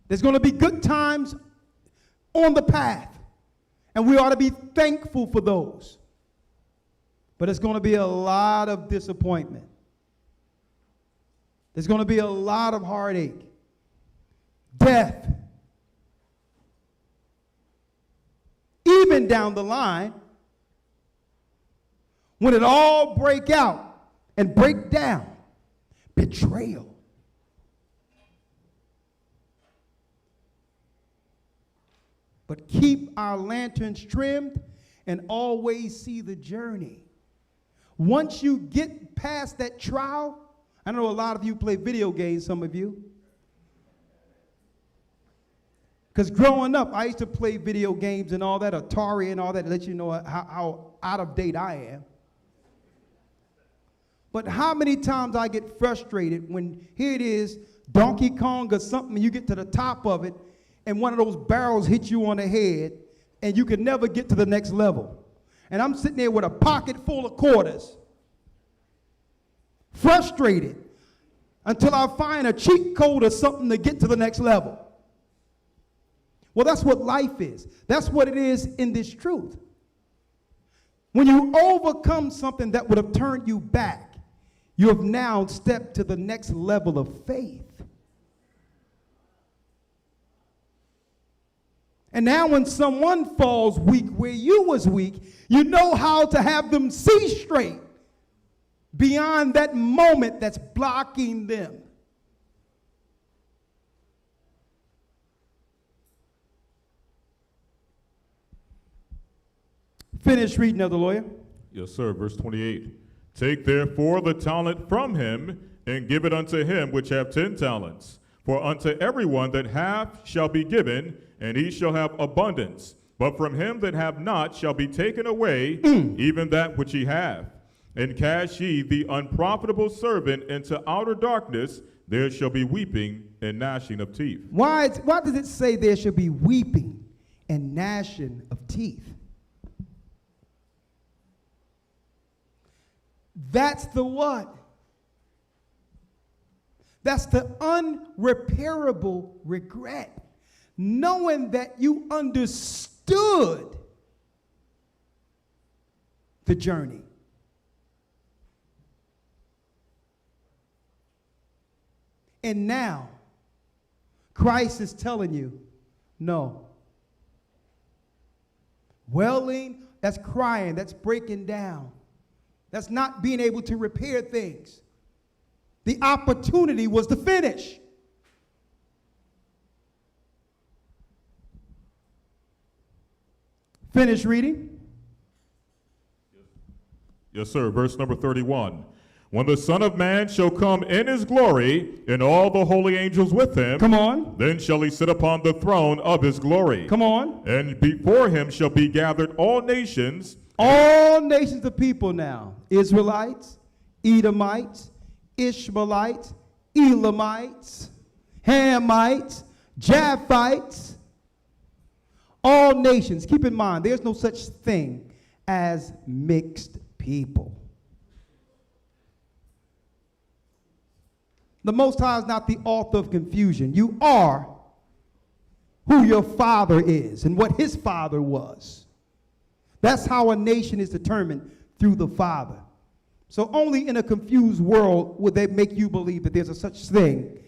There's going to be good times on the path, and we ought to be thankful for those. But it's going to be a lot of disappointment. There's going to be a lot of heartache, death. Even down the line, when it all break out and break down, betrayal. But keep our lanterns trimmed and always see the journey. Once you get past that trial, I know a lot of you play video games, some of you. Because growing up, I used to play video games and all that, Atari and all that, to let you know how out of date I am. But how many times I get frustrated when here it is, Donkey Kong or something, you get to the top of it, and one of those barrels hits you on the head, and you can never get to the next level. And I'm sitting there with a pocket full of quarters, frustrated, until I find a cheat code or something to get to the next level. Well, that's what life is. That's what it is in this truth. When you overcome something that would have turned you back, you have now stepped to the next level of faith. And now when someone falls weak where you was weak, you know how to have them see straight beyond that moment that's blocking them. Finish reading, Elder Lawyer. Yes, sir. Verse 28. Take therefore the talent from him, and give it unto him which have 10 talents. For unto everyone that hath shall be given, and he shall have abundance. But from him that have not shall be taken away even that which he hath. And cast ye the unprofitable servant into outer darkness, there shall be weeping and gnashing of teeth. Why does it say there shall be weeping and gnashing of teeth? That's the what? That's the unrepairable regret. Knowing that you understood the journey. And now, Christ is telling you, no. Wailing, that's crying, that's breaking down. That's not being able to repair things. The opportunity was to finish. Finish reading. Yes, sir. Verse number 31. When the Son of Man shall come in his glory, and all the holy angels with him, Come on. then shall he sit upon the throne of his glory. Come on. And before him shall be gathered all nations. All nations of people now. Israelites, Edomites, Ishmaelites, Elamites, Hamites, Japhites. All nations. Keep in mind, there's no such thing as mixed people. The Most High is not the author of confusion. You are who your father is and what his father was. That's how a nation is determined, through the Father. So only in a confused world would they make you believe that there's a such thing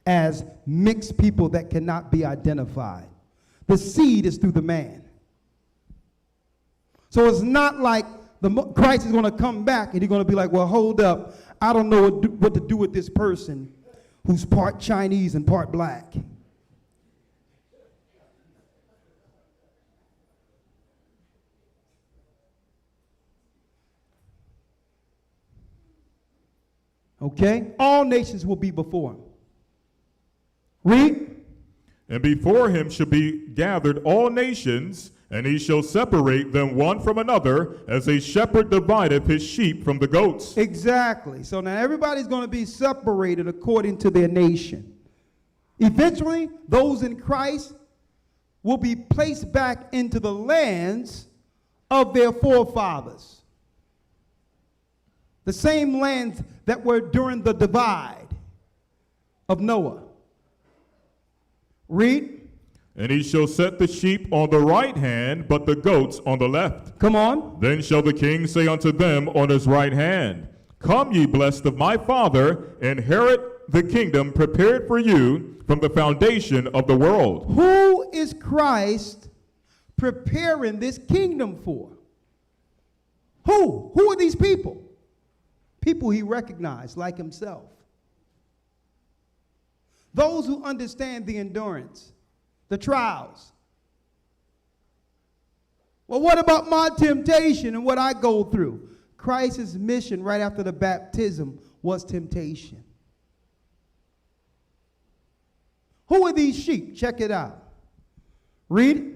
as mixed people that cannot be identified. The seed is through the man. So it's not like Christ is going to come back and he's going to be like, well, hold up. I don't know what to do with this person who's part Chinese and part black. Okay? All nations will be before him. Read. And before him shall be gathered all nations, and he shall separate them one from another, as a shepherd divideth his sheep from the goats. Exactly. So now everybody's going to be separated according to their nation. Eventually, those in Christ will be placed back into the lands of their forefathers. The same lands that were during the divide of Noah. Read. And he shall set the sheep on the right hand, but the goats on the left. Come on. Then shall the king say unto them on his right hand, Come, ye blessed of my father, inherit the kingdom prepared for you from the foundation of the world. Who is Christ preparing this kingdom for? Who? Who are these people? People he recognized like himself. Those who understand the endurance, the trials. Well, what about my temptation and what I go through? Christ's mission right after the baptism was temptation. Who are these sheep? Check it out. Read it.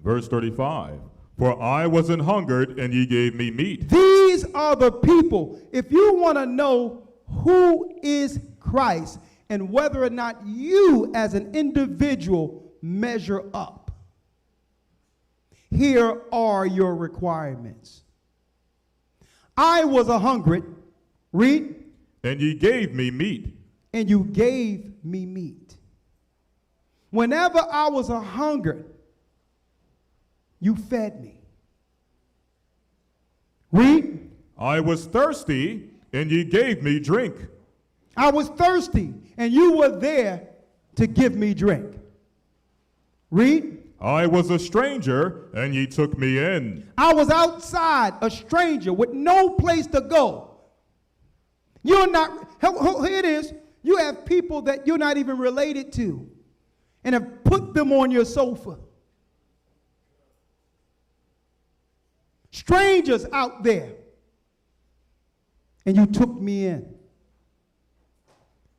Verse 35. For I was an hungered, and ye gave me meat. These are the people. If you want to know who is Christ and whether or not you as an individual measure up, here are your requirements. I was a hungered. Read. And ye gave me meat. And you gave me meat. Whenever I was a hungered, you fed me. Read. I was thirsty, and ye gave me drink. I was thirsty, and you were there to give me drink. Read. I was a stranger, and ye took me in. I was outside, a stranger with no place to go. You're not, here it is. You have people that you're not even related to and have put them on your sofa. Strangers out there. And you took me in.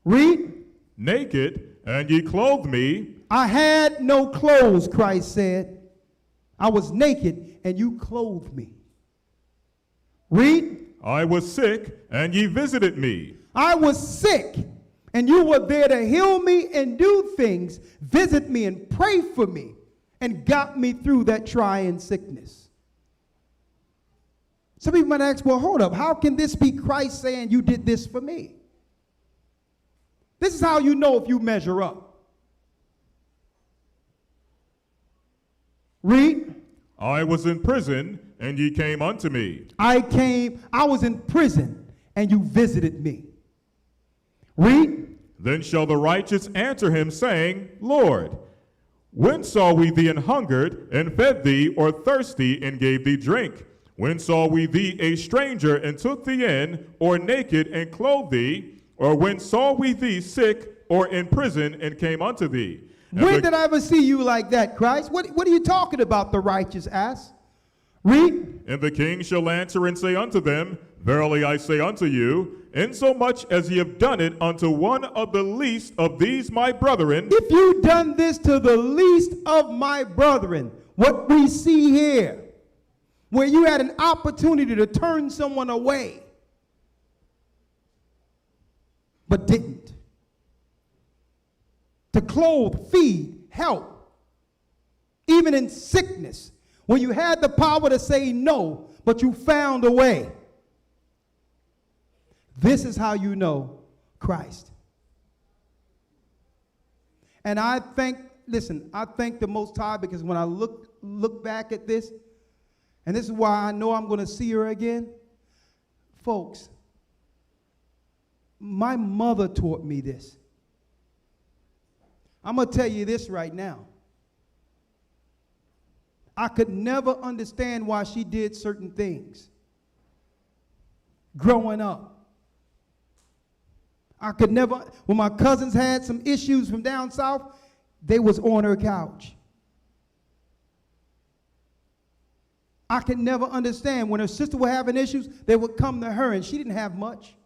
Read. Naked, and ye clothed me. I had no clothes, Christ said. I was naked, and you clothed me. Read. I was sick, and ye visited me. I was sick, and you were there to heal me and do things, visit me and pray for me, and got me through that trying sickness. Some people might ask, well, hold up. How can this be Christ saying you did this for me? This is how you know if you measure up. Read. I was in prison, and ye came unto me. I was in prison, and you visited me. Read. Then shall the righteous answer him, saying, Lord, when saw we thee an hungered, and fed thee, or thirsty, and gave thee drink? When saw we thee a stranger, and took thee in, or naked, and clothed thee? Or when saw we thee sick, or in prison, and came unto thee? When did I ever see you like that, Christ? What are you talking about, the righteous ass? Read. And the king shall answer and say unto them, Verily I say unto you, insomuch as ye have done it unto one of the least of these my brethren. If you done this to the least of my brethren, what we see here, where you had an opportunity to turn someone away, but didn't. To clothe, feed, help, even in sickness, when you had the power to say no, but you found a way. This is how you know Christ. And I thank the Most High, because when I look back at this, and this is why I know I'm going to see her again, folks, my mother taught me this. I'm going to tell you this right now. I could never understand why she did certain things growing up. I could never, when my cousins had some issues from down south, they was on her couch. I could never understand when her sister were having issues, they would come to her, and she didn't have much.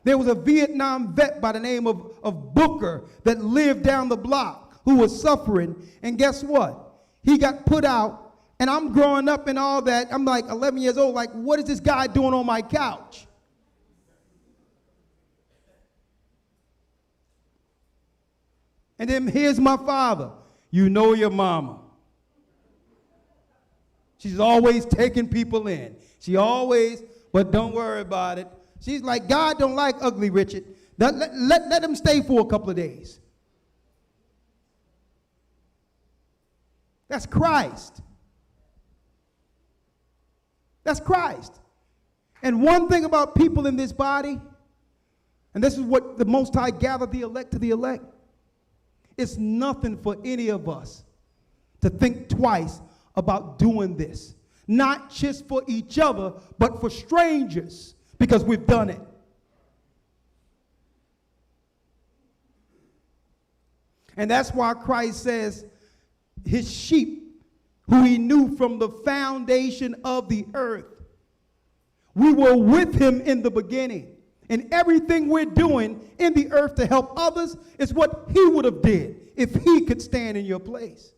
There was a Vietnam vet by the name of Booker that lived down the block who was suffering, and guess what? He got put out, and I'm growing up and all that. I'm like 11 years old, like, what is this guy doing on my couch? And then here's my father. You know your mama. She's always taking people in. She always, but don't worry about it. She's like, God don't like ugly Richard. Let him stay for a couple of days. That's Christ. That's Christ. And one thing about people in this body, and this is what the Most High gathered the elect to the elect, it's nothing for any of us to think twice about doing this. Not just for each other, but for strangers, because we've done it. And that's why Christ says his sheep, who he knew from the foundation of the earth, we were with him in the beginning. And everything we're doing in the earth to help others is what he would have did if he could stand in your place.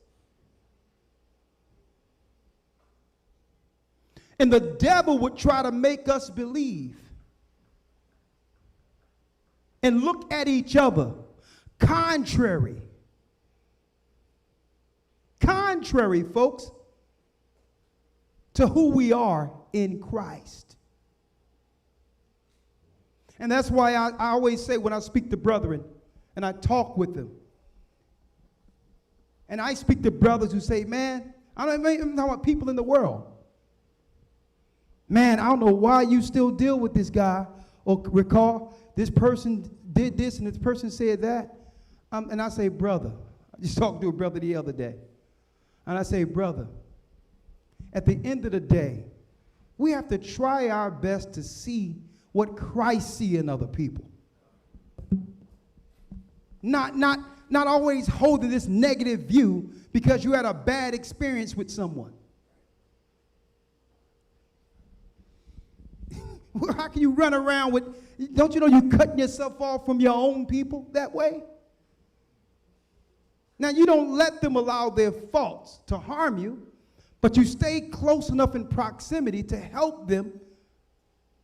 And the devil would try to make us believe and look at each other contrary, folks, to who we are in Christ. And that's why I always say when I speak to brethren and I talk with them, and I speak to brothers who say, man, I don't even know about people in the world. Man, I don't know why you still deal with this guy, or recall this person did this and this person said that. And I say, brother, I just talked to a brother the other day. And I say, brother, at the end of the day, we have to try our best to see what Christ sees in other people. Not always holding this negative view because you had a bad experience with someone. How can you run around with, don't you know you're cutting yourself off from your own people that way? Now, you don't let them allow their faults to harm you, but you stay close enough in proximity to help them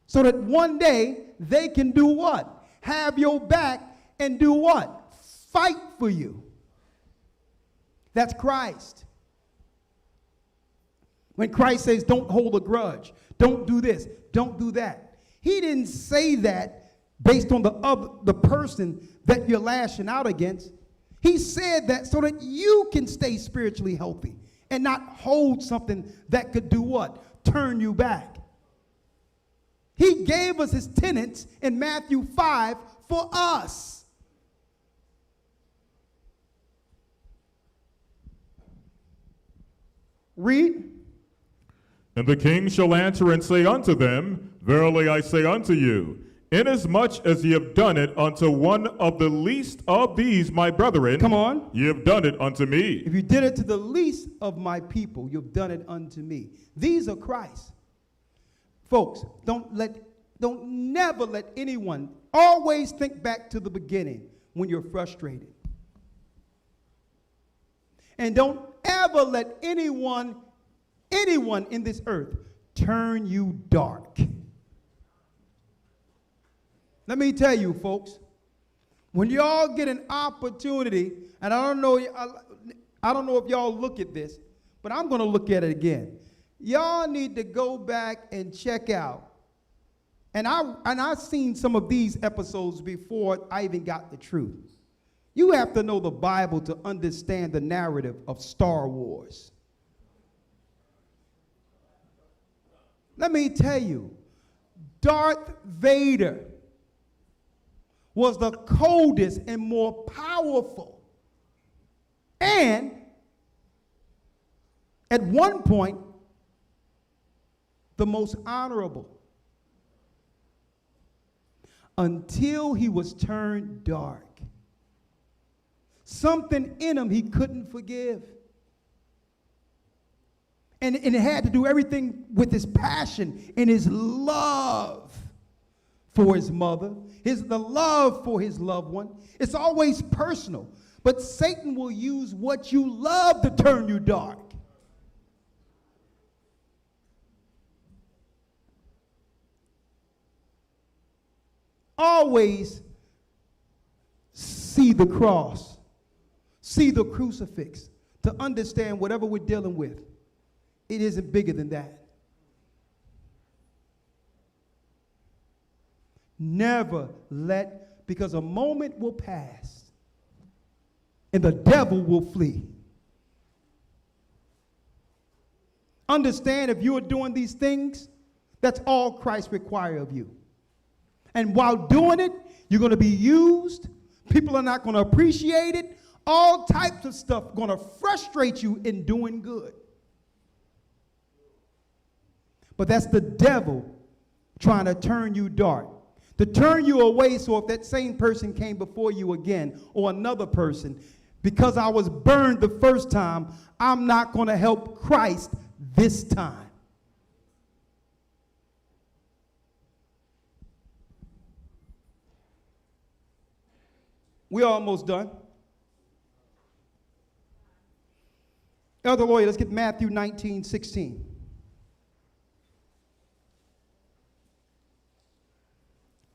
so that one day they can do what? Have your back and do what? Fight for you. That's Christ. When Christ says, don't hold a grudge, don't do this, don't do that. He didn't say that based on the person that you're lashing out against. He said that so that you can stay spiritually healthy and not hold something that could do what? Turn you back. He gave us his tenets in Matthew 5 for us. Read. And the king shall answer and say unto them, Verily I say unto you, inasmuch as ye have done it unto one of the least of these my brethren, Come on. ye have done it unto me. If you did it to the least of my people, you've done it unto me. These are Christ. Folks, don't never let anyone, always think back to the beginning when you're frustrated. And don't ever let anyone in this earth turn you dark. Let me tell you, folks, when y'all get an opportunity, and I don't know if y'all look at this, but I'm going to look at it again. Y'all need to go back and check out. And I've seen some of these episodes before I even got the truth. You have to know the Bible to understand the narrative of Star Wars. Let me tell you, Darth Vader was the coldest and more powerful, and at one point, the most honorable, until he was turned dark. Something in him he couldn't forgive. And it had to do everything with his passion and his love for his mother, the love for his loved one. It's always personal. But Satan will use what you love to turn you dark. Always see the cross, see the crucifix, to understand whatever we're dealing with, it isn't bigger than that. Never let, because a moment will pass and the devil will flee. Understand, if you are doing these things, that's all Christ requires of you. And while doing it, you're going to be used. People are not going to appreciate it. All types of stuff going to frustrate you in doing good. But that's the devil trying to turn you dark, to turn you away. So if that same person came before you again, or another person, because I was burned the first time, I'm not going to help Christ this time. We're almost done. Elder Lawyer, let's get Matthew 19:16.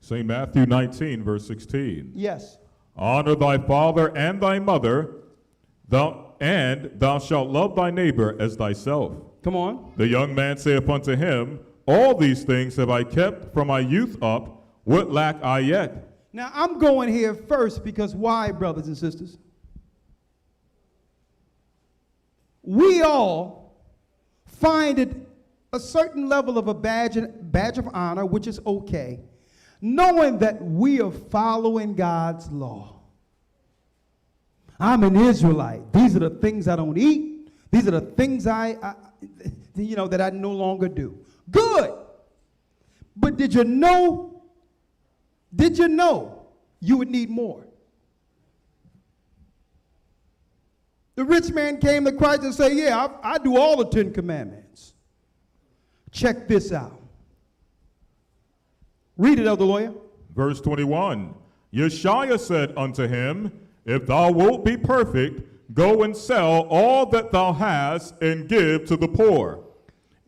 St. Matthew 19, verse 16. Yes. Honor thy father and thy mother, thou shalt love thy neighbor as thyself. Come on. The young man saith unto him, All these things have I kept from my youth up. What lack I yet? Now, I'm going here first because why, brothers and sisters? We all find it a certain level of a badge of honor, which is okay, knowing that we are following God's law. I'm an Israelite. These are the things I don't eat. These are the things that I no longer do. Good. But did you know you would need more? The rich man came to Christ and said, yeah, I do all the 10 commandments. Check this out. Read it, Elder Lawyer. Verse 21. Yeshua said unto him, If thou wilt be perfect, go and sell all that thou hast and give to the poor,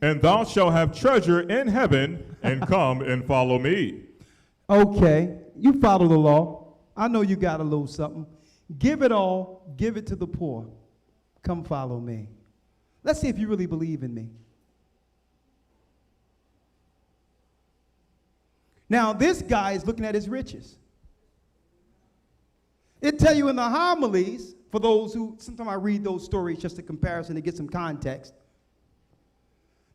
and thou shalt have treasure in heaven, and come and follow me. Okay, you follow the law. I know you got a little something. Give it all, give it to the poor. Come follow me. Let's see if you really believe in me. Now, this guy is looking at his riches. It tell you in the homilies, for those who, sometimes I read those stories just a comparison to get some context,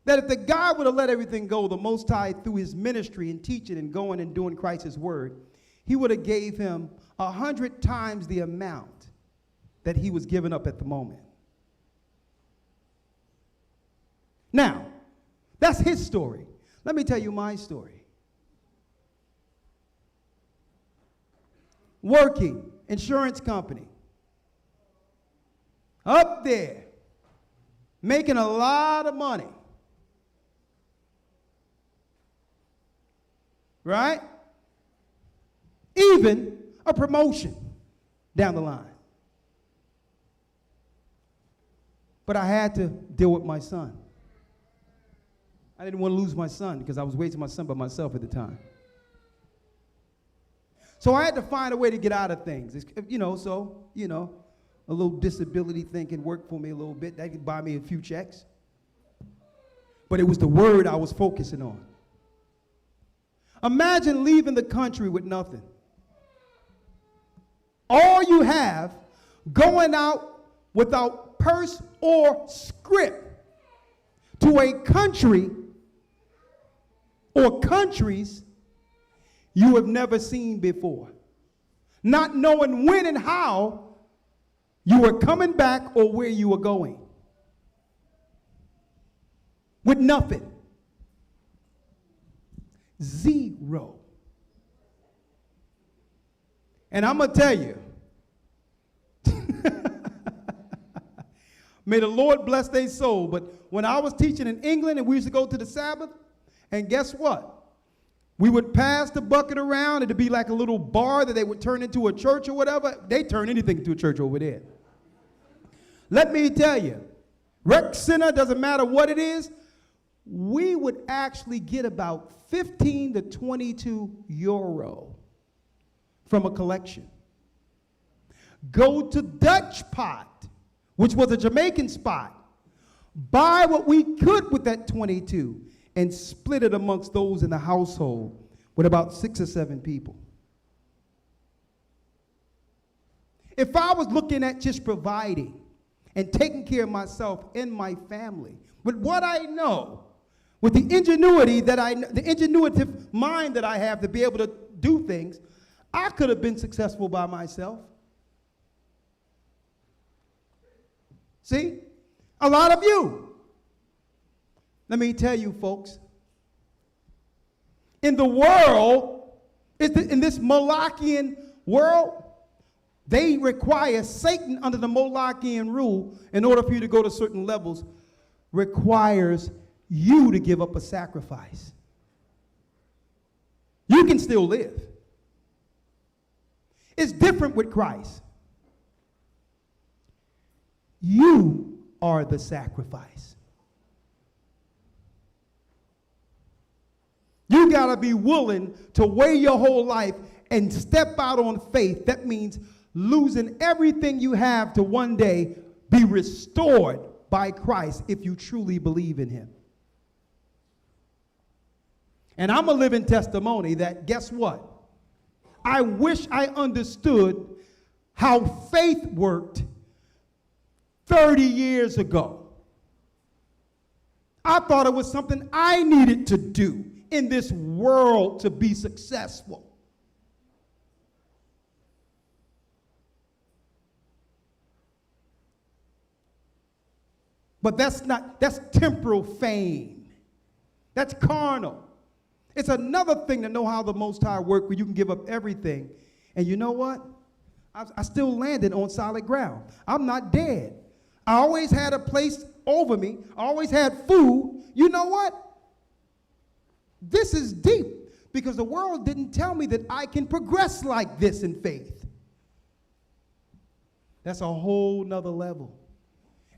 that if the guy would have let everything go, the Most High, through his ministry and teaching and going and doing Christ's word, he would have gave him 100 times the amount that he was giving up at the moment. Now, that's his story. Let me tell you my story. Working, insurance company, up there, making a lot of money. Right? Even a promotion down the line. But I had to deal with my son. I didn't want to lose my son because I was raising my son by myself at the time. So I had to find a way to get out of things. A little disability thing can work for me a little bit. That could buy me a few checks. But it was the word I was focusing on. Imagine leaving the country with nothing. All you have, going out without purse or script to a country or countries you have never seen before, not knowing when and how you were coming back or where you were going, with nothing. Zero. And I'm going to tell you, may the Lord bless their soul, but when I was teaching in England and we used to go to the Sabbath, and guess what? We would pass the bucket around, it'd be like a little bar that they would turn into a church or whatever. They turn anything into a church over there. Let me tell you, rec center, doesn't matter what it is, we would actually get about 15 to 22 euro from a collection. Go to Dutch Pot, which was a Jamaican spot, buy what we could with that 22 and split it amongst those in the household with about 6 or 7 people. If I was looking at just providing and taking care of myself and my family, with what I know, with the ingenuity that the ingenuitive mind that I have to be able to do things, I could have been successful by myself. See? A lot of you. Let me tell you, folks, in the world, in this Molochian world, they require Satan under the Molochian rule, in order for you to go to certain levels, requires you to give up a sacrifice. You can still live. It's different with Christ. You are the sacrifice. You got to be willing to weigh your whole life and step out on faith. That means losing everything you have to one day be restored by Christ if you truly believe in him. And I'm a living testimony that, guess what? I wish I understood how faith worked 30 years ago. I thought it was something I needed to do in this world to be successful. But that's temporal fame. That's carnal. It's another thing to know how the Most High works, where you can give up everything. And you know what? I still landed on solid ground. I'm not dead. I always had a place over me. I always had food. You know what? This is deep, because the world didn't tell me that I can progress like this in faith. That's a whole nother level.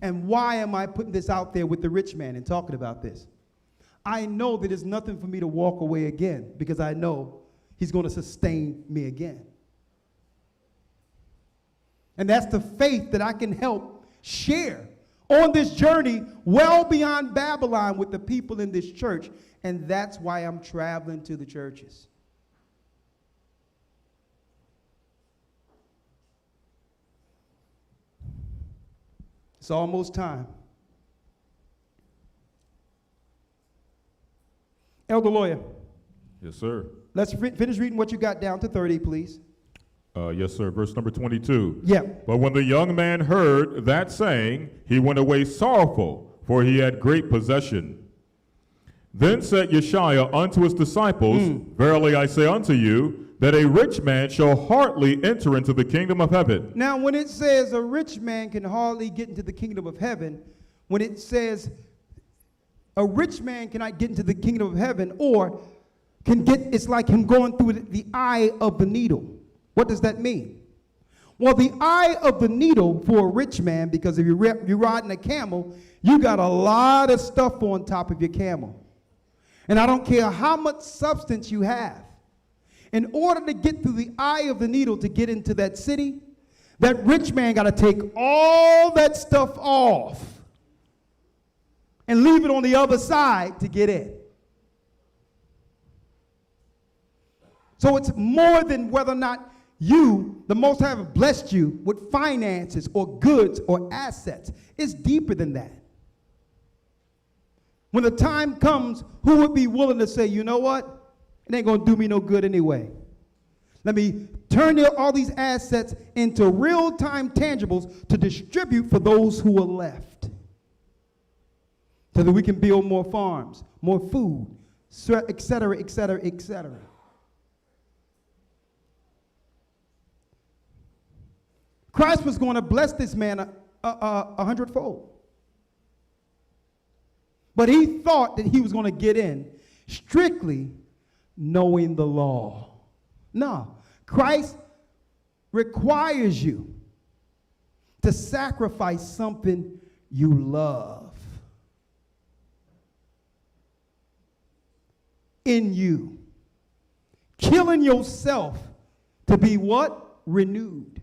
And why am I putting this out there with the rich man and talking about this? I know that there's nothing for me to walk away again, because I know he's going to sustain me again. And that's the faith that I can help share on this journey well beyond Babylon with the people in this church. And that's why I'm traveling to the churches. It's almost time. Elder Lawyer. Yes, sir. Let's finish reading what you got down to 30, please. Yes, sir. Verse number 22. Yeah. But when the young man heard that saying, he went away sorrowful, for he had great possession. Then said Yeshua unto his disciples, Verily I say unto you, that a rich man shall hardly enter into the kingdom of heaven. Now, when it says a rich man can hardly get into the kingdom of heaven, when it says a rich man cannot get into the kingdom of heaven, or can get, it's like him going through the eye of the needle. What does that mean? Well, the eye of the needle for a rich man, because if you're riding a camel, you got a lot of stuff on top of your camel. And I don't care how much substance you have. In order to get through the eye of the needle to get into that city, that rich man got to take all that stuff off and leave it on the other side to get in. So it's more than whether or not you, the Most High, have blessed you with finances or goods or assets. It's deeper than that. When the time comes, who would be willing to say, you know what? It ain't going to do me no good anyway. Let me turn all these assets into real-time tangibles to distribute for those who are left, so that we can build more farms, more food, et cetera, et cetera, et cetera. Christ was going to bless this man a hundredfold. But he thought that he was going to get in strictly knowing the law. No, Christ requires you to sacrifice something you love in you. Killing yourself to be what? Renewed.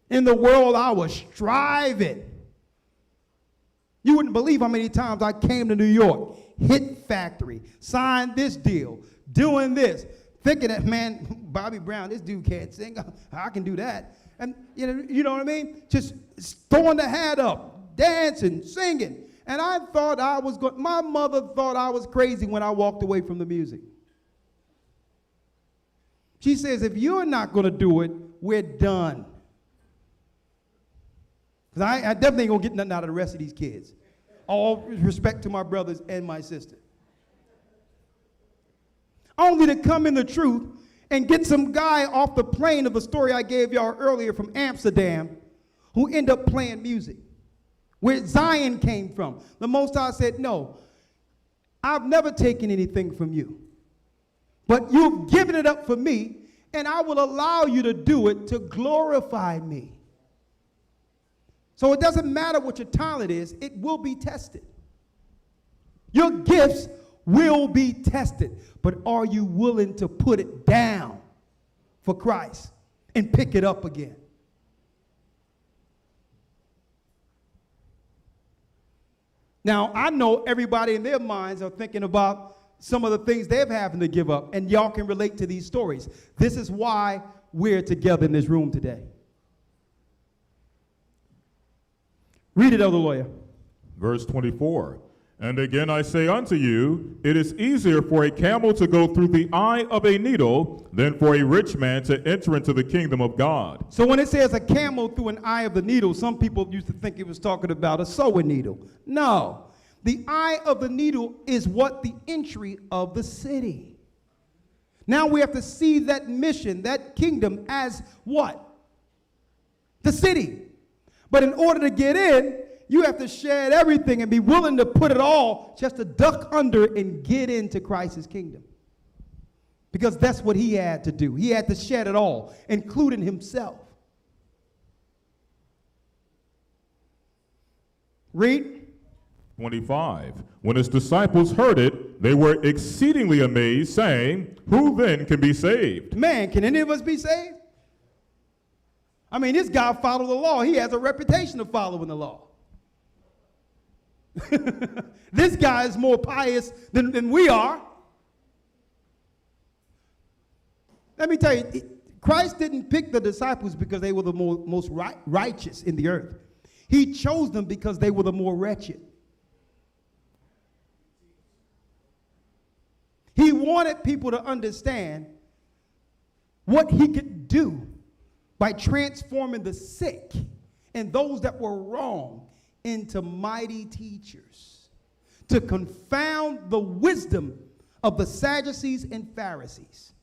In the world, I was striving. You wouldn't believe how many times I came to New York, hit factory, signed this deal, doing this, thinking that, man, Bobby Brown, this dude can't sing. I can do that. And you know what I mean? Just throwing the hat up, dancing, singing. And I thought I was good. My mother thought I was crazy when I walked away from the music. She says, if you're not going to do it, we're done. Because I definitely ain't going to get nothing out of the rest of these kids. All respect to my brothers and my sister. Only to come in the truth and get some guy off the plane of the story I gave y'all earlier from Amsterdam who ended up playing music. Where Zion came from. The Most High said, no, I've never taken anything from you. But you've given it up for me, and I will allow you to do it to glorify me. So it doesn't matter what your talent is, it will be tested. Your gifts will be tested, but are you willing to put it down for Christ and pick it up again? Now, I know everybody in their minds are thinking about some of the things they've having to give up, and y'all can relate to these stories. This is why we're together in this room today. Read it, Elder Lawyer. Verse 24. And again I say unto you, it is easier for a camel to go through the eye of a needle than for a rich man to enter into the kingdom of God. So when it says a camel through an eye of the needle, some people used to think it was talking about a sewing needle. No. The eye of the needle is what the entry of the city. Now we have to see that mission, that kingdom as what? The city. But in order to get in, you have to shed everything and be willing to put it all just to duck under and get into Christ's kingdom. Because that's what he had to do. He had to shed it all, including himself. Read. 25. When his disciples heard it, they were exceedingly amazed, saying, who then can be saved? Man, can any of us be saved? I mean, this guy followed the law. He has a reputation of following the law. This guy is more pious than we are. Let me tell you, Christ didn't pick the disciples because they were the most righteous in the earth. He chose them because they were the more wretched. He wanted people to understand what he could do by transforming the sick and those that were wrong into mighty teachers, to confound the wisdom of the Sadducees and Pharisees.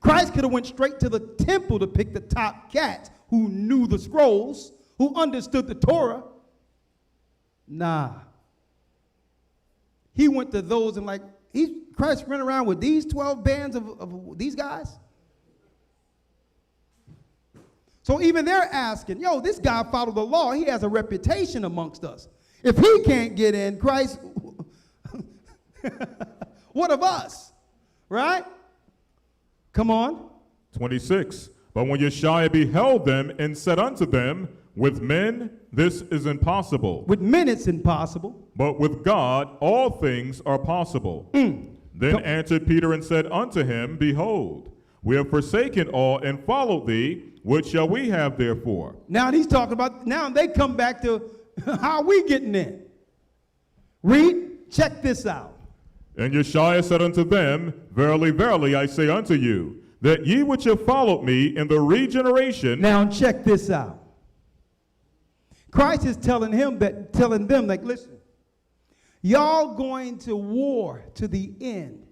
Christ could have went straight to the temple to pick the top cat who knew the scrolls, who understood the Torah. Nah. He went to those and Christ ran around with these 12 bands of these guys. So even they're asking, yo, this guy followed the law. He has a reputation amongst us. If he can't get in, Christ, what of us? Right? Come on. 26. But when Yeshua beheld them and said unto them, with men this is impossible. With men it's impossible. But with God all things are possible. Then answered Peter and said unto him, behold, we have forsaken all and followed thee. What shall we have therefore? Now he's talking about, now they come back to how are we getting in? Read, check this out. And Yeshua said unto them, verily, verily, I say unto you, that ye which have followed me in the regeneration. Now check this out. Christ is telling them, like, listen, y'all going to war to the end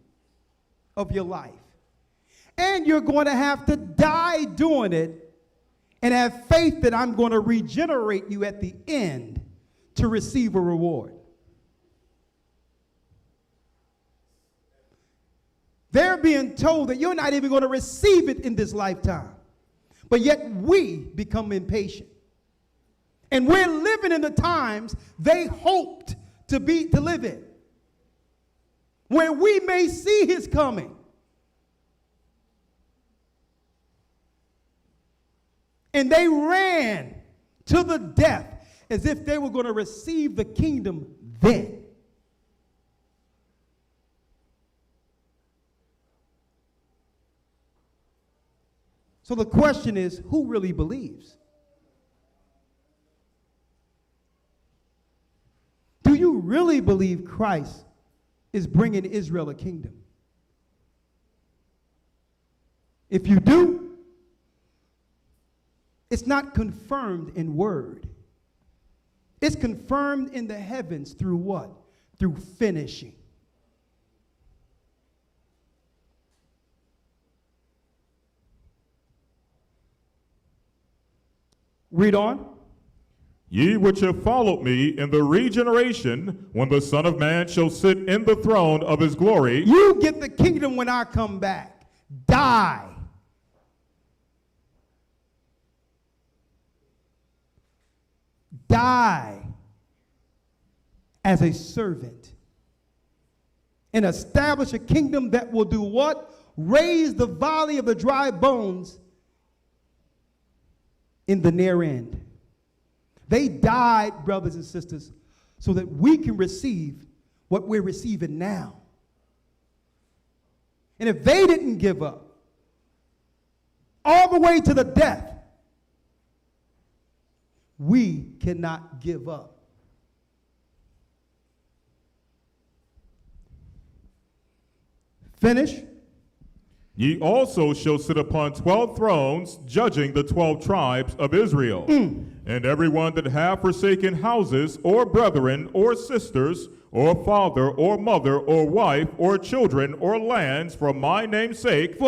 of your life. And you're going to have to die doing it and have faith that I'm going to regenerate you at the end to receive a reward. They're being told that you're not even going to receive it in this lifetime. But yet we become impatient. And we're living in the times they hoped to live in, where we may see his coming. And they ran to the death as if they were going to receive the kingdom then. So the question is, who really believes? Do you really believe Christ is bringing Israel a kingdom? If you do, it's not confirmed in word. It's confirmed in the heavens through what? Through finishing. Read on. Ye which have followed me in the regeneration, when the Son of Man shall sit in the throne of his glory. You get the kingdom when I come back. Die. Die as a servant and establish a kingdom that will do what? Raise the valley of the dry bones in the near end. They died, brothers and sisters, so that we can receive what we're receiving now. And if they didn't give up all the way to the death, we cannot give up. Finish. Ye also shall sit upon 12 thrones, judging the 12 tribes of Israel. And everyone that hath forsaken houses, or brethren, or sisters, or father, or mother, or wife, or children, or lands, for my name's sake,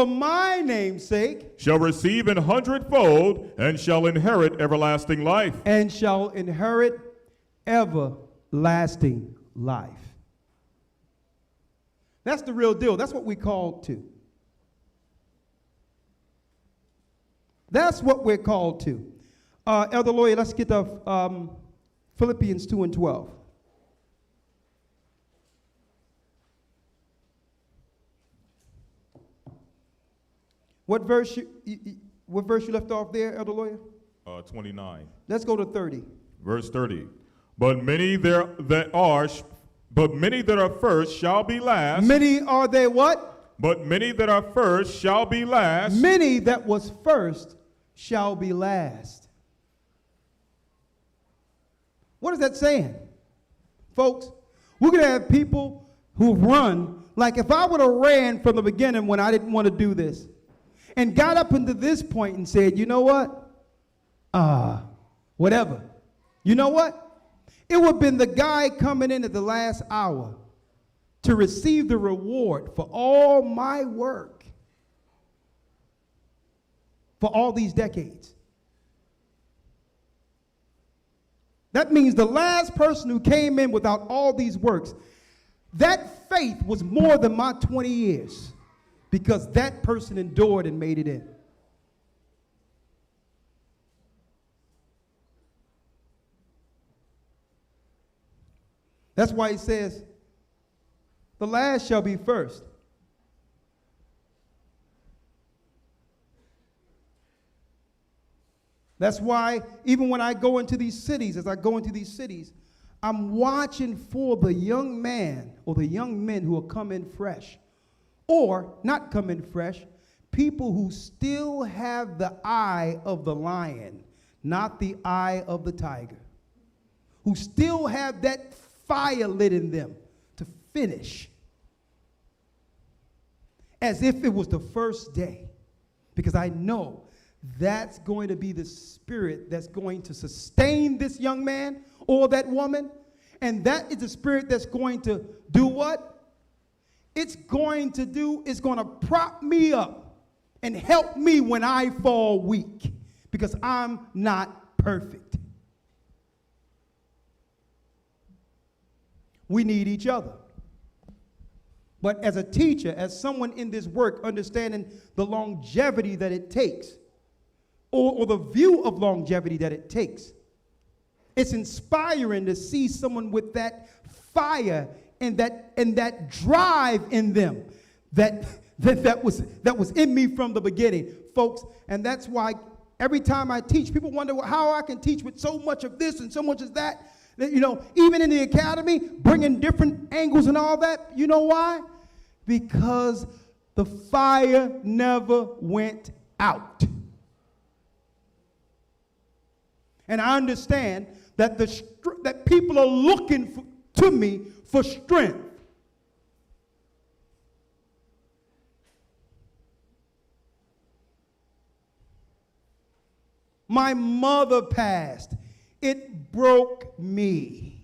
shall receive 100-fold, and shall inherit everlasting life. And shall inherit everlasting life. That's the real deal. That's what we called to. That's what we're called to. Elder Lawyer, let's get to Philippians 2 and 12. What verse you left off there, Elder Lawyer? 29. Let's go to 30. Verse 30. But many that are first shall be last. Many are they what? But many that are first shall be last. Many that was first shall be last. What is that saying? Folks, we're going to have people who run, like if I would have ran from the beginning when I didn't want to do this, and got up into this point and said, you know what? Whatever. You know what? It would have been the guy coming in at the last hour to receive the reward for all my work for all these decades. That means the last person who came in without all these works, that faith was more than my 20 years because that person endured and made it in. That's why he says, the last shall be first. That's why even when I go into these cities, I'm watching for the young man or the young men who will come in fresh or not come in fresh, people who still have the eye of the lion, not the eye of the tiger, who still have that fire lit in them to finish as if it was the first day, because I know that's going to be the spirit that's going to sustain this young man or that woman. And that is the spirit that's going to do what? It's going to prop me up and help me when I fall weak, because I'm not perfect. We need each other. But as a teacher, as someone in this work, understanding the longevity that it takes, or the view of longevity that it takes, it's inspiring to see someone with that fire and that drive in them that was in me from the beginning, folks. And that's why every time I teach, people wonder how I can teach with so much of this and so much of that. You know, even in the academy, bringing different angles and all that. You know why? Because the fire never went out. And I understand that that people are looking to me for strength. My mother passed. It broke me.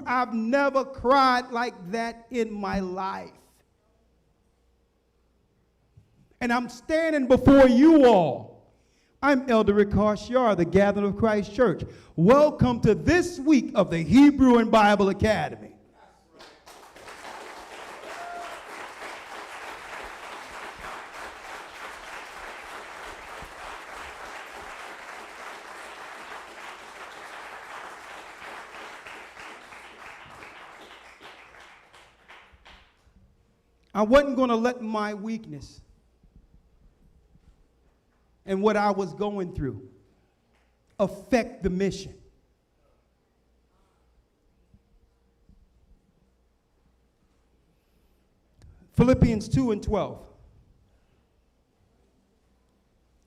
I've never cried like that in my life. And I'm standing before you all. I'm Elder Ricard, the Gathering of Christ Church. Welcome to this week of the Hebrew and Bible Academy. I wasn't going to let my weakness and what I was going through affect the mission. Philippians 2:12.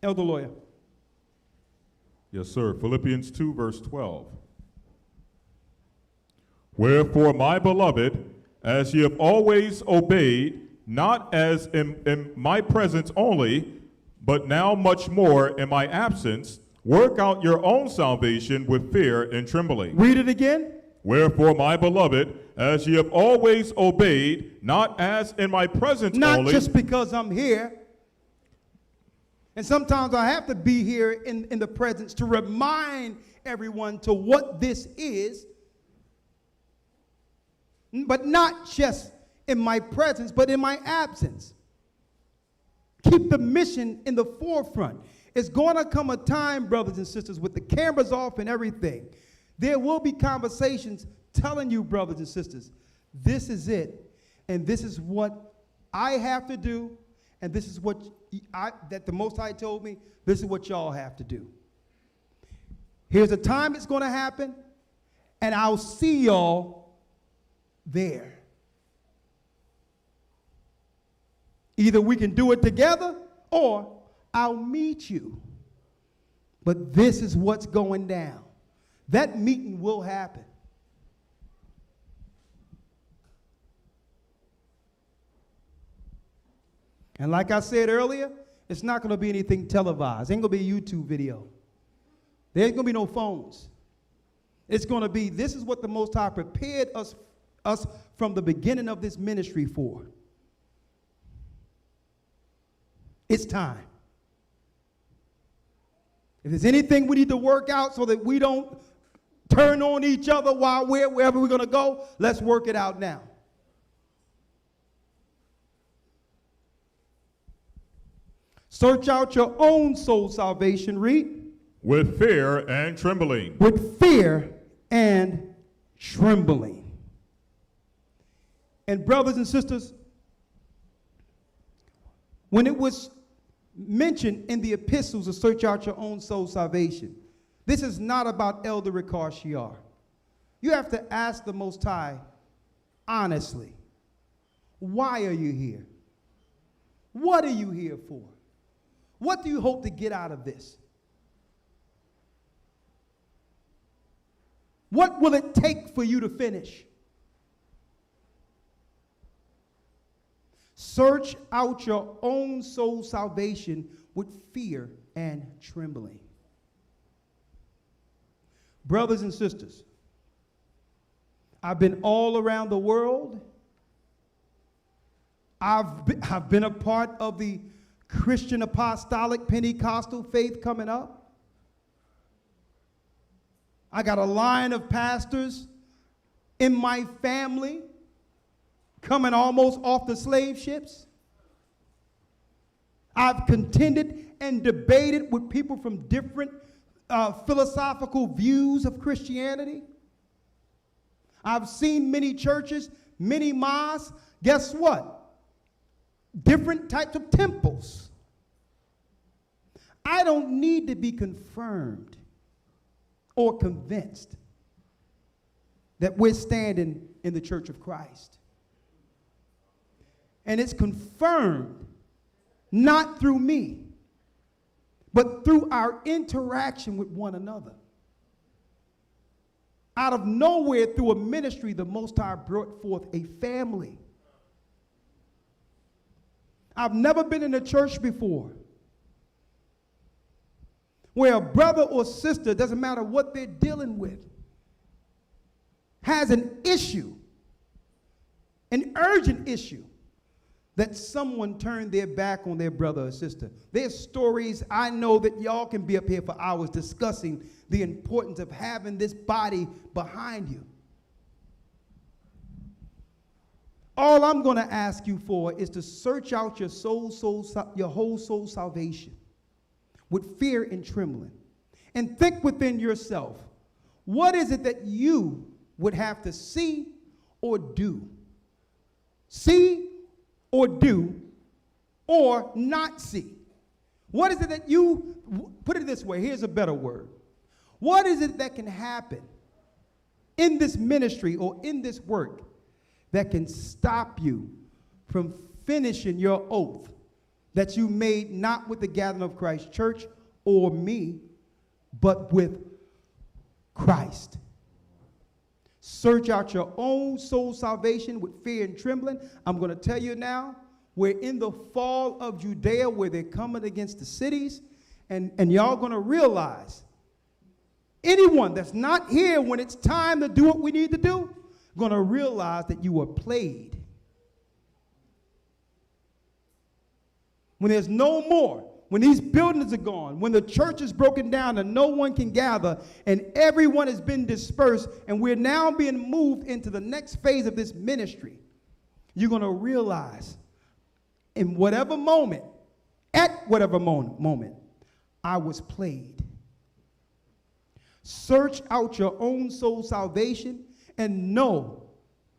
Elder Lawyer. Yes, sir. Philippians 2, verse 12. Wherefore, my beloved, as ye have always obeyed, not as in my presence only, but now much more in my absence, work out your own salvation with fear and trembling. Read it again. Wherefore, my beloved, as ye have always obeyed, not as in my presence Not only. just because I'm here. And sometimes I have to be here in the presence to remind everyone to what this is. But not just in my presence, but in my absence. Keep the mission in the forefront. It's going to come a time, brothers and sisters, with the cameras off and everything. There will be conversations telling you, brothers and sisters, this is it, and this is what I have to do, and this is what that the Most High told me, this is what y'all have to do. Here's a time it's going to happen, and I'll see y'all there. Either we can do it together or I'll meet you. But this is what's going down. That meeting will happen. And like I said earlier, it's not going to be anything televised. It ain't going to be a YouTube video. There ain't going to be no phones. It's going to be, this is what the Most High prepared us from the beginning of this ministry for. It's time. If there's anything we need to work out so that we don't turn on each other while wherever we're going to go, let's work it out now. Search out your own soul salvation, read. With fear and trembling. With fear and trembling. And brothers and sisters, when it was mentioned in the epistles to search out your own soul salvation, this is not about Elder Ricard Shiar. You have to ask the Most High honestly, why are you here? What are you here for? What do you hope to get out of this? What will it take for you to finish? Search out your own soul salvation with fear and trembling. Brothers and sisters, I've been all around the world. I've been a part of the Christian Apostolic Pentecostal faith coming up. I got a line of pastors in my family coming almost off the slave ships. I've contended and debated with people from different philosophical views of Christianity. I've seen many churches, many mosques. Guess what? Different types of temples. I don't need to be confirmed or convinced that we're standing in the church of Christ. And it's confirmed not through me, but through our interaction with one another. Out of nowhere, through a ministry, the Most High brought forth a family. I've never been in a church before where a brother or sister, doesn't matter what they're dealing with, has an issue, an urgent issue, that someone turned their back on their brother or sister. There's stories, I know that y'all can be up here for hours discussing the importance of having this body behind you. All I'm going to ask you for is to search out your your whole soul salvation with fear and trembling. And think within yourself, what is it that you would have to see or do? See or do or not see? What is it that you, put it this way, here's a better word. What is it that can happen in this ministry or in this work that can stop you from finishing your oath that you made not with the gathering of Christ Church or me, but with Christ? Search out your own soul salvation with fear and trembling. I'm going to tell you now, we're in the fall of Judea where they're coming against the cities, and y'all going to realize anyone that's not here when it's time to do what we need to do, going to realize that you were played. When there's no more, when these buildings are gone, when the church is broken down and no one can gather and everyone has been dispersed and we're now being moved into the next phase of this ministry, you're going to realize in whatever moment, at whatever moment, I was played. Search out your own soul salvation and know,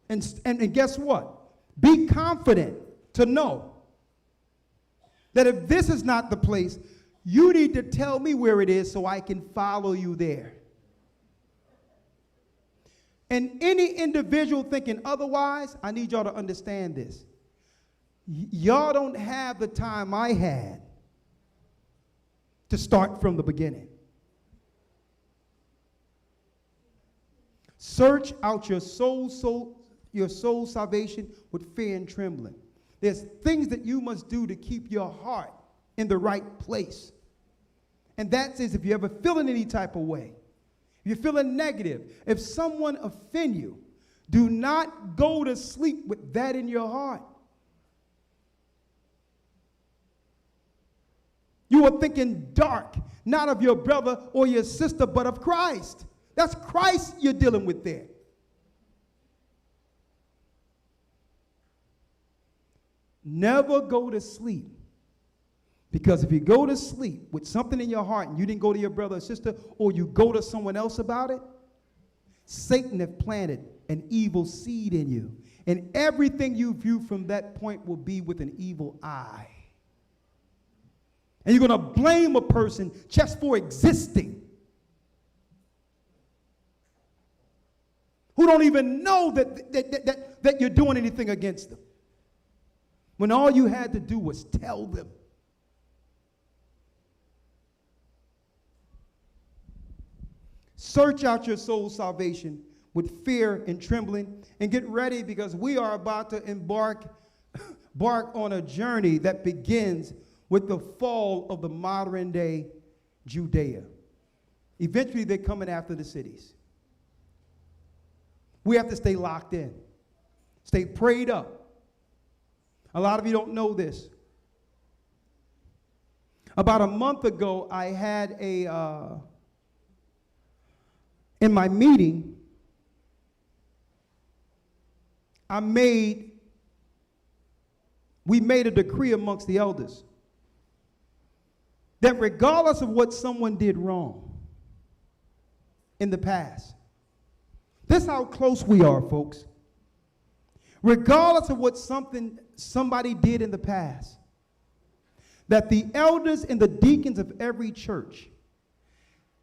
and guess what? Be confident to know that if this is not the place, you need to tell me where it is so I can follow you there. And any individual thinking otherwise, I need y'all to understand this. Y'all don't have the time I had to start from the beginning. Search out your soul salvation with fear and trembling. There's things that you must do to keep your heart in the right place. And that is if you're ever feeling any type of way, if you're feeling negative, if someone offend you, do not go to sleep with that in your heart. You are thinking dark, not of your brother or your sister, but of Christ. That's Christ you're dealing with there. Never go to sleep. Because if you go to sleep with something in your heart and you didn't go to your brother or sister, or you go to someone else about it, Satan have planted an evil seed in you. And everything you view from that point will be with an evil eye. And you're going to blame a person just for existing, who don't even know that you're doing anything against them, when all you had to do was tell them. Search out your soul's salvation with fear and trembling, and get ready, because we are about to embark on a journey that begins with the fall of the modern day Judea. Eventually, they're coming after the cities. We have to stay locked in, stay prayed up. A lot of you don't know this. About a month ago, I had in my meeting, we made a decree amongst the elders that regardless of what someone did wrong in the past, this is how close we are, folks. Regardless of what somebody did in the past, that the elders and the deacons of every church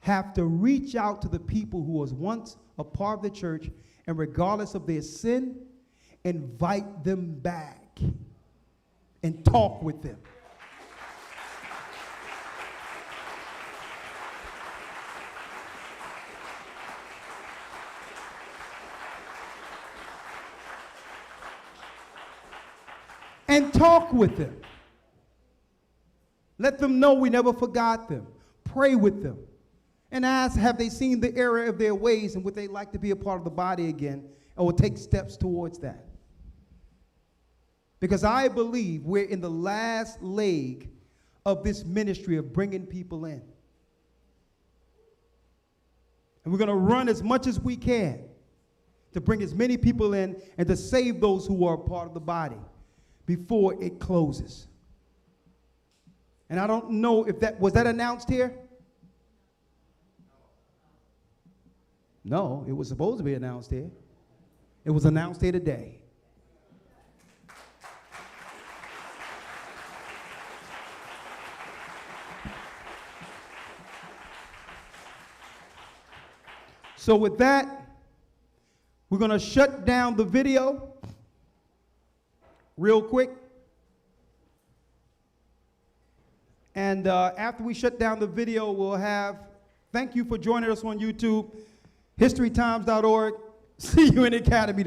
have to reach out to the people who was once a part of the church, and regardless of their sin, invite them back and talk with them. And talk with them. Let them know we never forgot them. Pray with them. And ask, have they seen the error of their ways and would they like to be a part of the body again, and will take steps towards that? Because I believe we're in the last leg of this ministry of bringing people in. And we're going to run as much as we can to bring as many people in and to save those who are a part of the body before it closes. And I don't know if was that announced here? No, it was supposed to be announced here. It was announced here today. So with that, we're going to shut down the video real quick. And after we shut down the video, we'll have, thank you for joining us on YouTube, historytimes.org. See you in the academy.